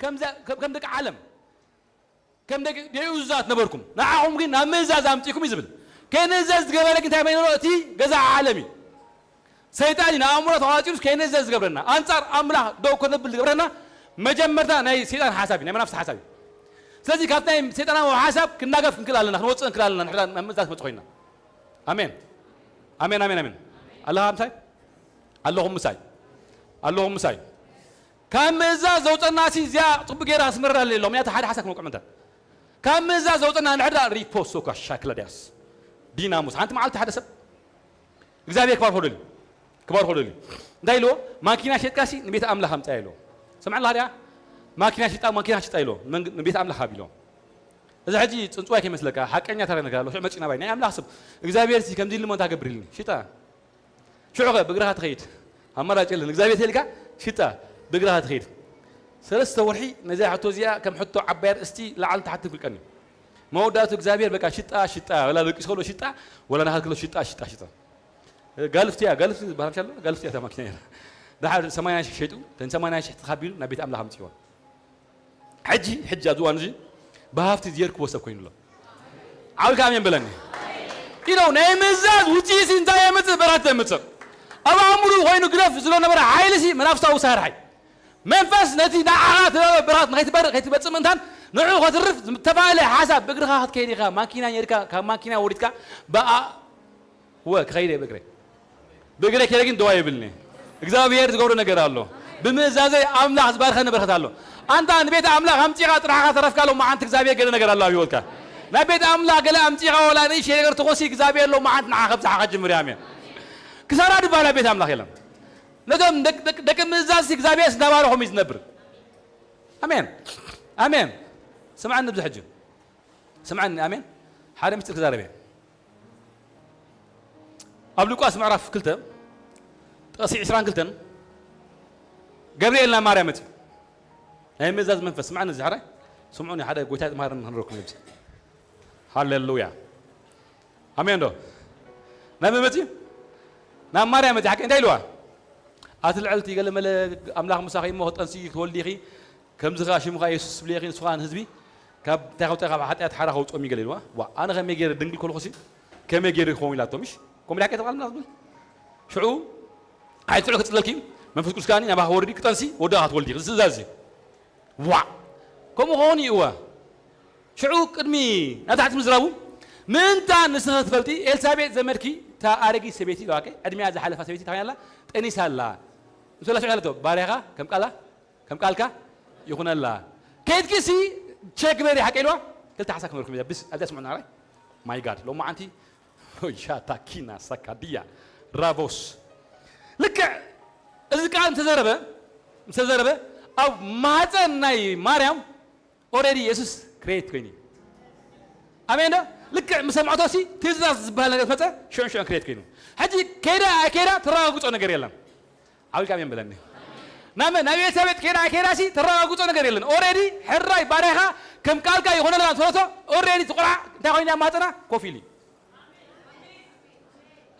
ከም ደቂ ዓለም ከም ደቂ ደዩዛት ነበርኩም ንዓኹም ግን ናብ ምእዛዝ ኣምፂኩም እዩ ዝብል ከይንእዘዝ ዝገበረ ግን እንታይ በይኖ እቲ ገዛ ዓለም እዩ ሰይጣን ንኣእምሮ ተዋፂሩስ ከይንእዘዝ ዝገብረና አንጻር ኣምላኽ ደው ከነብል ዝገብረና መጀመርታ ናይ ሰይጣን ሓሳብ እዩ ናይ መናፍስቲ ሓሳብ እዩ ስለዚህ ካብቲ ናይ ሰይጣናዊ ሓሳብ ክናገፍ ክንክእል ኣለና ክንወፅእ ንክእል ኣለና ንሕዳ ናብ ምእዛዝ ክመፅእ ኮይና ኣሜን ኣሜን ኣሜን ኣሜን ኣለኻ ምሳይ ኣለኹም ምሳይ ካብ ምእዛዝ ዘውፀና ሲ እዚኣ ፅቡቅ ጌራ ስምረር ኣለሎ ምክንያቱ ሓደ ሓሳብ ክንወቅዕ ምንታ ካብ ምእዛዝ ዘውፀና ንሕዳ ሪፖሶካ ሻክለዳያስ ዲናሙስ ሓንቲ መዓልቲ ሓደ ሰብ እግዚአብሔር ክባርኮ ደልዩ እንታይ ኢልዎ ማኪና ሸጥካ ሲ ንቤተ ኣምላኽ ኣምፃ ኢልዎ سمع الله يا ماكينة شتايلو من بيت أملاك هابيلو إذا حجي تنسوي كم مسلك حكينا ترى نقول شو ماشينا باين أنا أملاك سب إخزابير سي كم دين لما تقبريلني شتا شو عقب بقرها تخيت هم راجل إخزابير تلك شتا بقرها تخيت سلست ورحي نزاع توزيع كم حطوا عبير استي لعل تحت كل كني ما هو داتو إخزابير بقى شتا ولا يسولو شتا ولا نهار كله شتا قالفتي بهم شلون قالفتي يا ماكينة ده سمايا شيتو تنسمايا شيت خبيل نبيت أملاهم تيوان حجي أدوان جي بهافت ديارك وسب كوين الله عاول كامين بلاني إنه نايم الزاد وتيس إنت يا متر برات متر أبا عمرو وينو قلف زلون برا عائلسي منافسة وسهر حي منفس نتي دعات برات نغيت بس منتان نوع خاطرف تفاعل حسب بقرها هات كينيخا ماكينة يركا كماكينة وريتكا بقى هو كخيري بقري كيركين دواي بلني እግዚአብሔር ዝገብሮ ነገር አሎ በመዛዘ አምላክ ዝባርከነ በረከት አሎ አንተ አንድ ቤት አምላክ አምጪኻ ጥራኻ ተረፍካለው ማዓንት እግዚአብሔር ገለ ነገር አሎ ይወልካ ና ቤት አምላክ ገለ አምጪኻ ወላ ነይ ነገር ተቆሲ እግዚአብሔር ሎ ማዓንት ንዓ ከብዛኻ ጀምር ያሜን ክሰራ ድባላ ቤት አምላክ የለም ነገም ደቅ መዛዝ እግዚአብሔር ዝናባረኹም ይዝነብር አሜን አሜን سمعني بزحج سمعني آمين حدا مستر كزاربي قبل قاس معرف كلته تقصي 20 كلتن جبريل لا مريم هي مزاز منفس سمعنا الزهره سمعوني حدا قويتات مهر نهركم يبزي هاللويا امين دو نعم متي نعم مريم متي حق انت يلوا اتلعلتي قال مل املاح مساخي مو تنسي تولديخي كم زغاشي مخا يسوس بليخين سخان حزبي كاب تاخو تاخا حتى حرا خو صومي قال وا انا غمي غير دنگل كل خسي كم غير خوي لا تومش كم لا كتقال نازبل شعو عايز تقول كتلكي من فسكوس كاني نبا وردي كتنسي ودا هتولدي زازي وا كم هوني وا شعو قدمي نتاعت مزرابو من تا نسخه تفلتي السابيت زمركي تا ارغي سبيتي واكي ادمي از حلفه سبيتي تايلا طنيسالا مسلا شغلته باريخا كم قالكا يكون الله كيد كسي تشيك بري حكيلوا قلت حسك مركم بس ابدا اسمعنا علي ماي جاد لو ما انتي شاتا كينا سكاديا رافوس لك اذا كان تزربه او ماذا مريم اوريدي يسوس كريت كويني امين لك مسمعته سي تزاز بهال ነገር ፈጸ ሾን ክሬት ከይኑ ሐጂ ከይራ ተራጉጾ ነገር የለም አውል ካም ይምበለኒ ናመ ናቢይ ሰበት ከይራ ሲ ተራጉጾ ነገር የለም ኦሬዲ ሕራይ ባሪኻ ከም ቃልካ ይሆነላ ተወቶ ኦሬዲ ተቆራ ታቆይና ማጥና ኮፊሊ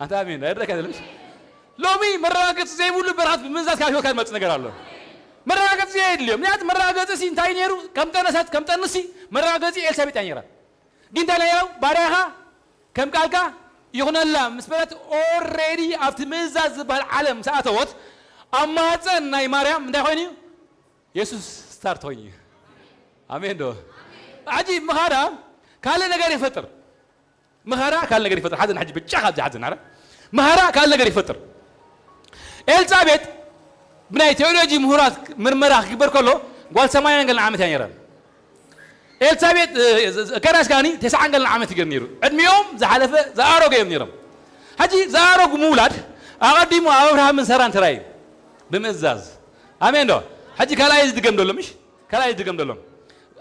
አንተ አሜን አይደረከ አይደለም ሎሚ መራገጽ ዘይቡሉ በራት ምንዛት ካሾካ መጽ ነገር አለ መራገጽ ዘይልም ምክንያት መራገጽ ሲ እንታይኔሩ ከምጠነሲ መራገጽ ኤልሳቤጥ ያኝራ ግን ታላየው ባሪያኻ ከም ቃልካ ይሆነላ መስበረት ኦሬዲ አፍት ምንዛት ዝበሃል ዓለም ሰዓተወት አማፀን ናይ ማርያም እንታይ ኮይኑ ኢየሱስ ስታርት ሆይ አሜን ዶ አጂ መኻራ ካለ ነገር ይፈጥር حزن حجي بتشخ حزن عرف مهارة كان لقى يفطر إلزابيث بناي تيولوجي مهارات مرمرة كبر كله قال سمايا نقل عامة ثانية إلزابيث كناس كاني تسعة نقل عامة تجرنيرو أدميوم زحلفة زارو جيم نيرم حجي زارو مولد أقدي مو أبراهام من سران تراي بمزاز آمين دو حجي كلا يزدقم دولم مش كلا يزدقم دولم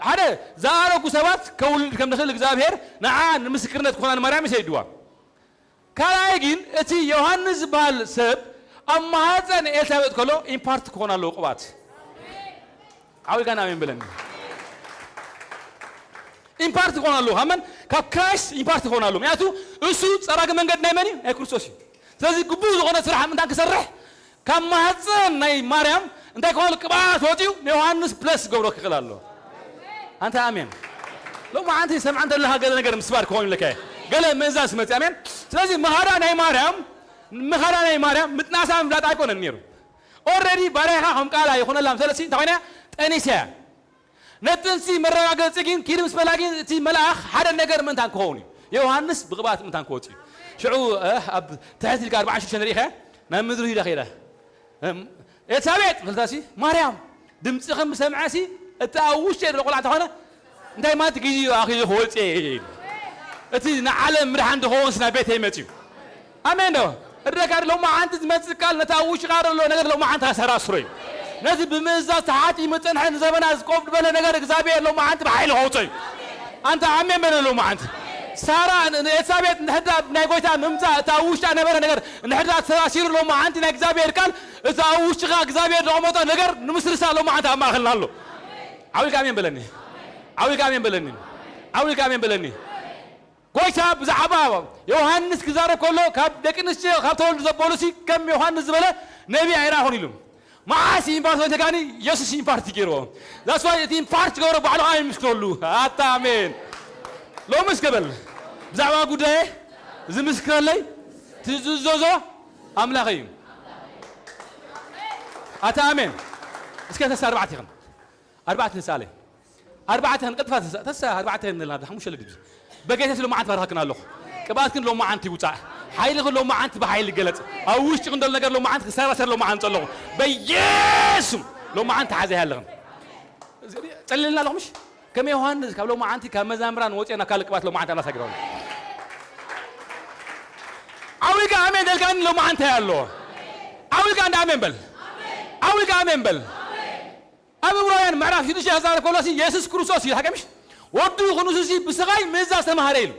هذا زارو كسبات كول كم دخل الجزابير نعان مسكرنا تكون مريم سيدوا كلا يجين أتي يوحنس بالسب أما هذا إلزابيث كله إمبارت كونا لوقوات أول كنا من بلن إمبارت كونا لو همن كاكاش إمبارت كونا لو مياتو أسود سراغ من قد نايمني أكروسوسي تزي قبول كونا سرح من تاك سرح كم هذا ناي مريم أنت كول كبار وجيو يوحنس بلس قبرك خلالو أنت آمين لو ما أنت سمع أنت لها قال نقدر مسبار كون لك قال مزاج سمعت آمين لازم مهارة ناي مريم متناسب لا تكون النير already بارها هم قالها يكون الله مثلثي تاوينا أنيسة نتنسي مرة قال سكين كيرم سبلاكين تي ملاخ هذا النجار من تانكوني يوحنس بغبات من تانكوتي شعو أب تحت الكار 24 شهر نمدرو هي الأخيرة إتسابت فلتاسي مريم دمتخم سمعسي التأوش شيء لقول عتهنا أنت ما تجي أخي هولتين أتي نعلم مرح عنده هون سنا بيت هيمتي أمين ده الرجال لو ما أنت تمسكال نتأوش غير لو نقدر لو ما أنت سراسري نازل بمزاج حاتي متنحن زمان أزقوف بلا نقدر كذابي لو ما أنت بحيل هوتي أنت عمي من لو ما أنت سارة إتسابت نهدا نقولتها ممتع تأوش أنا بلا نقدر نهدا سراسير لو ما أنت نكذابي ركال إذا أوش غا كذابي لو ما أنت نقدر نمسرسا لو ما أنت ما خلنا له عاوي كامين بلني قويتا بزعبا يوحنس كزارة كله كاب دكنس كاب تقول زبولسي كم يوحنس زبالة نبي عيرا هونيلهم ما عسي إمبارت وتكاني يسوع إمبارت كيرو that's why it إمبارت كورو بعلو عين مسكولو هاتا آمين لو مسكبل بزعبا قدرة زي مسكرلي تزوزو أملاقيم هاتا آمين اسكت هسه أربعة نسالة أربعتهن قد فات تسا أربعتهن لا حموش اللي جد بقيت لو ما عند فرحكنا له كبات كن لو ما عند تبوتع حيل لو ما عند بحيل الجلد أو وش تقول لنا لو ما عند سر لو ما عند الله بيسم لو ما عند حاجة هالغن تقول لنا مش كم يوحنس لو ما عند كم زمران وجه أنا كالك بات لو ما عند الله سجرون أول كامين ده كان لو ما عند هالله أول كان دامين بل أبو براين معرف شو تشي هزار كولاسي يسوع كروسوس يحكمش ودو خنوسي بسقاي مزا سمهاريل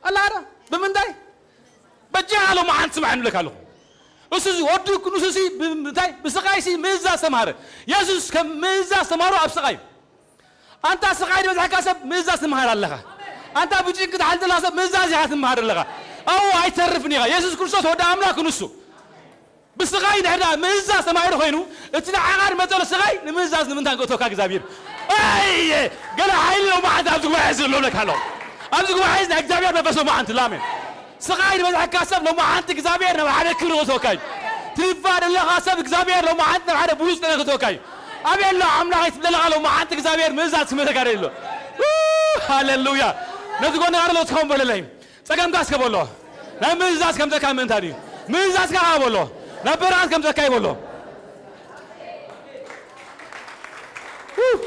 الله هذا بمن داي بجعله ما عند سمعن لك له أسوس ودو خنوسي بمن داي بسقاي سي مزا سمهار يسوع كم مزا سمهارو أبسقاي أنت سقايد بس حكاسب مزاز مهار الله أنت بيجيك تحلت لاسب مزاز يحت مهار الله أو هاي تعرفني يسوع كريستوس هو أملاك نسو بسقايد هذا مزاز مهار خينو اتنا عقار مثل سقايد مزاز من تانك توكا كزابير أي قال هاي لو ما عاد أبغى عايز لو لك هلا أبغى عايز أكزابير بس ما أنت لامن سقايد بس حكاسب لو ما أنت كزابير ما عاد كيلو توكاي تفار الله حسب كزابير لو ما عندنا عاد بوليس تنا توكاي أبي الله عملا يتبلغ على ما عندك كزابير مزاج سميته كاريلو هاليلويا نتقول نهار لو تكون بللايم سكام كاس كبولو نعم مزاج كم تكام من تاني مزاج كها بولو نبران كم تكاي بولو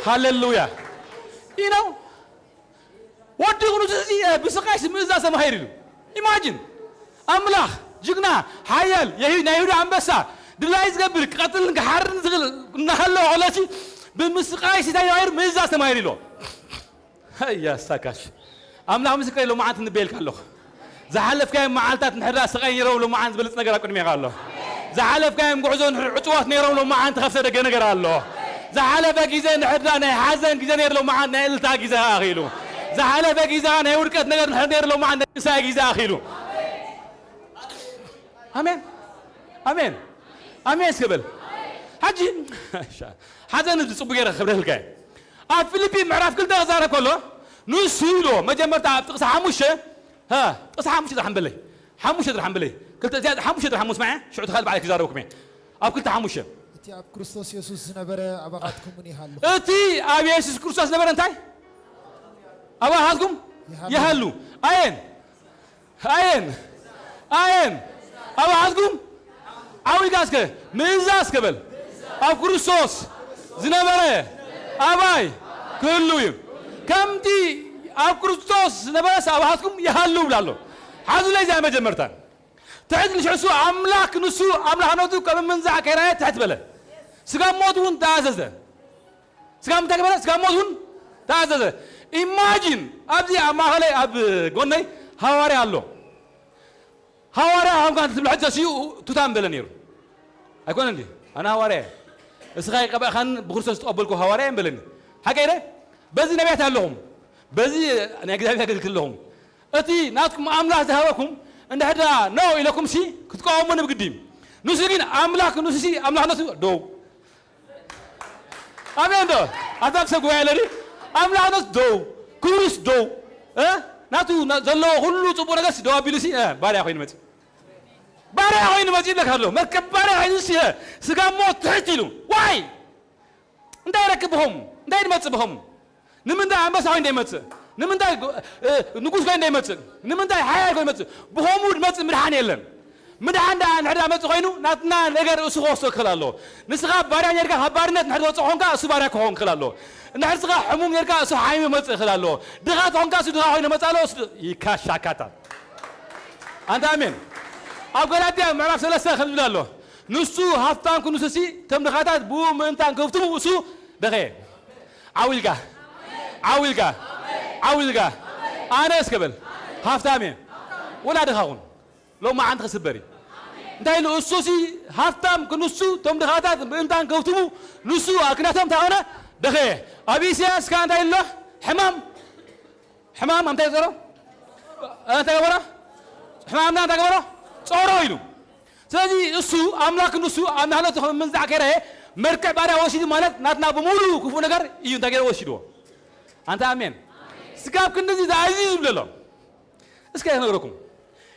هاليلويا you know what do you want to see بسقايس مزاج سما هيرلو imagine أملا جنا حيال يهي نايود أمبسا دلايز قبل قتل حرن زغل نهلا على شيء بمسقاي سيداي غير مزاج سمايري له هيا ساكاش أملا مسقاي لو ما عاد نبيل كله زحلف كايم معالتات نحرا سقاي يرو لو ما عاد بلت نجار أكون ميقاله زحلف كايم قعزون عطوات نيرو لو ما عاد خفسة دقة نجار الله زحلف كيزان نحرا نحزن كيزان ير لو ما عاد نيلتا كيزان أخيلو زحلف كيزان هيوركت نجار نحرا لو ما عاد نساء كيزان أخيلو آمين آمين آمين سكبل حجي هذا نبي صبوا غير خبره الكاي فيليبين معرف كل ده زاره كله نسيلو ما جمرت تقص حموشه ها تقص حموشه ده حنبلي حموشه ده حنبلي قلت زياد حموشه ده حموس معي شو تخيل بعد كزاروك مين أب قلت حموشه أتي أب كريستوس يسوع نبرة أبغاتكم مني هالو أتي أب يسوع كريستوس نبرة أنتي أبغى هاتكم يهلو أين أين أين أبغى هاتكم أول كاس كه ميزاس قبل أب كريستوس زنبرة أباي كلهم كم تي أب كريستوس نبرة أبغاتكم يهلو بلالو هذا ليس أنا جمرتان تعد ليش عسوا أملاك نسوا أملاك نودو كم من زع كراية تحت بله سكام مودون تعززه سكام تكبره سكام مودون تعززه imagine أبدي أما هلا أب قلنا هواري الله هواري هم كانت تبلع جسيو تتام بلنير أكون عندي أنا هواري إسقاي قبل خان بخرسوس أبلكو هواري بلني حكيره بزي نبيت لهم بزي أنا أقدر كلهم أتي ناتكم أملاك تهواكم عند هذا نو إلكم شيء كتقوم من بقديم نسيين أملاك نسي أملاك نسي دو أمين دو أتاك سقوي لري أملاك نس دو كروس دو ناتو نزلوا كله تبورة كاس دو أبيلسي باري أخوين مت باري أخوين مت جيلك هلو مركب باري أخوين سيه سكام موت تحتيلو واي نداي ركبهم نداي متبهم نمن دا أمبس أخوين دا مت نمن دا نقول كاين دا مت نمن دا حياة كاين مت بهمود مت مرحان يلن مدحان دا نحدا مت خينو ناتنا نجار أسوق خلالو نسقى باري نرجع هبارنت نحدا صحون كا أسوبارك خون خلالو نحرسقى حموم نرجع أسو حايم مت خلالو دخات هون كا سودها هون مت على يكاش شاكاتا أنت أمين أقول أنت معرف سلسلة خذ بلالو نسو هفتان كنوسسي تم دخاتات بو من تان كفتو أسو دخي عويلكا عويلكا عويلكا أنا أسكبل هفتامين ولا دخاون لو ما عندك سبري دايل أسوسي هفتام كنوسو تم دخاتات من تان كفتو نسو أكناتهم تاعنا دخي أبي سياس كان دايل له حمام حمام أم تيزرو أنت كبره حمام أنت كبره صوروا يلو سأجي نسو أملاك نسو أملاك تهم من ذاكره مركب بارا وشيد مالك ناتنا بمولو كفو نجار يون تاكره وشيدو أنت أمين سكاب كندا زي عزيز بللا اسكي نقولكم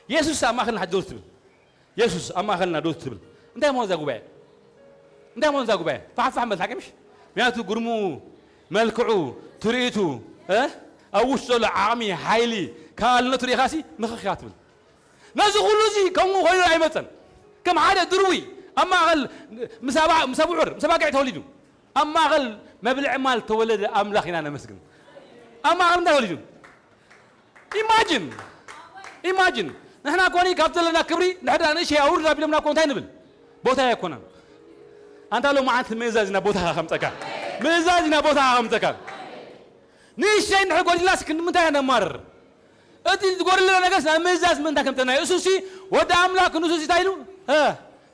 يسوع أما خلنا حد دوستبل يسوع أما خلنا دوستبل أنت ما زاقوا أنت ما زاقوا بيه فهم بالحكمش مياتو قرمو ملكعو تريتو أوش طلع عامي حيلي كان نطري خاسي مخخاتبل ناس خلوزي كم غير عيمتن كم عادة دروي أما غل مسابع قاعد تولدوا أما غل ما بالعمال تولد أملاخنا أنا مسكن أما غل ده تولدوا imagine نحن أكوني كابتن لنا كبري نحن أنا شيء أورد رابي لنا كون تاينبل بوتها يكونا أنت لو ما أنت ميزاجنا بوتها خمسة ميزاجنا بوتها خمسة نيش شيء نحن قولي لاسك من تاينا مر أنت تقول لنا نجس ميزاج من تاكم تنا يسوسي وده أملاك نسوسي تاينو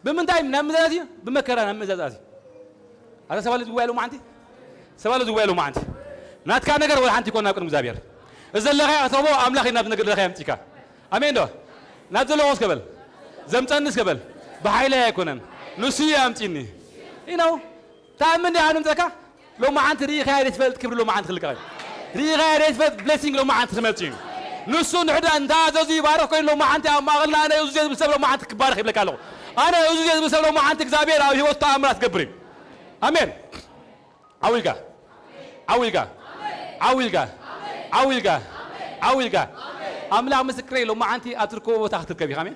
بمن تاين نمزاجي بمكرنا نمزاجي هذا سؤال دوالو ما عندي سؤال دوالو ما عندي ناتك نجر ولا حنتي كنا نقول مزابير إذا اللي غير أتوبه أملاخي نات نجر اللي غير أمتيكا أمين ده نازل لوس قبل زمتنس قبل بحيله يكونن لوسيا أمتيني إنه تأمن يا هانم تكا لو ما أنت ريخ هاي ريتفلت كبر لو ما أنت خلقاي ريخ هاي ريتفلت blessing لو ما أنت خملتين نسون حدا أنت زوجي بارك كوين لو ما أنت ما غلنا أنا يوزي بسبب لو ما أنت كبار خيب لك له أنا يوزي بسبب لو ما أنت كزابير أو هو تأمرات كبري أمين أويلكا أويلكا أويلكا أويلكا أويلكا أملا مسكري لو ما أنت أتركوا وتحت الكبير أمين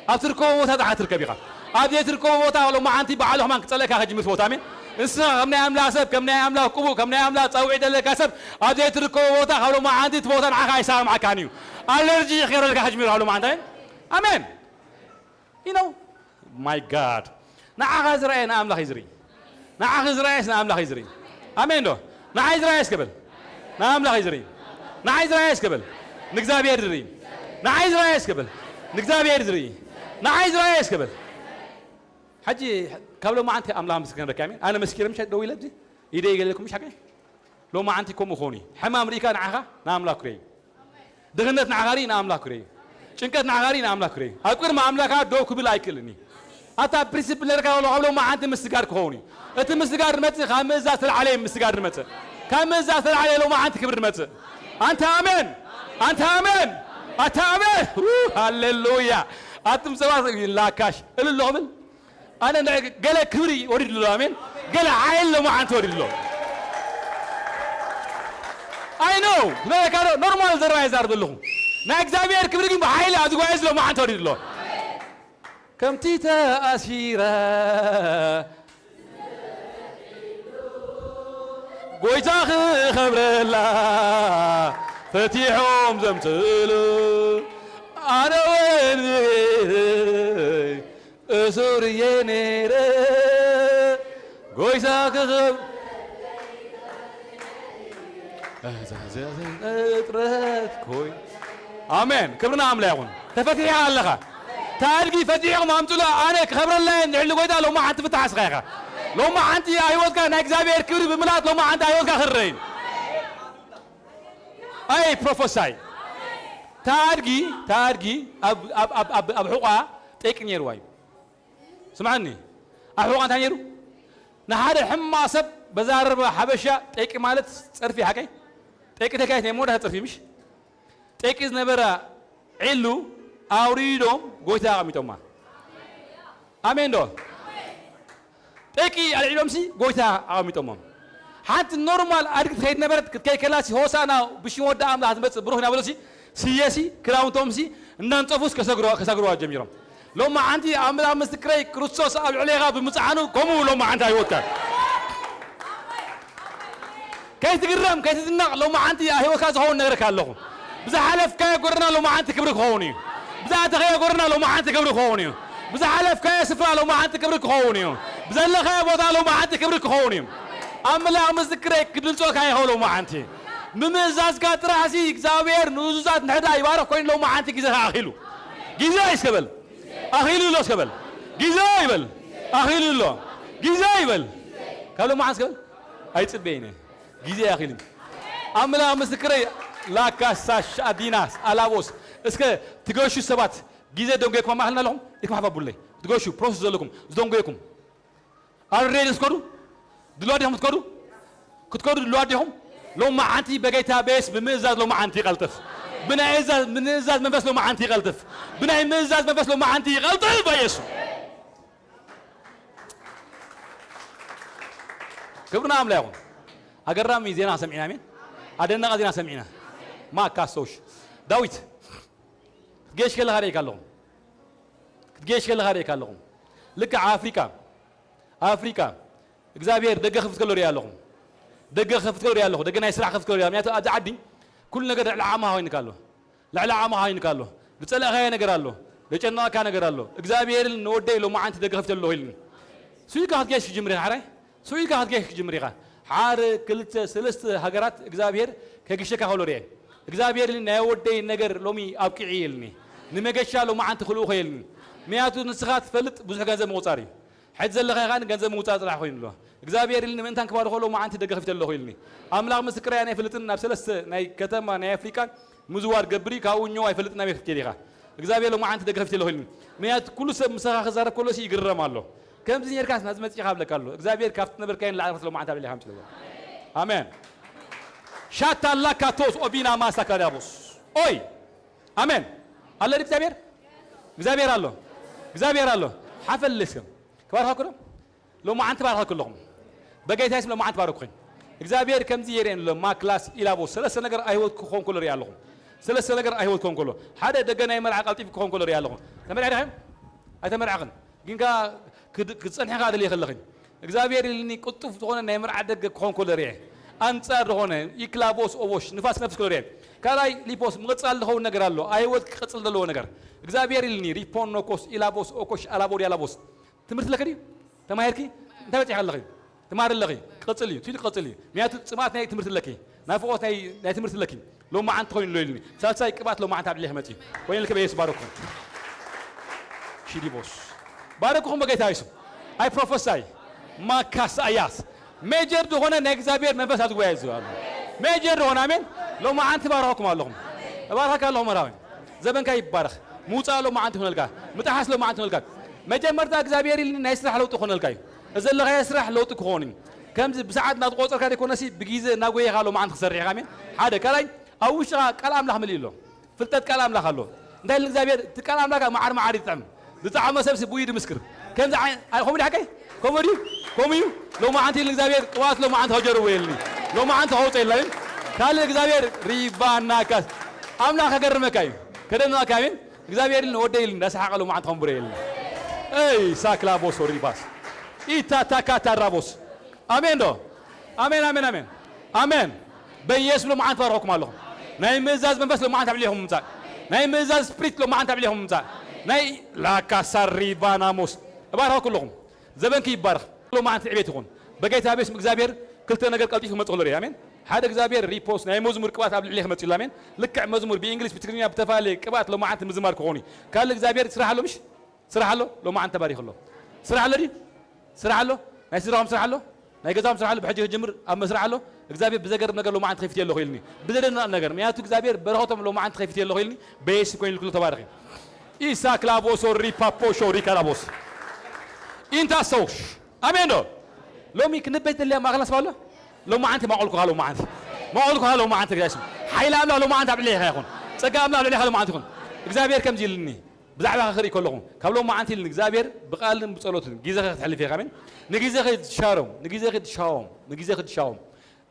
أتركوا وتحت الكبير أدي أتركوا وتحت لو ما أنت بعلهم ما كتلك هاجي مسوت أمين إنسان كم نعمل سب كم نعمل كوبو كم نعمل تسوي دلك سب أدي أتركوا وتحت لو ما أنت تبوت أنا عايز أسمع معك أنيو ألرجي خير لك هاجي مرة لو ما أنت أمين you know my God نعاز رأي نعمل خيزري نعاز رأي نعمل خيزري أمين ده نعاز رأي قبل نعمل خيزري نعاز رأي قبل نكذب يدري نعايز رئيس قبل نكذب يدري نعايز رئيس قبل حجي قبل ما أنت أملا مسكين ركامين أنا مسكين مش دوي لدي يدي يقول لكم مش حكي لو ما أنت كم خوني حما أمريكا نعها نعمل كري دغنت نعغاري نعمل كري شنكت نعغاري نعمل كري أذكر ما أملا كا دو كبل أيكلني أتا بريسيبلر كا لو ما أنت مستقر كوني أنت مستقر مت خامس زات العليم مستقر مت خامس زات العليم لو ما أنت كبر مت أنت آمين أنت آمين أنت آمين هاليلويا أنتم سواء لا كاش إلا الله آمين أنا قال كبري أريد الله آمين قال عائل لو ما أنت أريد الله I know لا كانوا normal زراعي زارد لهم نأكزابير كبري بعائل أدوك عايز لو ما أنت أريد الله كم تيتا أسيرة قويتا خبر الله فتيحهم زمتلو أنا وين سوريا نيرة قويتا خبر كوي آمين كبرنا عمله يكون تفتيح الله تارجي فتيحهم عمتلا أنا خبر الله اللي قويتا لو ما حد فتح صغيرة لو ما أنت أيوة كان أكزابير كبير بملات لو ما أنت أيوة كخرين أي بروفيساي تارجي أب حقا تكني رواي سمعني أحقا تانيرو نهار حما سب بزار حبشة تك مالت صرفي حكي تك تكاي نمود هتصرفي مش تك إذ نبرة علو أوريدهم قويتا عميتوما آمين دو تكي العلوم سي قويتا عميتوما حتى نورمال أريد خير نبرة كي كلاسي هوسانا بشي ودا أم لازم بس بروح نابلسي سياسي كراون تومسي ننتفوس كسجروا جميرهم لو ما عندي أمر مستكري كروسوس أو عليها بمسعنو كمو لو ما عندها يوتا كي تقرم كي تتنق لو ما عندي هو كاز هون نغرك هاللهم بزا حلف كي قرنا لو ما عندي كبرك هوني بزا تغير قرنا لو ما عندي كبرك هوني بزا حلف كي سفرة لو ما عندي كبرك هوني بزا اللي خير بوضع لو ما عندي كبرك هوني أملا مستكري كدل سوك هاي هو لو ما عندي ممزاز كات راسي زاوير نوزات نحدا يبارك كوين لو ما عندي كذا أخيلو جيزا يسكبل أخيلو لو سكبل جيزا يبل أخيلو لو جيزا يبل قبل ما عسكبل هاي تبينه جيزا أخيلو أملا مستكري لا كاساش أديناس ألاوس إسكا تقولشوا سبات جيزا دونجيكم ما هلنا لهم إكما حبا بولي تقولشوا بروسس لكم دونجيكم أريد سكرو دلوقتي هم تكرو كتكرو دلوقتي هم لو ما عندي بقيتها بس بمزاج لو ما عندي غلطف بنا إزاز من إزاز من بس لو ما عندي غلطف بنا إزاز من بس لو ما عندي غلطف بيسو كبرنا عم لاهم أقرأ ميزينا سمعنا مين أدنى قدنا سمعنا ما كاسوش داويت جيش كله هاري كلهم جيش كله هاري كلهم لك أفريقيا إخبار دقة خفت كل ريالهم دقة خفت كل ريالهم دقة نايسرع خفت كل ريال مياتو أدعدي كل نقدر على عامها هاي نقاله لا عامها هاي نقاله بتسأل هاي نقراله ليش أنا كان نقراله إخبار النودي لو ما عند دقة خفت له هيلن سوي كهات جيش جمري حري سوي كهات جيش جمري حار كلت سلست هجرات إخبار كجيش كهولو ريال إخبار النودي نقر لومي أبكي عيلني نمجش لو ما عند خلوه هيلن مياتو نسخات فلت بزح جنزة موصاري حد زل خيان جنزة موصار راح يقول له እግዚአብሔር ይልን ምን ታንከባለ ሆሎ ማዓንቲ ደገፍት ለሆ ይልኒ አምላክ መስክራ ያኔ ፍልጥና በሰለስተ ናይ ከተማ ናይ አፍሪካ ምዝዋር ገብሪ ካውኞ አይፈልጥና ቤት ከዲኻ እግዚአብሔር ለማዓንቲ ደገፍት ለሆ ይልኒ ምያት ኩሉ ሰብ ምሰኻ خزار ኮሎሲ ይግረማሎ ከምዚ ነርካስ ናዝመጽ ይኻብለካሎ እግዚአብሔር ካፍት ነበር ካይን ለዓረፍ ለማዓንታ ብለ ሃምጽ ለዛ አሜን ሻታላ ካቶስ ኦቢና ማሳካዳቦስ ኦይ አሜን አለ እግዚአብሔር እግዚአብሔር አለ እግዚአብሔር አለ حفلسكم كباركم لو ما أنت بارك كلهم بقيت اسم لو ما أنت باركين እግዚአብሔር ከምዚ የሬን ለማ ክላስ ኢላቦ ሰለሰ ነገር አይወት ኮን ኮለር ያለሁም ሰለሰ ነገር አይወት ኮን ኮሎ ሓደ ደገና ይመርዓ ቀልጢፍ ኮን ኮለር ያለሁም ተመርዓኸም አይተመርዓኸን ግንጋ ክጸንሐ ጋደል ይኸለኸኝ እግዚአብሔር ይልኒ ቁጥፍ ተሆነ ናይ መርዓ ደገ ኮን ኮለር ያ አንጻር ሆነ ኢክላቦስ ኦቦሽ ንፋስ ነፍስ ኮለር ያ ካላይ ሊፖስ ምቅጻል ለሆነ ነገር አለ አይወት ቅጽል ደለው ነገር እግዚአብሔር ይልኒ ሪፖኖኮስ ኢላቦስ ኦኮሽ አላቦር ያላቦስ ትምርት ለከዲ ተማይርኪ እንታበጭ ይኸለኸኝ تمار اللغي قتلي تيجي قتلي مئات سمعت ناي تمرت لكي نافقت ناي تمرت لكي لو ما عند خوين لولني سالساي كبات لو ما عند عبد الله وين لك بيس باركم شيدي بوس باركم بقيت عايشوا اي بروفيساي ما كاس اياس ميجر دو هنا نكزابير منفس اتغوايز ميجر دو هنا امين لو ما عند باركم اللهم بارك الله مراوي زبن كاي بارك موصا لو ما عند هنلكا متحاس لو ما عند هنلكا مجمرتا اكزابير نايسرح لو تخون الكاي إذا اللي غيسرح لو تكونين كم بساعد نتقوصر كده يكون نسي بجيزة نقوي خالو ما عند خسر يا خامين هذا كلاي أو وش كلام له مليلو فلتت كلام له خالو ده اللي زابير تكلام له مع عارف تعم بتعم سبس بويد مسكر كم زعين هم اللي حكي كوميو لو ما عند اللي زابير واس لو ما عند هجر ويلني لو ما عند هوت إلا كان اللي زابير ريبان ناكس أملا خجر مكاي كده ما كامين زابير اللي ودي اللي ناس حق لو ما عند هم بريل أي ساكلا بوسوري باس إيتا تاكاتا رابوس آمين دو آمين آمين آمين آمين بيس لو ما عند فاروق مالهم ناي مزاز من بس لو ما عند عليهم مزا ناي مزاز بريت لو ما عند عليهم مزا ناي لا كسر ريباناموس بارك كلهم زبن كي بارك لو ما عند عبيتهم بقيت هابيس مزابير كلت نقل قلتي متقول لي آمين هذا زابير ريبوس ناي مزمور كبات قبل عليهم متقول آمين لك مزمور بإنجليز بتكلمني بتفالي كبات لو ما عند مزمار كوني قال لك زابير سرح له مش سرح له لو ما عند تباريخ الله سرح له دي سرح له ناي سرهم سرح له ناي جزام سرح له بحجه جمر أما سرح له إخزابير بزجر نقر لو ما عند خيفتي الله خيلني بدرنا نقر مياتو إخزابير برهتم لو ما عند خيفتي الله خيلني بيس كوين كله تبارك إيسا كلابوس وري بابوش وري كلابوس إنت سوش أمينو لو ميك نبيت اللي ما خلص والله لو ما عند ما أقولك هالو ما عند ما أقولك هالو ما عند جاسم حيل أملا لو ما عند عبد الله يا أخون سجى أملا عليه هالو ما عندكم إخزابير كم جيلني بزعبها خير كلهم قبلهم ما عندي الإخزابير بقال بصلوتهم جيزة تحل فيها كمان نجيزة خد شارم نجيزة خد شاوم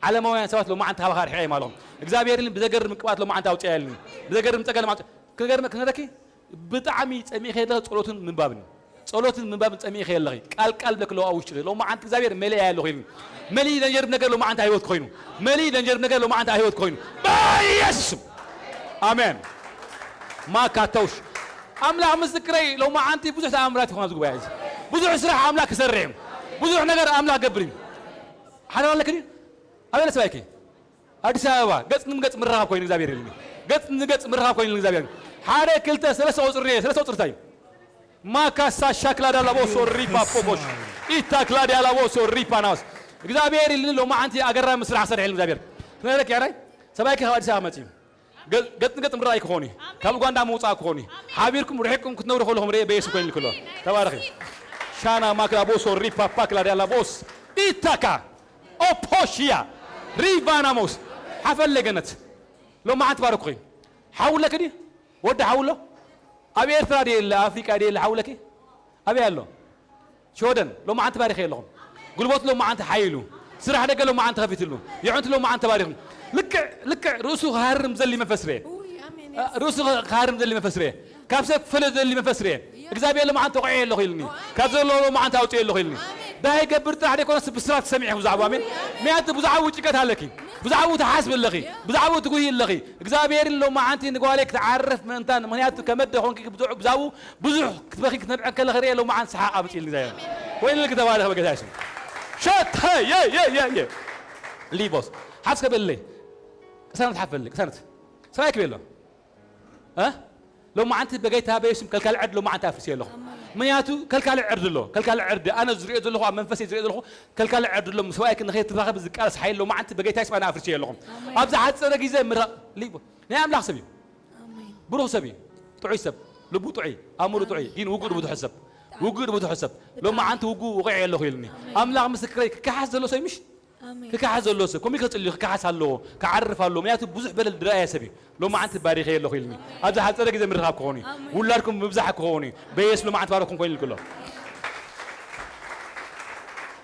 على ما وين سوات لو ما عند هالخير حي مالهم إخزابير اللي بذكر مكبات لو ما عند أوتشالني بذكر متقل ما كذا ذكي بتعمي تسمي خير له صلوتهم من بابني صلوتهم من باب تسمي خير لغي قلب لك لو أوش لو ما عند إخزابير ملي له خير ملي دنجر نقل لو ما عند هيوت كوينو ملي دنجر نقل لو ما عند هيوت كوينو بايس آمين ما كاتوش أملاك مسكري لو ما عندي بزح أمرات خلاص جواز بزح سرح أملاك سرهم بزح نجار أملاك قبرين حدا ولا كذي هذا اللي سواكي هذا سوا قط نقط مرة كوين زابير اللي قط نقط مرة كوين زابير حدا كلته سلسة أوزرية سلسة أوزرتاي ما كاسا شكل هذا لابوس وريبا بوبوش إتاكل هذا لابوس وريبا ناس زابير اللي لو ما عندي أقرب مسرح سرح زابير نقولك يا راي سواكي هذا سوا ماتي قط نقط مرة يكوني كم قاندا موسى كوني حبيركم ورحكم كنتوا رخولهم ريه بيسو كين الكلام تبارك شانا ماكلا بوس وريبا باكلا ديالا بوس إتاكا أوبوشيا ريباناموس حفل لجنت لو ما عند باركوي حاول لك دي ود حاوله أبي إرترا دي أفريقيا دي حاول لك أبي هلو شودن لو ما عند بارك لهم قلبوت لو ما عند حيلو سرح دقة لو ما عند خفيت له يعنت لو ما عند باركهم لك رؤسه هارم زلي مفسره رؤسه هارم زلي مفسره كابسك فلد زلي مفسره إخزابير لو ما عند توقعي له خيلني كابسك لو ما عند توقعي له خيلني ده هيك برت عليك وناس بسرعة سميع بزعوا من مئات بزعوا وجهك هالكي بزعوا تحاسب اللغي بزعوا تقولي اللغي إخزابير لو ما عندي نقول لك تعرف من تان منيات كمدة هون كي بزعوا بزح كتبخي كتنبع كل غير لو ما عند سحاق أبتي اللي زي وين اللي كتبارها بقى شات هاي يا لي بوس حاسك بالله سنة حفل لك سنة سرايك بالله ها لو ما عندي بقيتها باسم كالعد لو ما عندها فرسيه له مياتو كلكال عرد له كلكال عرد أنا زريد له منفسي زريد له كلكال عرد له مسواك إن خير تراقب الزكاة صحيح له ما أنت بقيت تسمع أنا أفرشي لهم أبز حد صدق يزم مرة ليبو نعم لا سبي بروح سبي تعي سب لبو تعي أمور تعي دين وجود بدو حسب وجود بدو حسب لو ما أنت وجود وقع له خيلني أملاق مسكري كحز له سيمش كحز له سب كم يخلص اللي كحز له كعرف له مياتو بزح بل الدراية سبي لو ما أنت باري خير له خيلني أبز حد صدق يزم مرة كوني ولا لكم مبزح كوني بيس لو ما أنت باركم كوني كله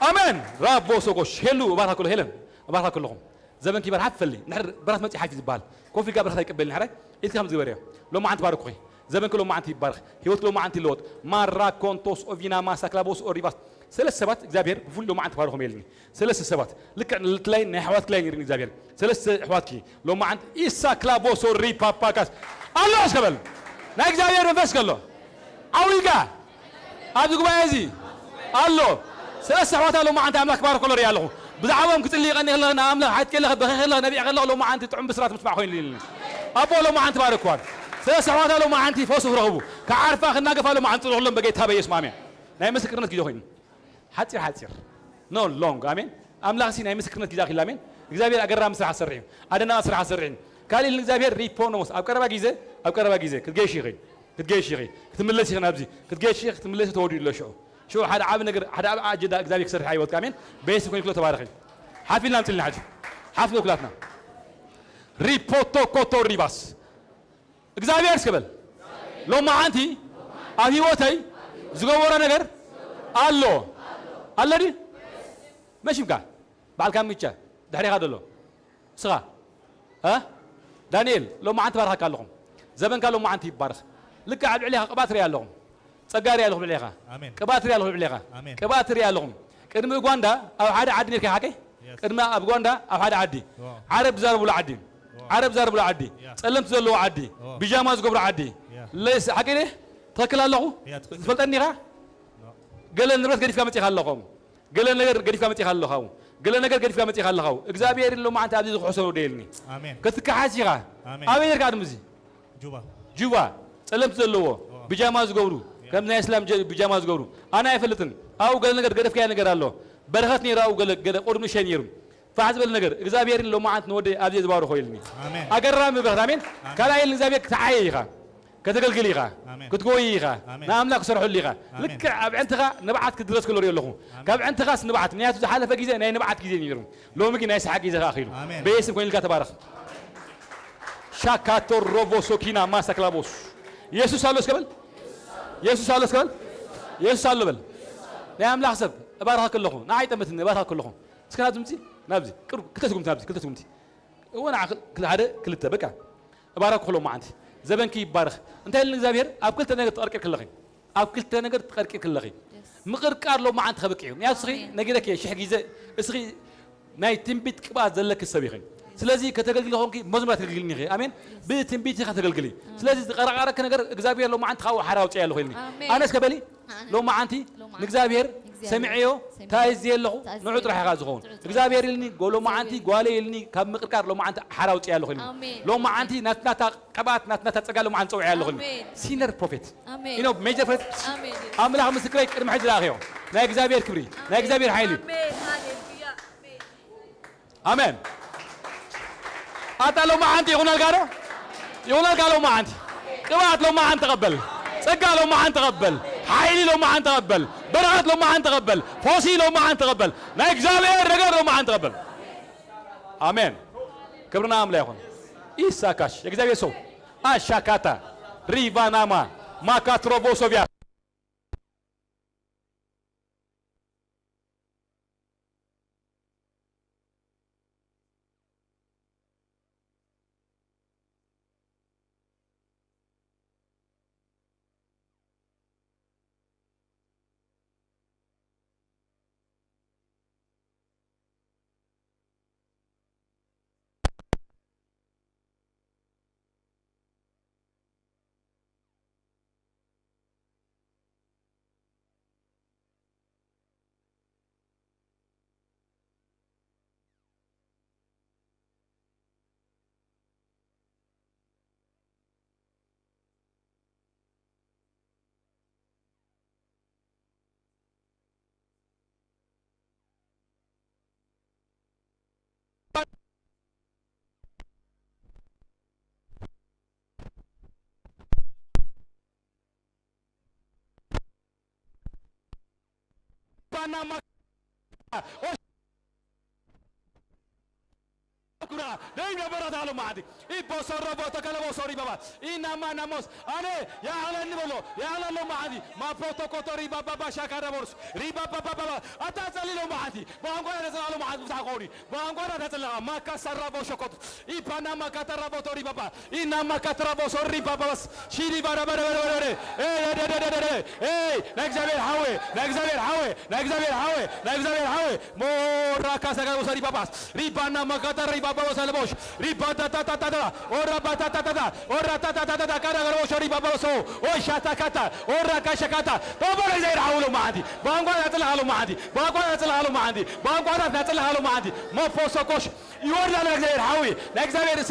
أمين راب بوسوكوش هلو بارك كله هلن بارك كلهم زمن كبر حفلي نحر برات متي حاجة زبال كوفي قبل خليك قبل نحر إنت خمس زواريا لو ما أنت باركوي زمن كله ما أنت بارك هيوت لو ما أنت لوت مرة كونتوس أوفينا ما سكلابوس أوريفاس ثلاث سبات زابير بفول لو ما أنت باركهم يلني ثلاث سبات لك التلاين نحوات كلاين يرني زابير ثلاث حوات كي لو ما أنت إيسا كلابوس أوري بابا كاس الله أسكبل ناك زابير نفس كله أوليكا أبدو كبايزي الله ثلاث حوات لو ما أنت أملاك بارك الله رياله بدعوهم كنت اللي غني الله نعم له حد كله بخير الله نبي الله لو ما أنت تعم بسرعة متبع خوين لي أبو لو ما أنت بارك وان ثلاث حوات لو ما أنت فوسه رغبو كعارف آخر ناقف لو ما أنت تروح لهم بقيت هذا يسمع نايم مسكرنا كذا خوين حتصير نو لونج آمين أملاك سي نايم مسكرنا كذا خيل آمين إخزابير أقرب مسرح سرعين أدنى مسرح سرعين كالي الإخزابير ريبونوس أقرب جيزة كتجيشي غي كتملسي نابزي كتجيشي كتملسي توري له شو حد عاب نقر حد عاب عجدا إخزابير يكسر حيوات كامين بيس يكون كله تباركين حافين لام تلنا حاجة حافظوا كلاتنا ريبوتو كوتو ريباس إخزابير سكبل لو ما أنتي أبي وتاي زغورا نقر الله دي ماشي بقى بالكام ميتشا دحري هذا له صغا ها دانيال لو ما أنت بارك لهم زمن قالوا ما أنت بارك لك عاد عليها قبات ريال لهم صقار ريال لهم عليها قبات ريال لهم عليها قبات ريال لهم كرم أوغندا أو حدا عدي نركي حكي كرم أوغندا أو حدا عدي عرب زارب ولا عدي عرب زارب ولا عدي سلمت زلوا عدي بيجامة زقبر عدي ليس حكي ليه تكل الله فلتني غا قال الناس قريب كم تخلقهم قال النجار قريب كم تخلقهم قال النجار قريب كم تخلقهم إخزابير اللي ما أنت عبد حسن وديلني كتك حاسيها أمين يركض مزي جوا سلمت زلوا بيجامة زقبرو كم ناس إسلام بيجامة زقبرو أنا يفلتن أو قال النجار قريب كأي نجار الله برهتني راو قال قرن شنيرم فحسب النجار إخزابير اللي ما أنت نودي عبد زبارو خويلني أقرب بهرامين كلا إخزابير تعايها كتقلقليها كتقويها نعم لا كسر حليها لك أنتها نبعت كدرس كل ريال لهم كاب أنتها نبعت نيات حالة فجيزة ناي نبعت كذي نيرم لو ممكن ناس حق جيزة آخره باسم كون الكتبارخ شاكاتور روبو سوكينا ما سكلابوس يسوع سالوس قبل يسوع سالوس قبل يسوع سالو قبل نعم لا حسب بارها كلهم نعيت متن بارها كلهم سكنا تمتي نبزي كتسكم تنبزي كتسكم تي وانا كل هذا كل تبكى بارك كلهم ما عندي زبن كي بارخ انت اللي زابير ابكلت نقدر تقرك كلغي ابكلت نقدر تقرك كلغي مقر قارلو ما عند خبقيهم يا صغي نقدك يا شي حقيزه اصغي ناي تنبيت كبات زلك السبيخين سلازي كتقلقل هونكي مزمره تقلقلني غي امين بتنبيت كتقلقلي سلازي قرقارك نقدر اغزابير لو ما عند خاو حراوط يالو خيلني انا اسكبلي لو ما عندي اغزابير سمعيو تايز يلو نعود راح يغازغون اغزابير لني قولو ما عندي قالي لني كم مقرقار لو ما عند حراوط يالو خيلني لو ما عندي ناتنا قبات ناتنا تصقالو ما عند صوع يالو خيلني سينر بروفيت يو ميجر بروفيت املاح مسكري قدم حد لاخيو لا اغزابير كبري لا اغزابير حيلي امين أتا لو ما عندي يقول قالوا ما عندي قبات لو ما عند تقبل سقا لو ما عند تقبل حيلي لو ما عند تقبل برغت لو ما عند تقبل فوسي لو ما عند تقبل نايك زابير رجال لو ما عند تقبل آمين كبرنا عمله يكون إيسا كاش يكذب يسوع أشاكاتا ريفا ناما ما كاتروبو سوفيا Ribana Kura, dei beratalo madi. Ipo sorrobo takalo sorry baba. Inama namos. Ane ya ala nibolo. Ya ala lo madi. Ma protocolo riba baba shakara bors. Riba baba. Atasali lo madi. Bangora tasalo madi musakori. Bangora tasala maka sarrabo shokot. Ipana maka tarabo tori baba. Inama katrabo sorry baba. Shiri bara. Hey, Nexavel hawe. Mora kasagaro sorry baba. Ribana maka tarriba Babos Albosh, Ribata Tata, Ora Batata, Ora Tata, Caragaro, Ribaboso, O Shatakata, Ora Kashakata, Babos Halumadi, Bangua Halumadi, Bangua Halumadi, Bangua Halumadi, Moposo Kosh, you are the next Howie, next day,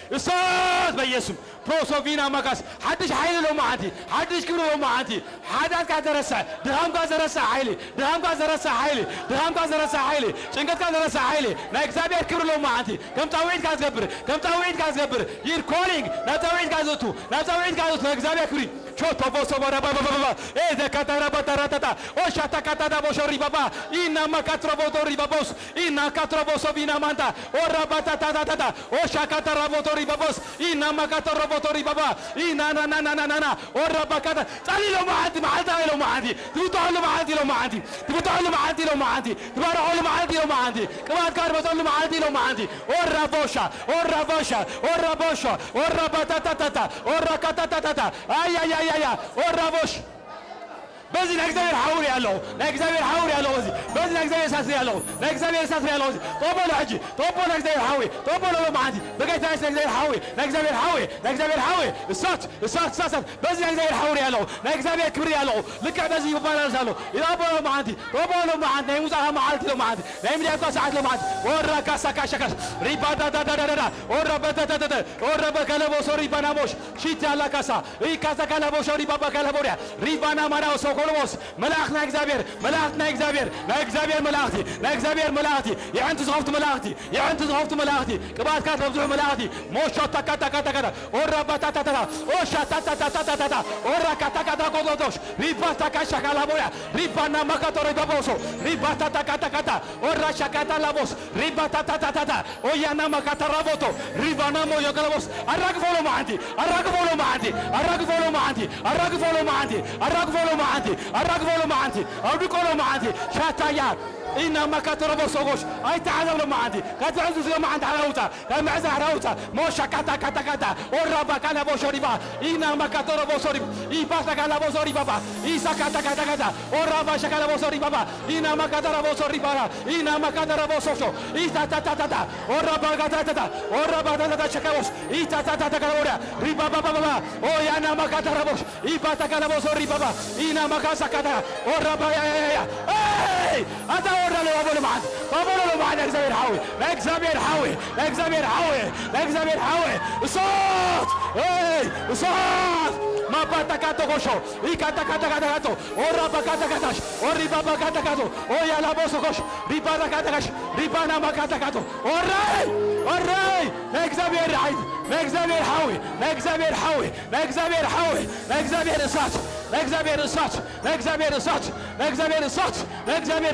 Sot by Yesum. Prosovina Magas, Hadish Hailo Mahdi, Hadish Guru Mahdi, Hadat Kadarasa, Dham Gazarasa Haile, Dham Gazarasa Haile, Dham Gazarasa Haile, Chingat Gazarasa Haile, Naxabia Kuru Mahdi, come to wait Gazabur, you're calling, not a wait Gazotu, not a wait Gazotu, Naxabia Kuri, Chotoboso, the Catarabatata, O Shatakata Boshori Baba, Ina Makatrobotori Babos, Ina Katrobosovina Manta, O Rabatata, O Shakatarabotori Babos, Ina Makatrobo. Tori Baba, na ora bakata, salilo mahadi, mahadalo mahadi, tibutalo mahadi lo mahadi, tibutalo mahadi lo mahadi, tibaro mahadi lo mahadi, kamat karbotalo mahadi lo mahadi, ora bosha, ora batata, ora katatata, ay, ora bosh. بس نكذب حوري على نكذب حوري على وزي بس نكذب ساسري على نكذب ساسري على وزي طب الحجي طب نكذب حوري طب لو ما عندي بقيت عايز نكذب حوري نكذب حوري الصوت بس نكذب حوري على نكذب كبري على لك بس يبان على إذا بقول ما عندي طب لو ما عندي موزع ما عندي لو ما عندي نعم لي أكو ساعات لو ما عندي ورا كاسا كاشكاش ريبا دا ورا بتا ورا بكلام وصوري بناموش شيت على كاسا كاسا كلام وصوري بابا كلام بوريا ريبانا مرا كولوس ملاخنا اكزابير ملاختي يا انت زغفت ملاختي كبات كات ربزو ملاختي مو شوتا كاتا ورا باتاتا او شاتا ورا كاتا كودوش ريباتا كاشا لابويا ريبانا ماكاتوري بابوسو ريباتا كاتا ورا شاكاتا لابوس ريباتا او يانا ماكاتا رابوتو ريبانا مو يوكلابوس اراك فولو معندي الرقبة ما عندي أوديكولو ما عندي شاتايا إنما كتربو سوغوش أي تعالوا ما عندي كتعزز ما عند حلاوتا كمعزة حلاوتا موشا كتا وربا كلا بوشوريبا إنما كتربو سوريبا إيباتا كلا بوشوريبا إيسا كتا وربا شكلا بوشوريبا إنما كتربو سوريبا إنما كتربو سوشو إيسا تا وربا كتا شكاوش إيسا تا كورا ريبا بابا أو يانا ما كتربوش إيباتا كلا بوشوريبا إنما كاسا كتا وربا يا إيه أنت ورا له أبو معد نكزابير حاوي صوت ما باتكاتو كوشو إيكاتكاتو ورا بكاتكاتاش وري بابا كاتكاتو أو يا لابوسو كوش ريبانا كاتكاش ريبانا ما كاتكاتو أوراي نكزابير عيد نكزابير حاوي نكزابير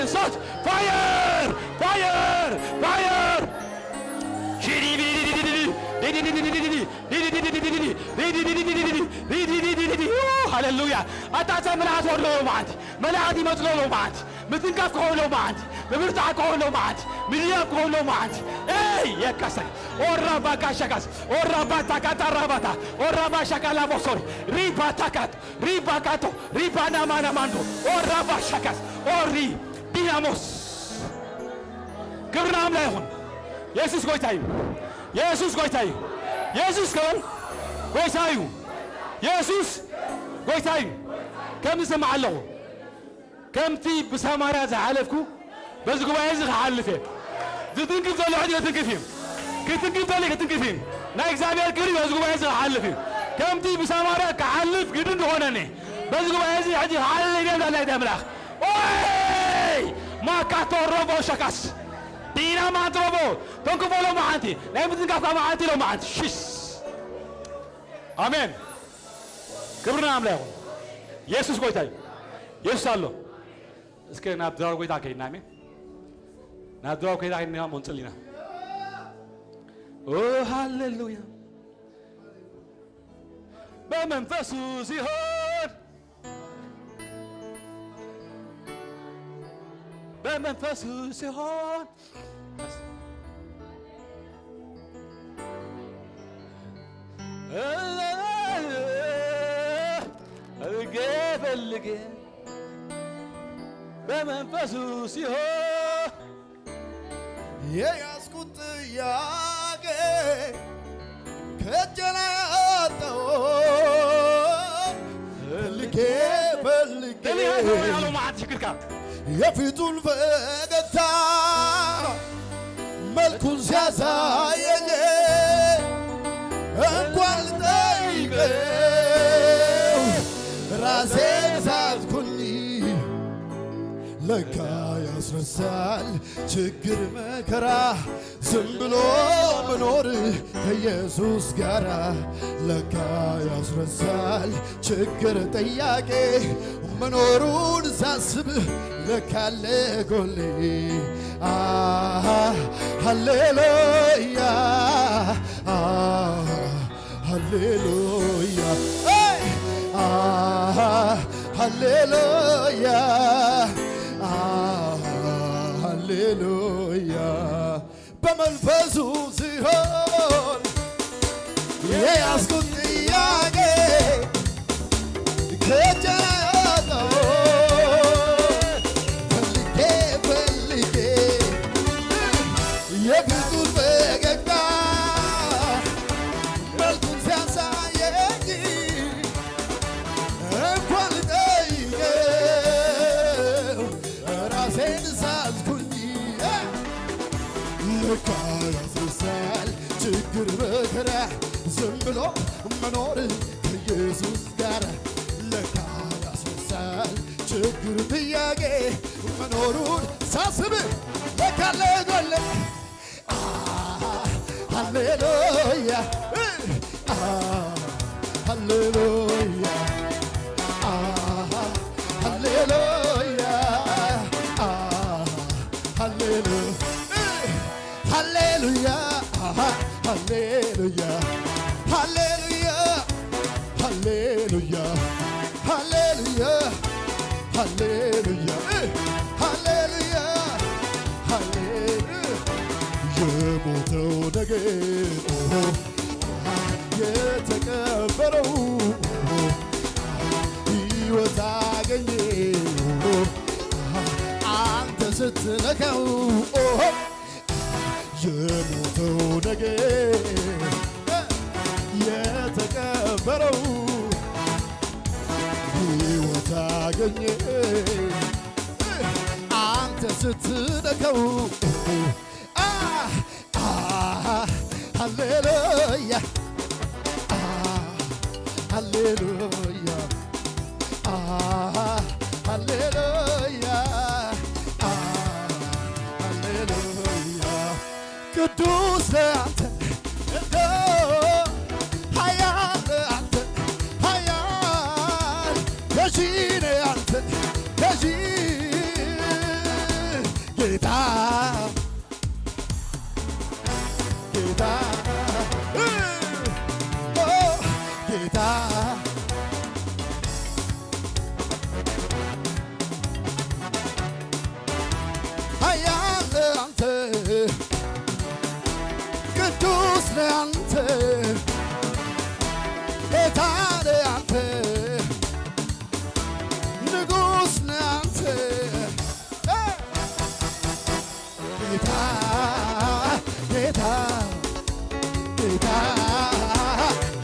صوت فاير هللويا أتعطى ملعات ورلو ملعاتي مطلولو معد متنقف كولو معد بمرتع كولو معد مليان كولو معد اي يا كسر ورابا كاشكاس ورابا تاكاتا راباتا ورابا شكالا بوسوري ريبا كاتو ريبا ناما ماندو ورابا شكاس وري ديناموس كبرنا لا يهون يسوس قويتايو يسوس كمان قويتايو يسوس قويتايو كم سمع له كم تي بسامارا زعلفكو بس قبا يزغ حالفه تتنقف ذلك عدي كتنقفين نايك زابير كريم بس قبا يزغ حالفه كم تي بسامارا كحالف قدن دهونني بس قبا يزغ عدي حالف لا يدملاخ اوي ما كاتو روبو شكاس دينا ما تروبو تنقفوا لو معانتي لا يمتنقف معانتي لو معانتي شش امين كبرنا عملاهم ኢየሱስ ጎይታይ ኢየሱስ አሎ እስከ ናብዳው ጎይታ ከይናሜ ናብዳው ጎይታ ከይና ሞንጽሊና ኦ ሃሌሉያ በመንፈሱ ሲሆን በመንፈሱ ሲሆን ፈልጌ በመንፈሱ ሲሆን የያዝኩት ጥያቄ ከእጄ ላይ አጣሁ ፈልጌ ያለው ማዕት ሽክርካ የፊቱን ፈገግታ መልኩን ሲያሳየኝ እንኳን ልጠይቀው ራሴን ሳትኩኝ ለካ ያስረሳል ችግር መከራ ዝም ብሎ መኖር ከኢየሱስ ጋራ ለካ ያስረሳል ችግር ጥያቄ መኖሩን ሳስብ ለካ አለ ጎኔ ሃሌሉያ ሃሌሉያ ሃሌሉያ ሃሌሉያ በመንፈሱ ሲሆን የያዝኩት ጥያቄ ከእጄ አጣሁ ፈልጌ የፊቱን ፈገግታ መልኩን ሲያሳየኝ እንኳን ልጠይቀው ራሴን ሳትኩኝ ለካ ያስረሳል ችግር መከራ ዝም ብሎ መኖር ከኢየሱስ ጋር ለካ ያስረሳል ችግር ጥያቄ መኖሩን ሳስብ ለካ አለ ጎኔ ሃሌሉያ ሃሌሉያ ሃሌሉያ ሃሌሉያ ሃሌሉያ ሃሌሉያ ሃሌሉያ ሃሌሉያ ሃሌሉያ ሃሌሉያ ሃሌሉያ የሞተው ነገር የተቀበረው ሕይወት አገኘ አንተ ስትነካው የሞተው ነገር የተቀበረው ሕይወት አገኘ አንተ ስትነካው ሃሌሉያ ሃሌሉያ ሃሌሉያ ሃሌሉያ ቅዱስ አንተ እንደ ኃያል አንተ ኃያል ገዢ ነህ አንተ ገዢ ጌታ ጌታ ጌታ ኃያል አንተ ቅዱስ ነህ አንተ ጌታ ነህ አንተ ንጉሥ ነህ አንተ ጌታ ጌታ ጌታ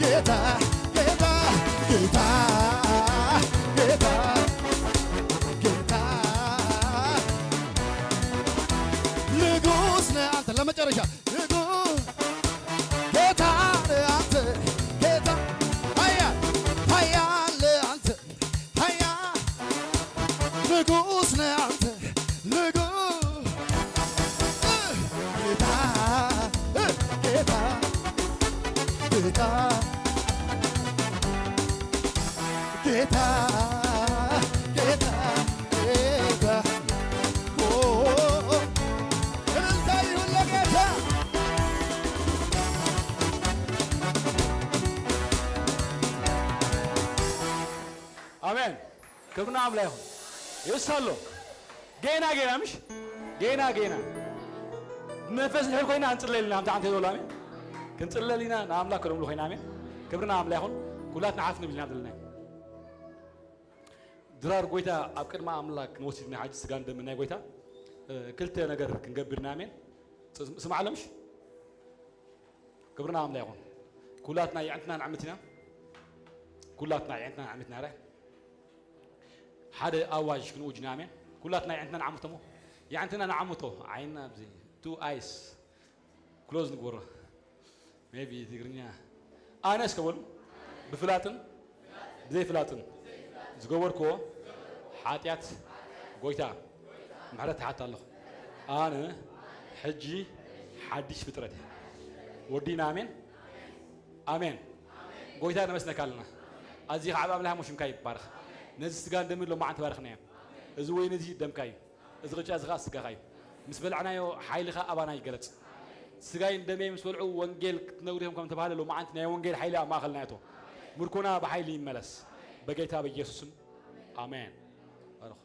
ጌታ ጌታ ጌታ ጌታ ጌታ ንጉሥ ነህ አንተ ለመጨረሻ ንጉሥ ጌታ ነህ አንተ ጌታ ኃያል ኃያል ነህ አንተ ኃያል ንጉሥ ነህ አንተ ንጉሥ ጌታ ጌታ ጌታ ጌታ አሜን ክብርና አምላክ ይሁን ይወሳሉ ገና ገና ምሽ ገና ገና መንፈስ ሄልኮይና አንጽለልና አንተ ይዞላ አሜን ክንጽለልና አምላክ ነው ለሆይና አሜን ክብርና አምላክ ይሁን ኩላትና ዓፍን ብልና ደልና ድራር ጎይታ ኣብ ቅድማ አምላክ ንወሲድና ሓጅ ስጋ እንደምናይ ጎይታ ክልተ ነገር ክንገብርና አሜን ስማዓለምሽ ክብርና አምላክ ይሁን ኩላትና ያንተና ንዓመትና ኩላትና ያንተና ንዓመትና ራ ሓደ ኣዋጅ ክንውጅና አሜን ኩላትና ያንተና ንዓመተሞ ያንተና ንዓመቶ ዓይና ብዚ two eyes close ንግበሮ maybe ትግርኛ ኣነስ ከበሉ ብፍላጥን ብዘይ ፍላጥን ዝገበርክዎ ሓጢያት ጎይታ ምሕረት ተሓት ኣለኹ ኣነ ሕጂ ሓድሽ ፍጥረት ወዲና አሜን አሜን ጎይታ ነመስነካ ኣለና ኣዚ ከዓ ኣምላኽ ሙሽምካ ይባርኽ ነዚ ስጋ እንደምሎ ማዓንተ ባርኽና እያ እዚ ወይኒ እዚ ደምካ እዩ እዚ ቅጫ እዚ ከዓ ስጋኻ እዩ ምስ በልዕናዮ ሓይልኻ ኣባና ይገለጽ ስጋይ እንደመይ ምስ በልዑ ወንጌል ክትነግሩهم ከም ተባሃለ ሎ ማዓንተ ናይ ወንጌል ሓይሊ ኣብ ማእኸልና እቶ ምርኮና ብሓይሊ ይመለስ በጌታ በኢየሱስም አሜን ባርኽ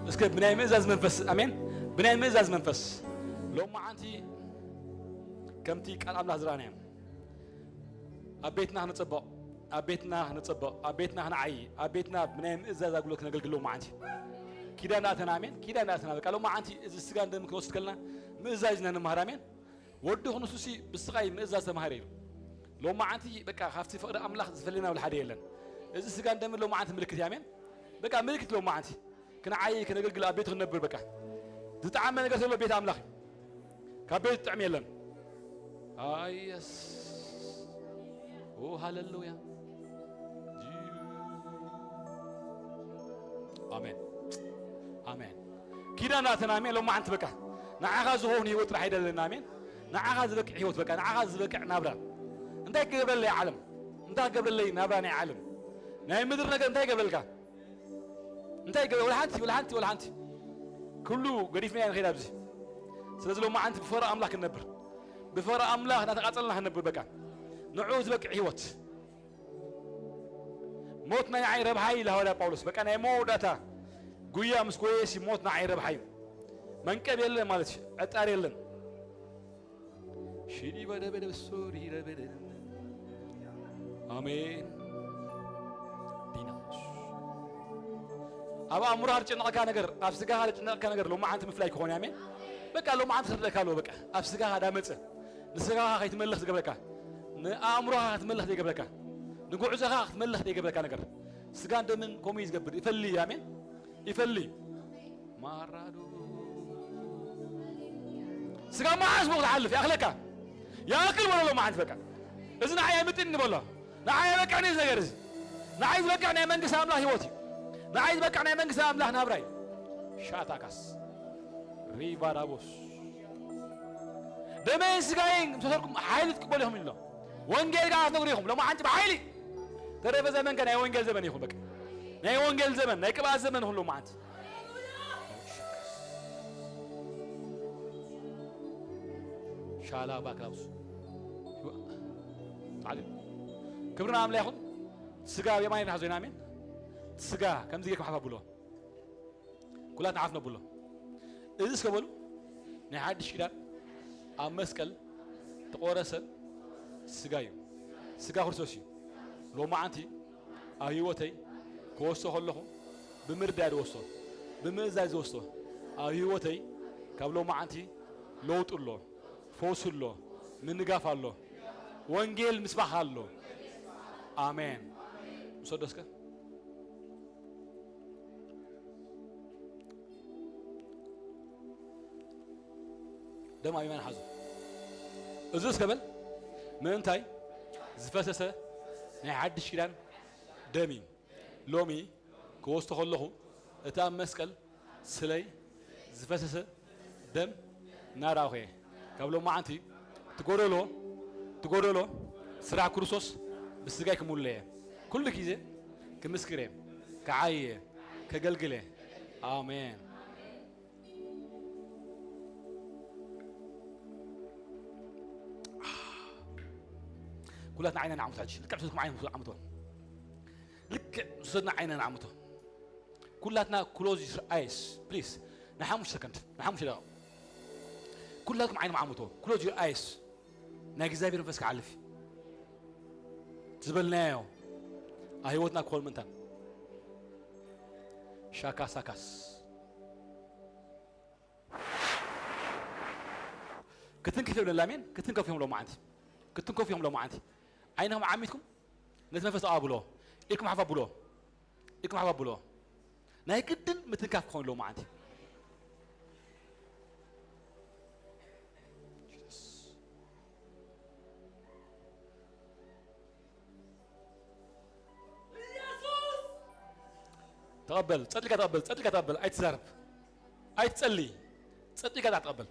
اسكت بناي مئزاز منفس امين بناي مئزاز منفس لو ما انتي كمتي قال الله زرانيا ابيتنا نصبق ابيتنا نصبق ابيتنا نعي ابيتنا بناي مئزاز اقولك نغلغلو ما انتي كيداناتنا امين كيداناتنا بقى لو ما انتي اذا سغا እንደምክ ወስድከልና مئزاجنا نمهر امين ودو خنسوسي بسقاي مئزاز تمهرير لو ما انتي بقى خافتي فقد املاح زفلنا ولا حد يلن اذا سغا እንደምን لو ما انت ملكت يا امين بقى ملكت لو ما انتي كنا عاي كنا قلقل أبيت نبر بكا تتعامل نقص له بيت أملاخ كبيت تعمل لنا يس أوه هاللويا آمين آمين كده ناتنا آمين لو ما أنت بكا نعاغز هوني وترح يدل لنا آمين نعاغز بك حيوت بكا نعاغز بك نابرا أنت قبل لي عالم أنت قبل لي نابرا عالم ناي مدرنا أنت قبل كا انت ولا انت كله قريف مين غير ابزي سلازل لو ما انت بفرا املاك النبر بفرا املاك نتقاتلنا النبر بقى نعوز بك عيوت موتنا يعي ربحي لهولا باولوس بقى انا موداتا قويا مسكويس موتنا يعي ربحي منكب يلن مالتش اطار يلن شيدي بدا بسوري بدا امين أبا أمور هرجع كان نجر أفسقها هرجع كان نجر لو ما أنت مفلاي كون يامين بقى لو ما أنت خد لك لو بقى أفسقها هذا متى نسقها خيت ملخ قبل كا أمورها تملخ دي قبل كا نقول عزها تملخ دي قبل كا نجر سقان دمن كوميز قبل يفلي يامين يفلي ما رادو سقان ما عايز تعلف يا أخلك يا أكل ولا لو ما أنت بقى إذا نعيا متن والله نعيا بقى عني زجرز نعيا بقى عني من قسم الله هوتي نعيد بك عنا منقسم أملاح نابراي شاتاكاس ريبا رابوس دمين سقاين مسافركم حيلي تقبلهم الله وانجيل قاعد نقولهم لو ما أنت بحيلي ترى في زمن كان وانجيل زمن يخو بك ناي وانجيل زمن ناي كبا زمن هو لو ما أنت شالا باكلاوس تعالي كبرنا أملاحهم سجا يما ينحزون آمين سجا كم زيك محفا بلو كلنا نعرفنا بلو إذا سكبلو نحد شيران أمسكال تقورسل سجايو سجا خرسوسي لو ما أنتي أيوتي كوسو خلهم بمرداد وصل بمزاج وصل أيوتي كابلو ما أنتي لوت الله فوس الله من نجاف الله وانجيل مسبح الله آمين صدقك دم أيمان حزو أزوس قبل من تاي زفسسة نعد شيران دمي لومي كوست خلله اتام مسكل سلي زفسسة دم ناراوه قبل ما أنتي تقولوا له سرع كروسوس بسجاي كمولة كل كيزة كمسكرة كعاية كجلجلة آمين كلنا عيننا نعمته لك عبتكم عين نعمته لك صدنا عيننا نعمته كلنا close your eyes please نحمش سكند نحمش لا كلكم عين نعمته close your eyes ناجزاي بيرفسك علفي زبلنايو أهيوتنا كل منتن شاكا ساكاس كتن كيف يوم اللامين كتن كيف يوم لو ما عندي كتن كيف يوم لو ما عندي أينهم عميتكم نتنفس أبلو إلكم حفا بلو إلكم حفا بلو ناي كتن متن كيف كون لو ما عندي تقبل تصدق تقبل تصدق تقبل أي تزرب أي تصلي تصدق تقبل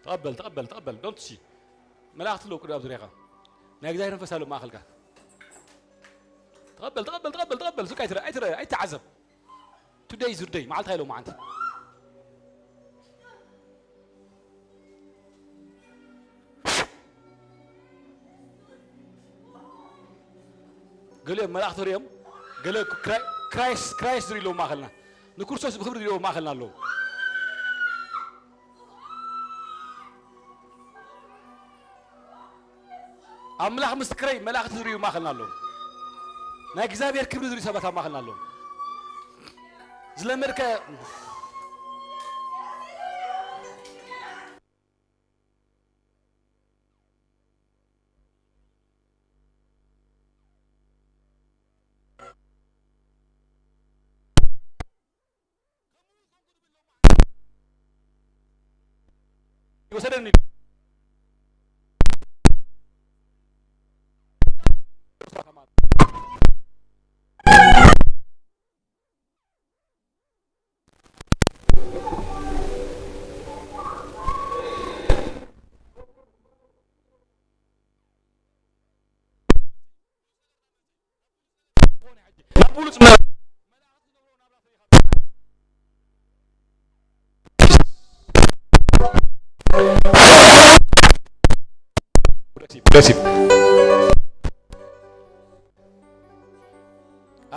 تقبل تقبل تقبل don't see ملاحظ له كده بطريقة نقدر ننفس له ما خلقه تقبل تقبل تقبل تقبل زوج أي تعذب today is your day ما عالتها له ما عندي قال لي ملاحظ اليوم قال لي كرايس دري له ما خلنا نكورسوس بخبر دري له ما خلنا له أملاح مستكري ملاح تدري ما خلنا له ناجزابير كبر تدري سبتها ما خلنا له زلمركا يوصلني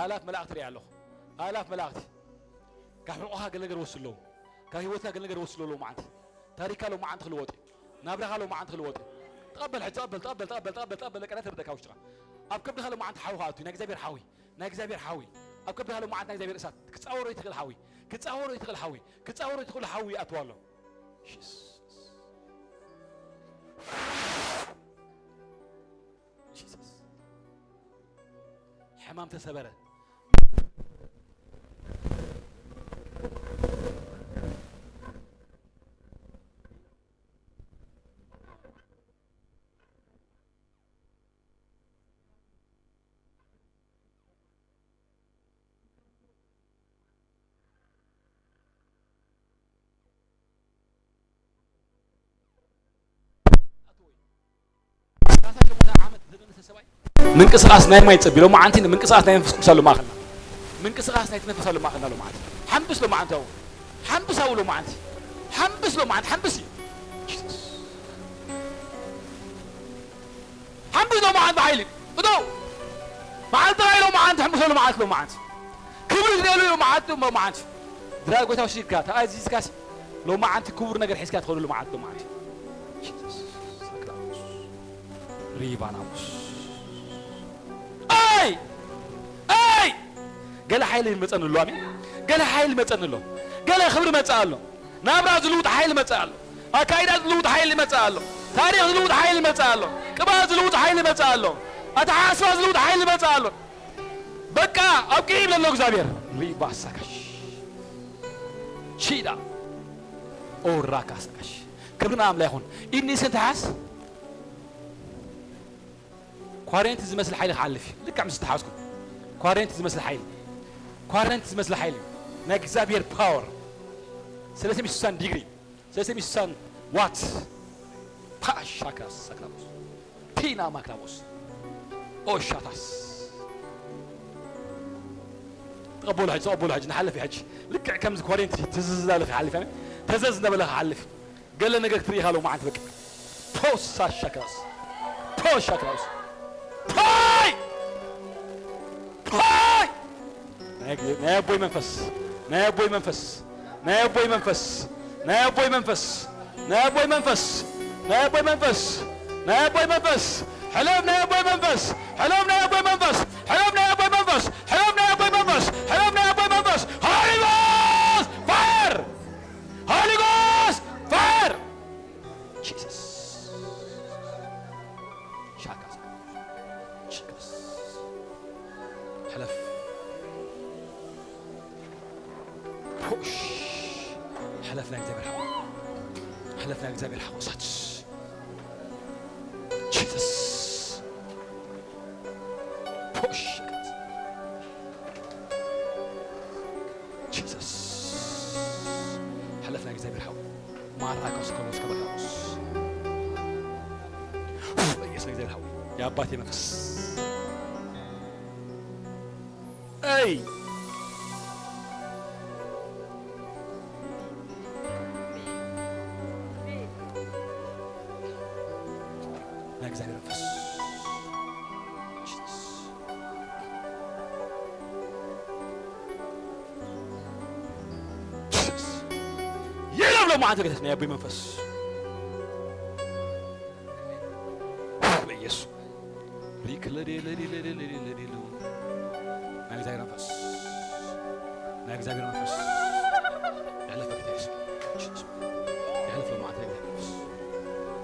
آلاف ملاك تري على آلاف ملاك كحنا أوها قلنا نجر وصلوا كهيوتنا قلنا نجر وصلوا له ما عندي تاريخ له ما عند خلوتي نابرها له ما عند خلوتي تقبل تقبل تقبل تقبل تقبل تقبل لك أنا تردك أوشتغل أبكب دخلوا ما عند حاوي هاتي نجزبير حاوي نجزبير حاوي أبكب دخلوا ما عند نجزبير إسات كتصور يدخل حاوي كتصور يدخل حاوي كتصور يدخل حاوي أطوله حمام تسبره من قصاص ناي ما يتصبي لو ما عنتي من قصاص ناي نفسك سلو ما خلنا من قصاص ناي تنفس سلو ما خلنا لو ما عنتي حنبس لو ما عنتو حنبس أولو ما عنتي حنبس لو ما عنتي حنبسي حنبس لو ما عنت بعيلي بدو ما عنت لو ما عنت حنبس لو ما عنت لو ما عنت كبر لو ما عنت لو ما عنت درا قوي تاو شيكات هاي زيس كاس لو ما عنت كبر نجر حسكات تقول لو ما عنت لو ما عنت ريباناموس أي قال حيل المتن له أمين قال حيل المتن له قال خبر متن له نابرا زلوت حيل متن له أكايد زلوت حيل متن له تاريخ زلوت حيل متن له كبار زلوت حيل متن له أتحاسب زلوت حيل متن له بكا أبكي من اللوك زابير ريبا سكش شيدا أو راكا سكش كبرنا عم لا يخون إني سنتحاس كوارنت زمسل حيل حلفي لك عم تستحوسكم كوارنت زمسل حيل كوارنت زمسل حيل ناك زابير باور 360 ديجري 360 وات باش شاكاس ساكراموس بينا ماكراموس او شاتاس تقبل حج نحلف حج لك كم كوارنت تزز لا حلف فاهم تززنا بلا حلف قال لنا نقدر تريها لو ما عندك بك بوس شاكاس بوس شاكاس هاي نابوي منفس نابوي منفس نابوي منفس نابوي منفس نابوي منفس نابوي منفس نابوي منفس حلم نابوي منفس حلم نابوي منفس حلم نابوي منفس حلم نابوي منفس حلم نابوي منفس هولي غوست فاير هولي غوست فاير جيسس حلف بوش حلفنا اكذب الحوا حلفنا اكذب الحوا ساتش جيسس بوش جيسس حلفنا اكذب الحوا ما راكوس كوس كبراموس يس اكذب الحوا يا اباتي نفس أي نجزع نفس يلا لو ما عندك تسمع يا ابوي منفس يسوع ريك لدي نجزاير نفس نجزاير نفس يحلف بكتيس يحلف لو ما عندك نفس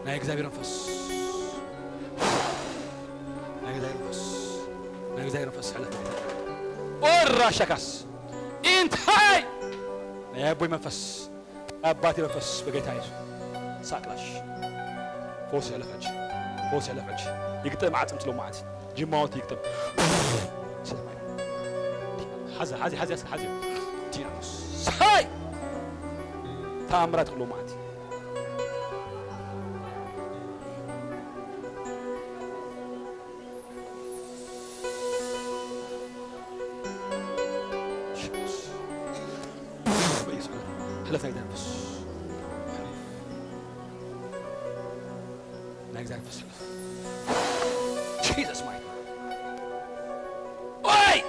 نجزاير نفس نجزاير نفس نجزاير نفس يحلف ورا شكاس انت هاي يا ابوي منفس اباتي منفس بقيت عايز ساكلاش فوس يحلف اجي فوس يحلف اجي يقطع عتمت لو ما عندي جماوت يقطع حزي تيرانوس هاي تامرات كله معتي حلف نقدر نفس نقدر نفس Jesus my Oi!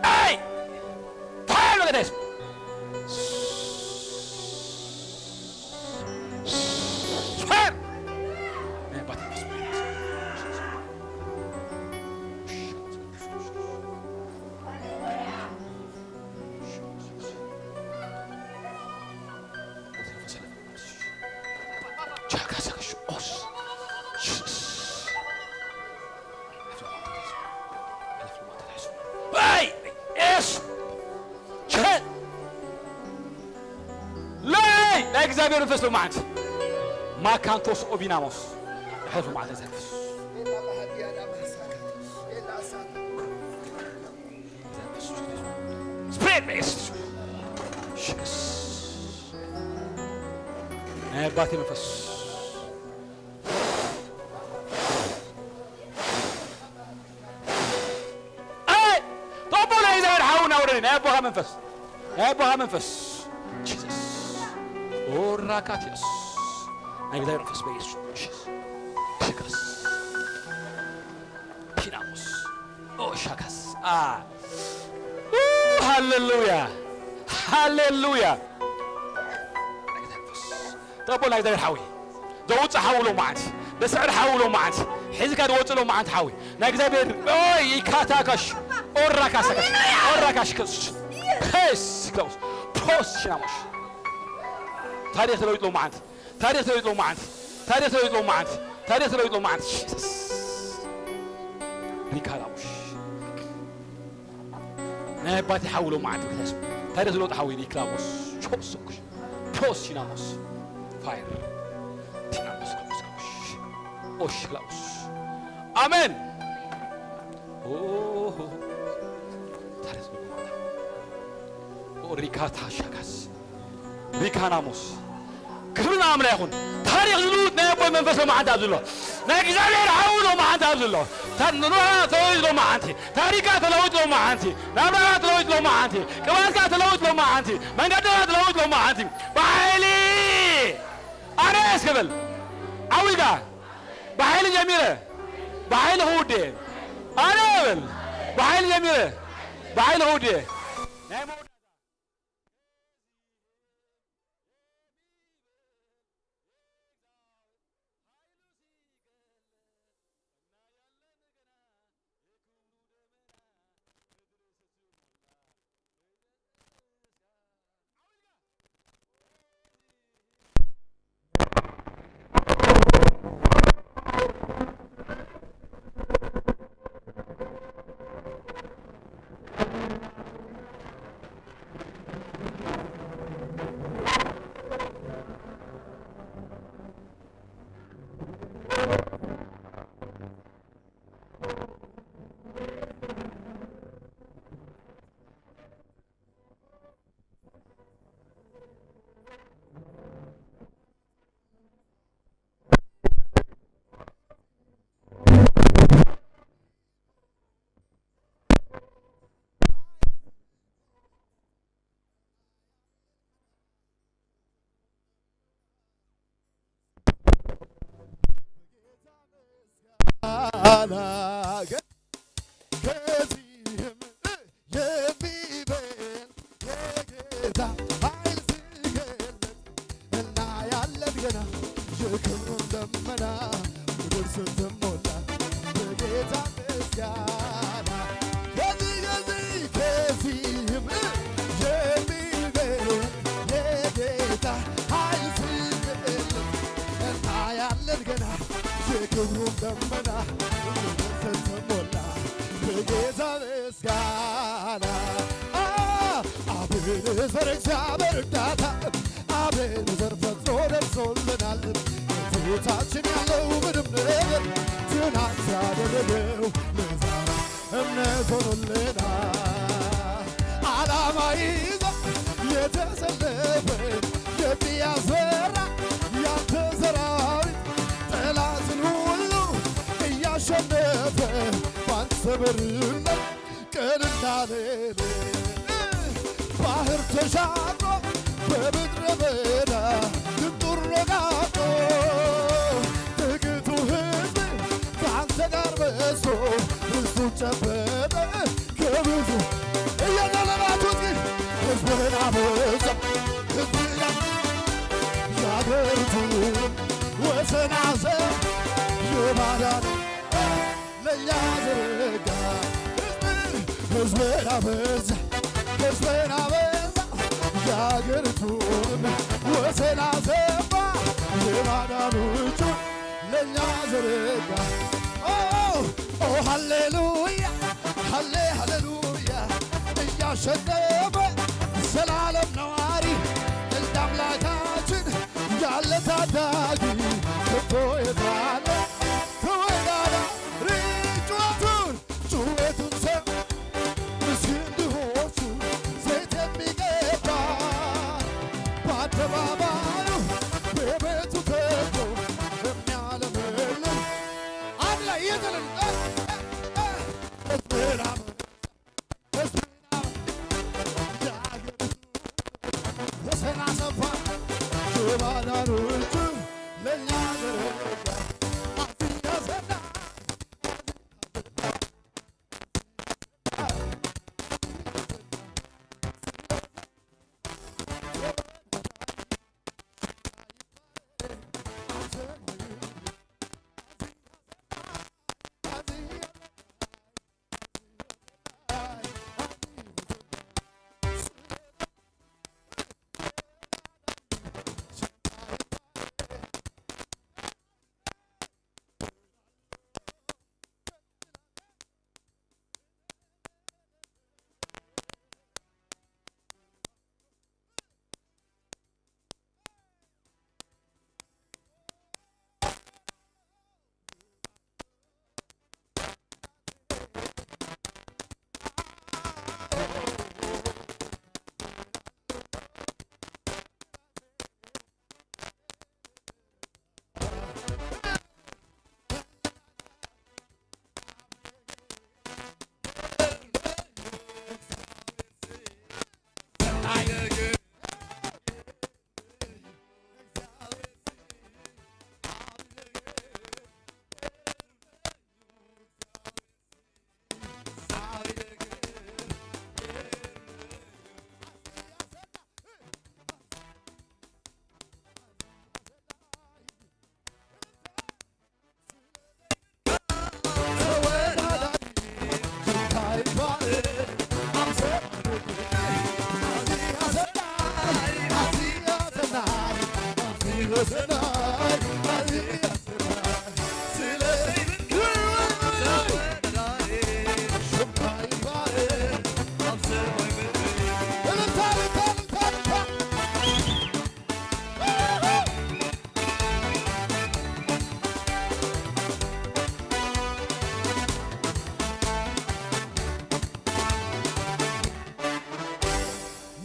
Hey! Time, look at this! Swear! እግዚአብሔር መንፈስ ነው ማለት ማካንቶስ ኦቪናሞስ ይሄው ማለት ነው ስፕሪት ቤስት አባቴ መንፈስ بني نابوها منفس نابوها منفس جيسس اوراكاتيس نقدر نفس بيسوع شكرس كيناموس او شكس هاليلويا هاليلويا نقدر نفس طب نقدر حاوي دوت حاولوا معتي بسعر حاولوا معتي حزك دوتلو معت حاوي نقدر اوي كاتاكش اوراكاسكش اوراكاشكش كيس كلوز بوس شناموش تاريخ لو يطلع معت تاريخ لو يطلع معت تاريخ لو يطلع معت تاريخ لو يطلع معت ريكالاوش نبات يحولوا معت كلاسم تاريخ لو تحول ريكلاوس شوسكش بوس شناموس فاير شناموس كلوس اوش كلاوس امين اوه تاريخ لو معت وريكاتا شاكاس ريكاناموس كبرنا عمل يكون تاريخ زلوت نابو منفس ما عند عبد الله نجزالير حاولوا ما عند عبد الله تنروها تلويت له ما أنتي تاريخها تلويت له ما أنتي نابرها تلويت له ما أنتي كمالها تلويت له ما أنتي من قدرها تلويت له ما أنتي بعيلي أنا إسكبل أولجا بعيلي جميلة بعيلي هودي أنا أول بعيلي جميلة بعيلي هودي ኪዳኖቹ ለእኛ ዘረጋ አስያዘና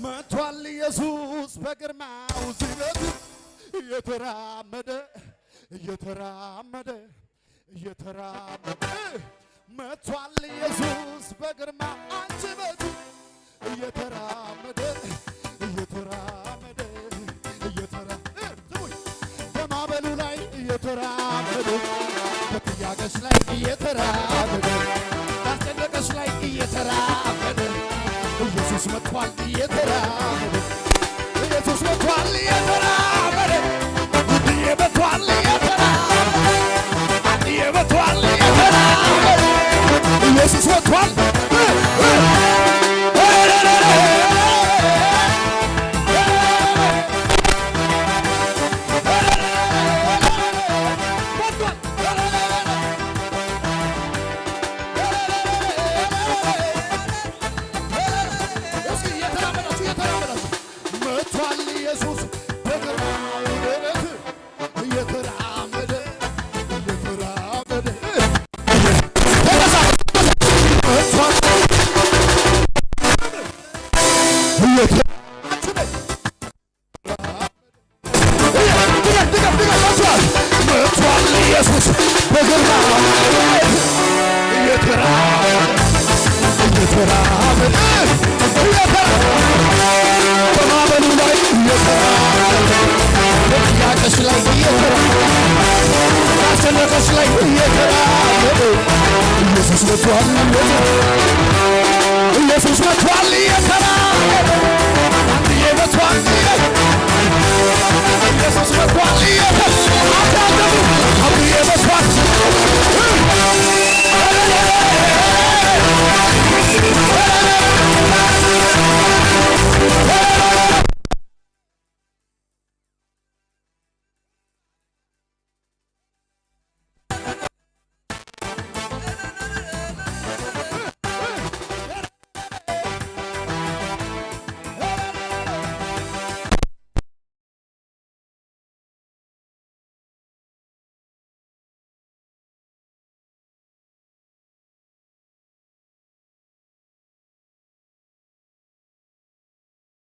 መጥቷል ኢየሱስ በግርማው ዝነት እየተራመደ እየተራመደ እየተራመደ መጥቷል ኢየሱስ በግርማ አንደበቱ እየተራመደ እየተራመደ በማዕበሉ ላይ እየተራመደ በጥያቄሽ ላይ እየተራመደ ባስጨነቀሽ ላይ እየተራመደ ኢየሱስ መጥቷል እየተራመደ ኢየሱስ መጥቷል እየተራመደ ውድዬ መጥቷል እየተራመደ አንድዬ መጥቷል እየተራመደ ኢየሱስ መጥቷል ኢየሱስ መጥቷል